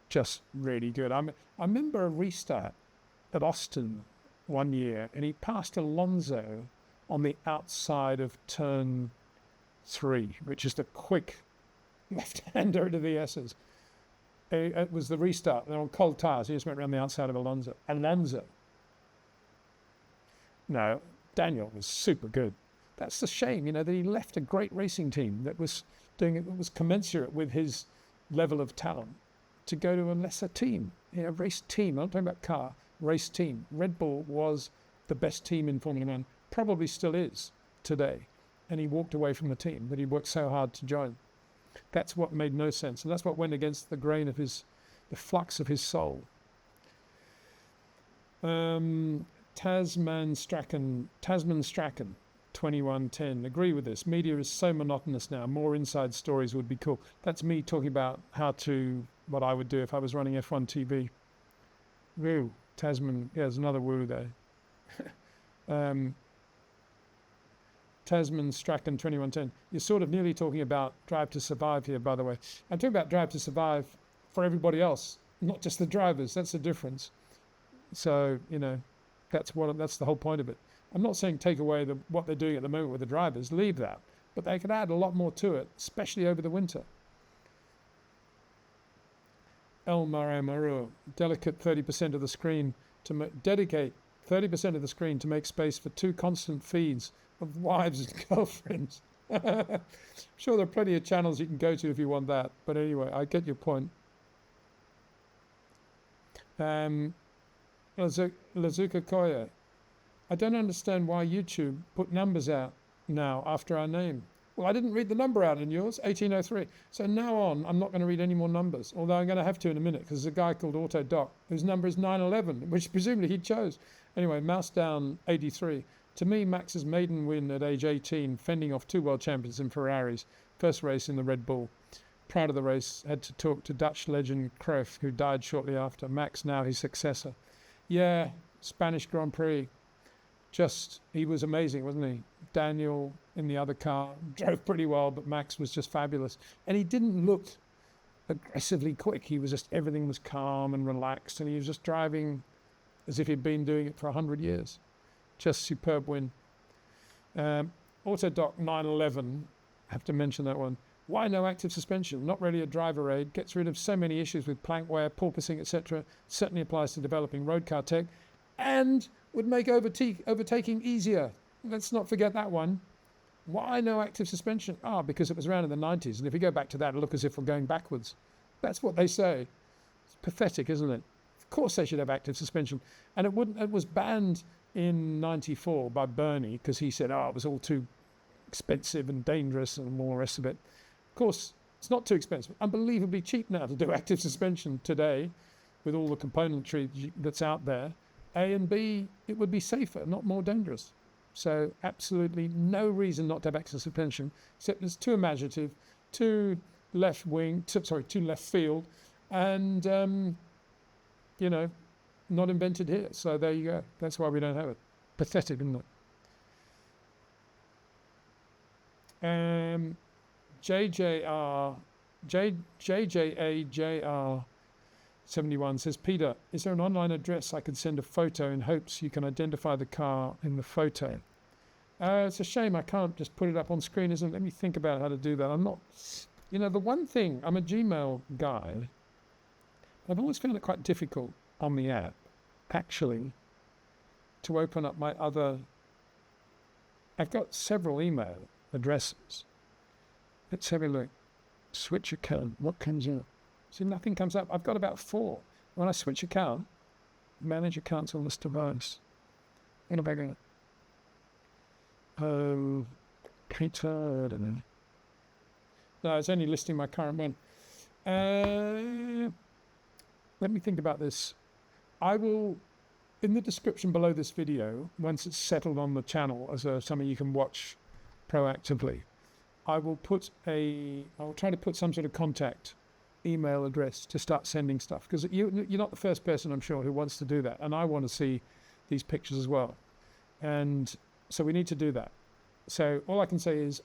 just really good. I remember a restart at Austin one year, and he passed Alonso on the outside of turn 3, which is the quick left-hander to the S's. It was the restart. They're on cold tires. He just went around the outside of Alonso. No, Daniel was super good. That's the shame, that he left a great racing team that was doing it, that was commensurate with his level of talent, to go to a lesser team, race team. I'm not talking about car, race team. Red Bull was the best team in Formula One, probably still is today. And he walked away from the team that he worked so hard to join. That's what made no sense. And that's what went against the grain of the flux of his soul. Tasman Strachan, 2110. Agree with this. Media is so monotonous now. More inside stories would be cool. That's me talking about what I would do if I was running F1 TV. Woo. Tasman. Yeah, there's another woo there. Tasman Strachan 2110. You're sort of nearly talking about Drive to Survive here, by the way. I'm talking about Drive to Survive for everybody else, not just the drivers. That's the difference. So, that's the whole point of it. I'm not saying take away what they're doing at the moment with the drivers, leave that. But they could add a lot more to it, especially over the winter. El Maramaro, dedicate 30% of the screen to make space for 2 constant feeds of wives and girlfriends. I'm sure there are plenty of channels you can go to if you want that. But anyway, I get your point. Lazuka Koya. I don't understand why YouTube put numbers out now after our name. Well, I didn't read the number out in yours, 1803. So now on, I'm not going to read any more numbers, although I'm going to have to in a minute, because there's a guy called AutoDoc whose number is 911, which presumably he chose. Anyway, mouse down 83. To me, Max's maiden win at age 18, fending off 2 world champions in Ferraris, first race in the Red Bull. Prior to the race, had to talk to Dutch legend Cruyff, who died shortly after. Max now his successor. Yeah, Spanish Grand Prix. He was amazing, wasn't he? Daniel in the other car drove pretty well, but Max was just fabulous. And he didn't look aggressively quick. Everything was calm and relaxed, and he was just driving as if he'd been doing it for 100 years. Just superb win. Autodoc 911, I have to mention that one. Why no active suspension? Not really a driver aid. Gets rid of so many issues with plank wear, porpoising, etc. Certainly applies to developing road car tech, and would make overtaking easier. Let's not forget that one. Why no active suspension? Because it was around in the 90s, and if you go back to that, it'll look as if we're going backwards. That's what they say. It's pathetic, isn't it? Of course they should have active suspension. And it was banned in 94 by Bernie, because he said, it was all too expensive and dangerous and all the rest of it. Of course, it's not too expensive. Unbelievably cheap now to do active suspension today with all the componentry that's out there. A and B, it would be safer, not more dangerous. So absolutely no reason not to have active suspension, except it's too imaginative, too left field, and, not invented here. So there you go. That's why we don't have it. Pathetic, isn't it? JJAJR 71 says, Peter, is there an online address I can send a photo in hopes you can identify the car in the photo? It's a shame I can't just put it up on screen, isn't it? Let me think about how to do that. I'm not, the one thing, I'm a Gmail guy. I've always found it quite difficult on the app, actually, to open up my other. I've got several email addresses. Let's have a look. Switch account. What comes up? See, nothing comes up. I've got about 4. When I switch account, manage accounts on this device. In a bag. Peter, I don't know. No, it's only listing my current one. Let me think about this. I will, in the description below this video, once it's settled on the channel as something you can watch proactively, I'll try to put some sort of contact email address to start sending stuff, because you're not the first person, I'm sure, who wants to do that, and I want to see these pictures as well, and so we need to do that. So all I can say is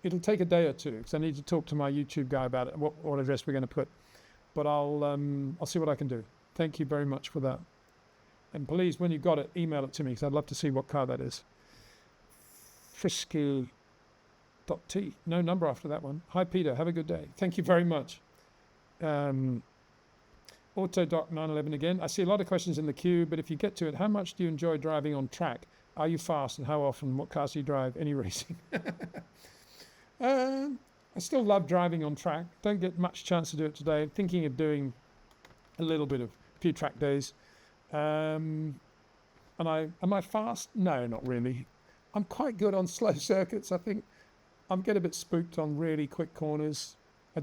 it'll take a day or two, because I need to talk to my YouTube guy about it, what address we're going to put, but I'll see what I can do. Thank you very much for that, and please, when you've got it, email it to me, because I'd love to see what car that is. Frisky.t, no number after that one. Hi Peter, have a good day. Thank you very much. Autodoc 911 again. I see a lot of questions in the queue, but if you get to it, how much do you enjoy driving on track? Are you fast, and how often? What cars do you drive? Any racing? I still love driving on track. Don't get much chance to do it today. Thinking of doing a little bit of few track days. Am I fast? No, not really. I'm quite good on slow circuits. I think I'm get a bit spooked on really quick corners. I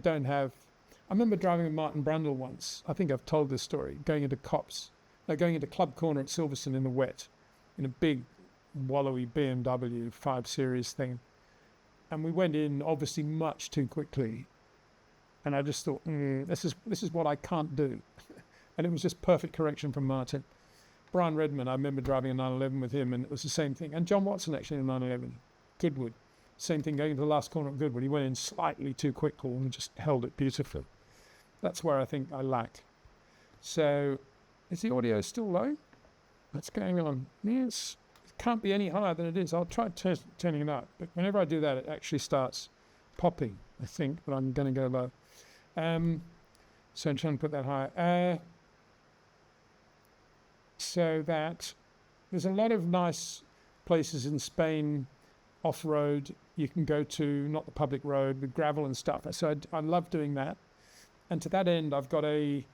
remember driving with Martin Brundle once. I think I've told this story. Going into Club Corner at Silverstone in the wet, in a big wallowy BMW 5 Series thing. And we went in obviously much too quickly. And I just thought, this is what I can't do. And it was just perfect correction from Martin. Brian Redman, I remember driving a 911 with him, and it was the same thing. And John Watson actually in a 911, Goodwood. Same thing going into the last corner at Goodwood. He went in slightly too quickly and just held it beautifully. That's where I think I lack. So, is the audio still low? What's going on? Yes, it can't be any higher than it is. I'll try turning it up. But whenever I do that, it actually starts popping, I think. But I'm going to go low. So I'm trying to put that higher. So that there's a lot of nice places in Spain, off-road, you can go to, not the public road, with gravel and stuff. So I love doing that. And to that end, I've got a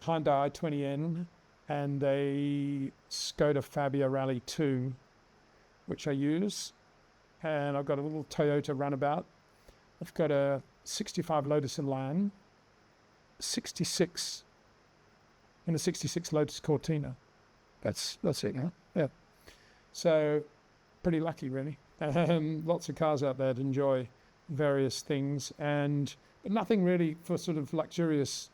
Hyundai i20N and a Skoda Fabia Rally 2, which I use. And I've got a little Toyota Runabout. I've got a 65 Lotus Elan, 66 and a 66 Lotus Cortina. That's it, huh? Yeah. So pretty lucky, really. Lots of cars out there to enjoy various things, but nothing really for sort of luxurious,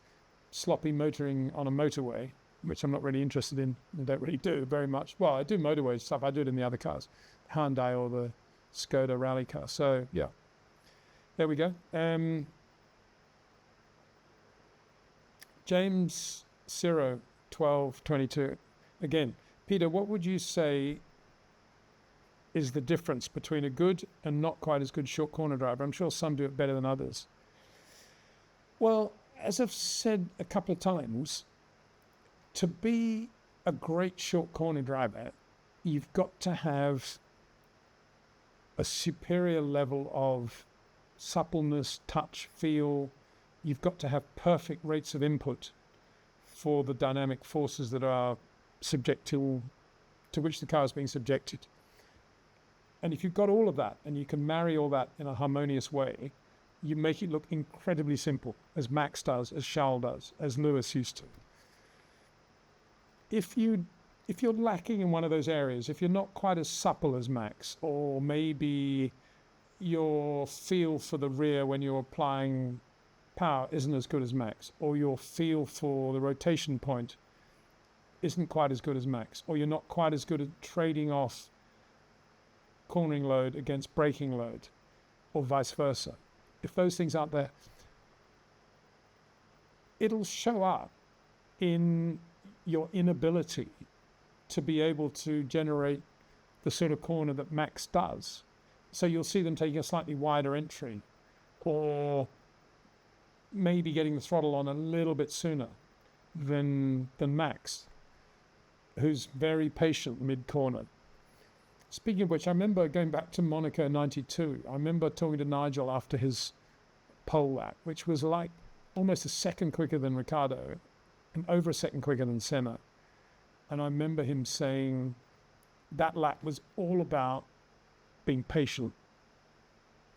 sloppy motoring on a motorway, which I'm not really interested in and don't really do very much. Well, I do motorway stuff. I do it in the other cars, Hyundai or the Skoda rally car. So, yeah. There we go. James Ciro 1222. Again, Peter, what would you say is the difference between a good and not quite as good short corner driver? I'm sure some do it better than others. Well, as I've said a couple of times, to be a great short corner driver, you've got to have a superior level of suppleness, touch, feel. You've got to have perfect rates of input for the dynamic forces that are to which the car is being subjected. And if you've got all of that and you can marry all that in a harmonious way, you make it look incredibly simple, as Max does, as Charles does, as Lewis used to. If you're lacking in one of those areas, if you're not quite as supple as Max, or maybe your feel for the rear when you're applying power isn't as good as Max, or your feel for the rotation point isn't quite as good as Max, or you're not quite as good at trading off cornering load against braking load, or vice versa. If those things aren't there, it'll show up in your inability to be able to generate the sort of corner that Max does. So you'll see them taking a slightly wider entry, or maybe getting the throttle on a little bit sooner than Max, who's very patient mid-corner. Speaking of which, I remember going back to Monaco 92, I remember talking to Nigel after his pole lap, which was like almost a second quicker than Ricciardo and over a second quicker than Senna. And I remember him saying that lap was all about being patient.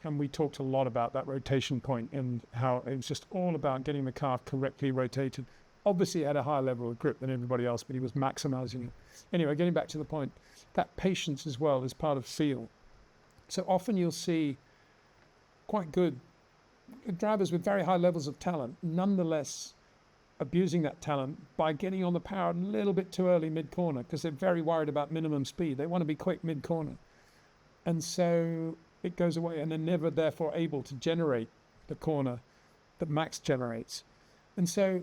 And we talked a lot about that rotation point and how it was just all about getting the car correctly rotated. Obviously, he had a higher level of grip than everybody else, but he was maximizing it. Anyway, getting back to the point, that patience as well is part of feel. So often you'll see quite good drivers with very high levels of talent, nonetheless abusing that talent by getting on the power a little bit too early mid-corner, because they're very worried about minimum speed. They want to be quick mid-corner. And so it goes away, and they're never therefore able to generate the corner that Max generates. And so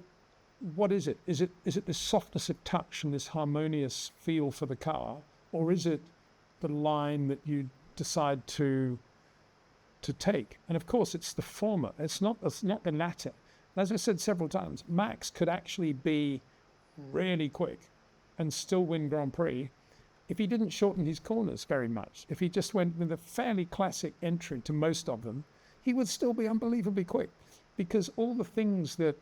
what is it? Is it this softness of touch and this harmonious feel for the car, or is it the line that you decide to take? And of course, it's the former. It's not the latter. As I said several times, Max could actually be really quick and still win Grand Prix if he didn't shorten his corners very much. If he just went with a fairly classic entry to most of them, he would still be unbelievably quick, because all the things that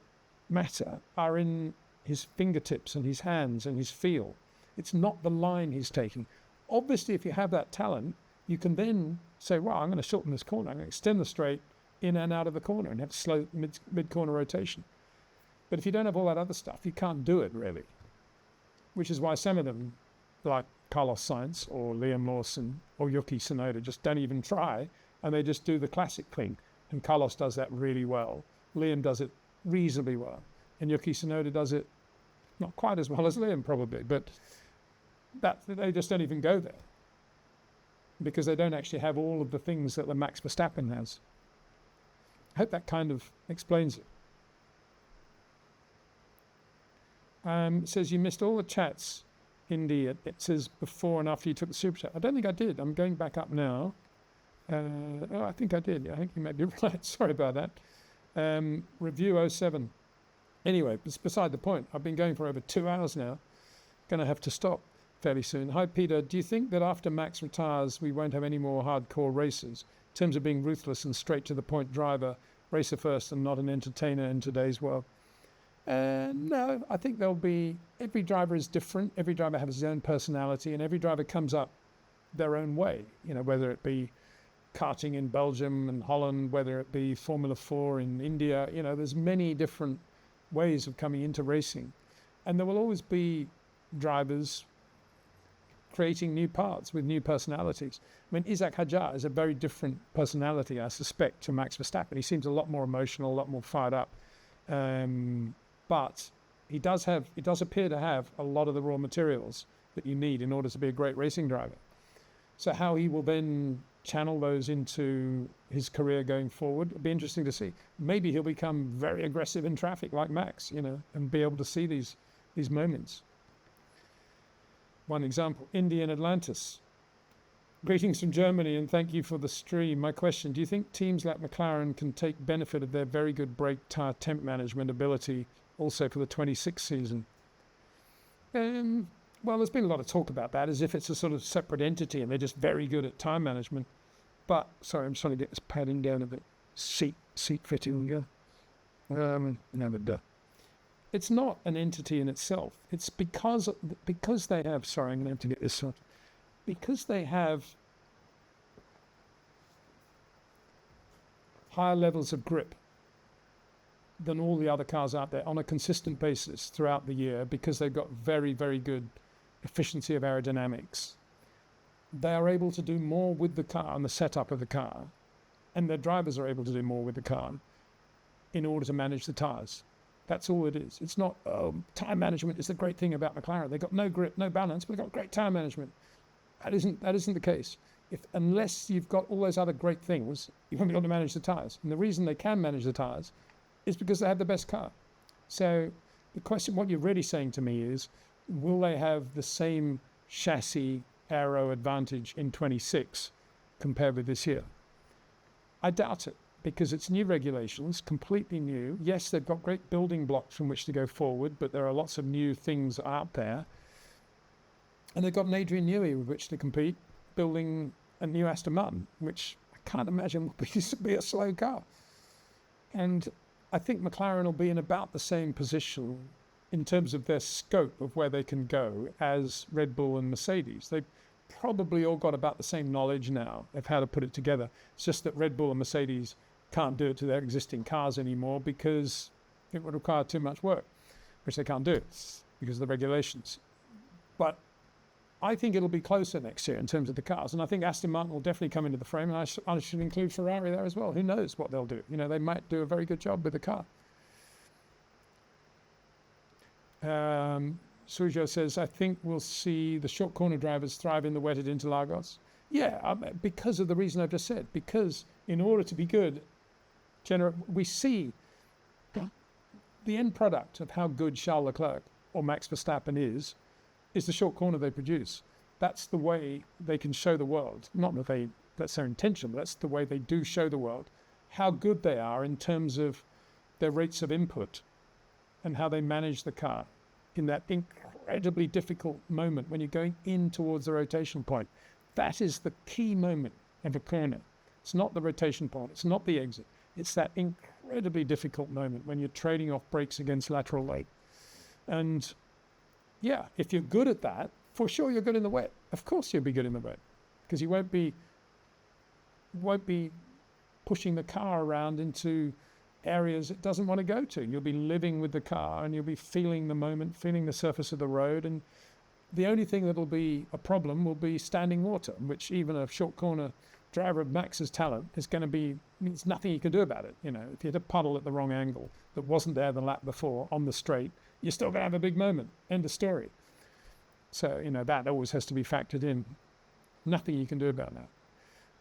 matter are in his fingertips and his hands and his feel. It's not the line he's taking. Obviously, if you have that talent, you can then say, well, I'm going to shorten this corner. I'm going to extend the straight in and out of the corner and have a slow mid-corner rotation. But if you don't have all that other stuff, you can't do it, really. Which is why some of them, like Carlos Sainz or Liam Lawson or Yuki Tsunoda, just don't even try, and they just do the classic thing. And Carlos does that really well. Liam does it reasonably well. And Yuki Tsunoda does it not quite as well as Liam, probably, but that they just don't even go there, because they don't actually have all of the things that the Max Verstappen has. I hope that kind of explains it. It says you missed all the chats, Indy. It says before and after you took the super chat. I don't think I did. I'm going back up now. I think I did. I think you may be right. Sorry about that. Review 07. Anyway, it's beside the point. I've been going for over 2 hours now. Going to have to stop fairly soon. Hi, Peter. Do you think that after Max retires, we won't have any more hardcore racers in terms of being ruthless and straight to the point driver, racer first and not an entertainer in today's world? No, I think there'll be, every driver is different. Every driver has his own personality, and every driver comes up their own way, whether it be karting in Belgium and Holland, whether it be Formula 4 in India, there's many different ways of coming into racing. And there will always be drivers creating new parts with new personalities. I mean, Isaac Hadjar is a very different personality, I suspect, to Max Verstappen. He seems a lot more emotional, a lot more fired up. But he does appear to have a lot of the raw materials that you need in order to be a great racing driver. So how he will then channel those into his career going forward, it'll be interesting to see. Maybe he'll become very aggressive in traffic like Max, and be able to see these moments. One example, Indy and Atlantis. Greetings from Germany, and thank you for the stream. My question, do you think teams like McLaren can take benefit of their very good brake tire temp management ability also for the 26 season? Well, there's been a lot of talk about that, as if it's a sort of separate entity and they're just very good at tire management. But, sorry, I'm just trying to get this padding down a bit. Seat fitting, no, but it's not an entity in itself. It's because they have, sorry, I'm going to have to get this sorted. Because they have higher levels of grip than all the other cars out there on a consistent basis throughout the year, because they've got very, very good efficiency of aerodynamics, they are able to do more with the car and the setup of the car, and their drivers are able to do more with the car in order to manage the tires. That's all it is. It's not, tire management is the great thing about McLaren. They've got no grip, no balance, but they've got great tire management. That isn't the case. Unless you've got all those other great things, you won't be able to manage the tires. And the reason they can manage the tires is because they have the best car. So the question, what you're really saying to me is, will they have the same chassis aero advantage in 26 compared with this year? I doubt it, because it's new regulations, completely new. Yes, they've got great building blocks from which to go forward, but there are lots of new things out there. And they've got an Adrian Newey with which to compete, building a new Aston Martin, which I can't imagine will be a slow car. And I think McLaren will be in about the same position in terms of their scope of where they can go as Red Bull and Mercedes. They've probably all got about the same knowledge now of how to put it together. It's just that Red Bull and Mercedes can't do it to their existing cars anymore because it would require too much work, which they can't do because of the regulations. But I think it'll be closer next year in terms of the cars. And I think Aston Martin will definitely come into the frame, and I should include Ferrari there as well. Who knows what they'll do? They might do a very good job with the car. Sergio says, I think we'll see the short corner drivers thrive in the wetted Interlagos. Yeah, because of the reason I've just said. Because in order to be good, we see the end product of how good Charles Leclerc or Max Verstappen is the short corner they produce. That's the way they can show the world. Not that that's their intention, but that's the way they do show the world how good they are in terms of their rates of input and how they manage the car in that incredibly difficult moment when you're going in towards the rotation point. That is the key moment of a corner. It's not the rotation point. It's not the exit. It's that incredibly difficult moment when you're trading off brakes against lateral weight. And yeah, if you're good at that, for sure you're good in the wet. Of course you'll be good in the wet, because you won't be pushing the car around into areas it doesn't want to go to. You'll be living with the car and you'll be feeling the moment, feeling the surface of the road. And the only thing that'll be a problem will be standing water, which even a short corner driver of Max's talent is going to be, there's nothing you can do about it. You know, if you hit a puddle at the wrong angle that wasn't there the lap before on the straight, you're still going to have a big moment. End of story. So, you know, that always has to be factored in. Nothing you can do about that.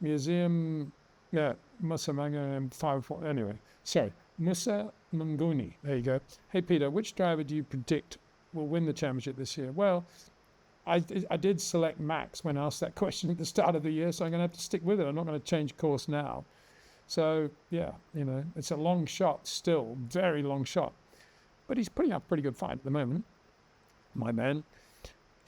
Museum, yeah, Musa Manga 5. Anyway, sorry, Musa Manguni. There you go. Hey, Peter, which driver do you predict will win the championship this year? Well, I did select Max when asked that question at the start of the year, so I'm going to have to stick with it. I'm not going to change course now. So, yeah, you know, it's a long shot still, very long shot. But he's putting up a pretty good fight at the moment, my man.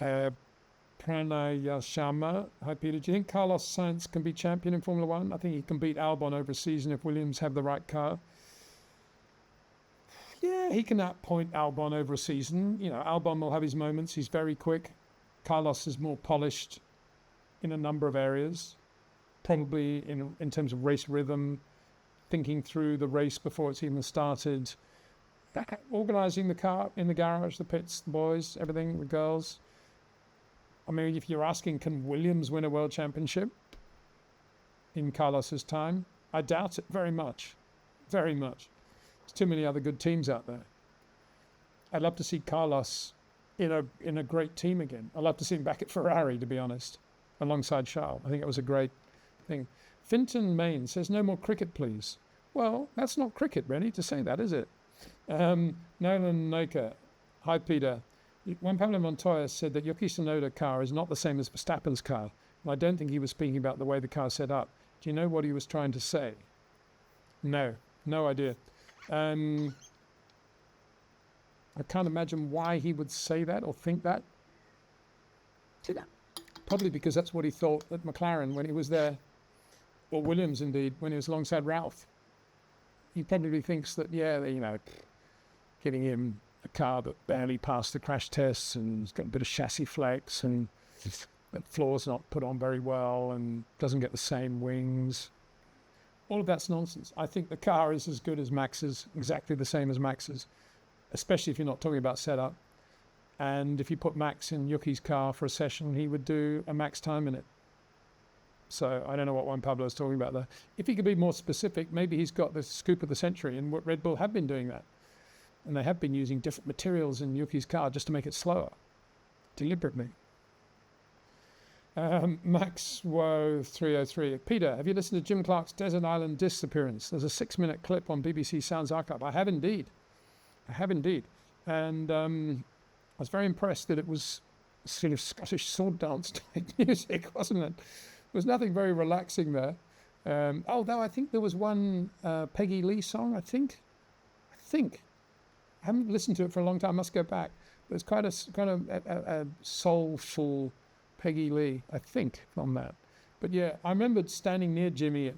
Pranayashama. Hi, Peter. Do you think Carlos Sainz can be champion in Formula One? I think he can beat Albon over a season if Williams have the right car. Yeah, he can outpoint Albon over a season. You know, Albon will have his moments. He's very quick. Carlos is more polished in a number of areas, probably in terms of race rhythm, thinking through the race before it's even started, organising the car in the garage, the pits, the boys, everything, the girls. I mean, if you're asking, can Williams win a world championship in Carlos's time? I doubt it very much. Very much. There's too many other good teams out there. I'd love to see Carlos in a great team again. I'd love to see him back at Ferrari, to be honest, alongside Charles. I think it was a great thing. Finton Main says, no more cricket, please. Well, that's not cricket, really, to say that, is it? Nolan Noka. Hi, Peter. Juan Pablo Montoya said that Yuki Tsunoda's car is not the same as Verstappen's car. And I don't think he was speaking about the way the car is set up. Do you know what he was trying to say? No idea. I can't imagine why he would say that or think that. Probably because that's what he thought at McLaren when he was there, or Williams indeed, when he was alongside Ralph. He probably thinks that, yeah, you know, giving him a car that barely passed the crash tests and has got a bit of chassis flex and the floor's not put on very well and doesn't get the same wings. All of that's nonsense. I think the car is as good as Max's, exactly the same as Max's, especially if you're not talking about setup. And if you put Max in Yuki's car for a session, he would do a max time in it. So I don't know what Juan Pablo is talking about there. If he could be more specific, maybe he's got the scoop of the century, and what Red Bull have been doing that. And they have been using different materials in Yuki's car just to make it slower, deliberately. Max Woe 303. Peter, have you listened to Jim Clark's Desert Island Disappearance? There's a 6-minute clip on BBC Sounds Archive. I have indeed. And I was very impressed that it was sort of Scottish sword dance type music, wasn't it? There was nothing very relaxing there. Although I think there was one Peggy Lee song, I think. I haven't listened to it for a long time. I must go back. There's quite a soulful Peggy Lee, I think, on that. But yeah, I remembered standing near Jimmy at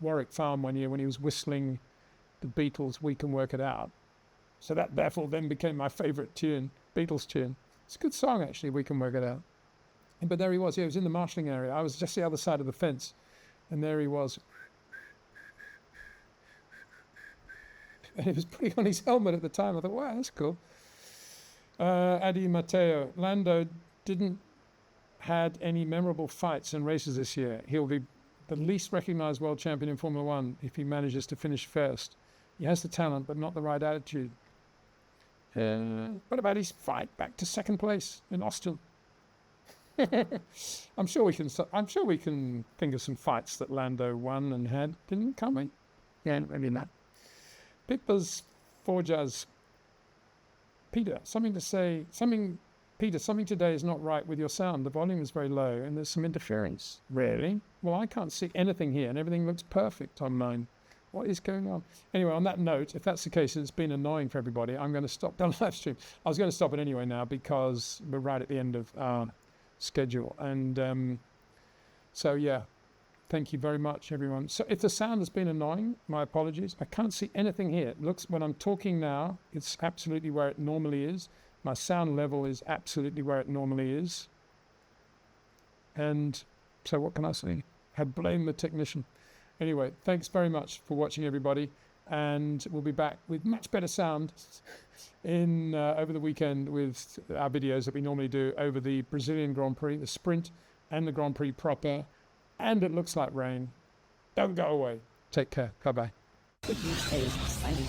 Warwick Farm one year when he was whistling the Beatles' We Can Work It Out. So that therefore then became my favourite tune, Beatles tune. It's a good song, actually, We Can Work It Out. But there he was. Yeah, he was in the marshalling area. I was just the other side of the fence. And there he was. And he was putting on his helmet at the time. I thought, wow, that's cool. Adi Mateo. Lando didn't had any memorable fights and races this year. He'll be the least recognised world champion in Formula One if he manages to finish first. He has the talent, but not the right attitude. What about his fight back to second place in Austin? I'm sure we can think of some fights that Lando won and had, can't we? Yeah, maybe not. Pippa's Forjas. Peter, something today is not right with your sound. The volume is very low and there's some interference. Really? Well, I can't see anything here and everything looks perfect on mine. What is going on? Anyway, on that note, if that's the case, it's been annoying for everybody, I'm going to stop the live stream. I was going to stop it anyway now because we're right at the end of our schedule. And so, yeah, thank you very much, everyone. So if the sound has been annoying, my apologies. I can't see anything here. It looks, when I'm talking now, it's absolutely where it normally is. My sound level is absolutely where it normally is. And so what can I say? I blame the technician. Anyway, thanks very much for watching, everybody. And we'll be back with much better sound in over the weekend with our videos that we normally do over the Brazilian Grand Prix, the sprint, and the Grand Prix proper. And it looks like rain. Don't go away. Take care. Bye-bye. Good news is exciting.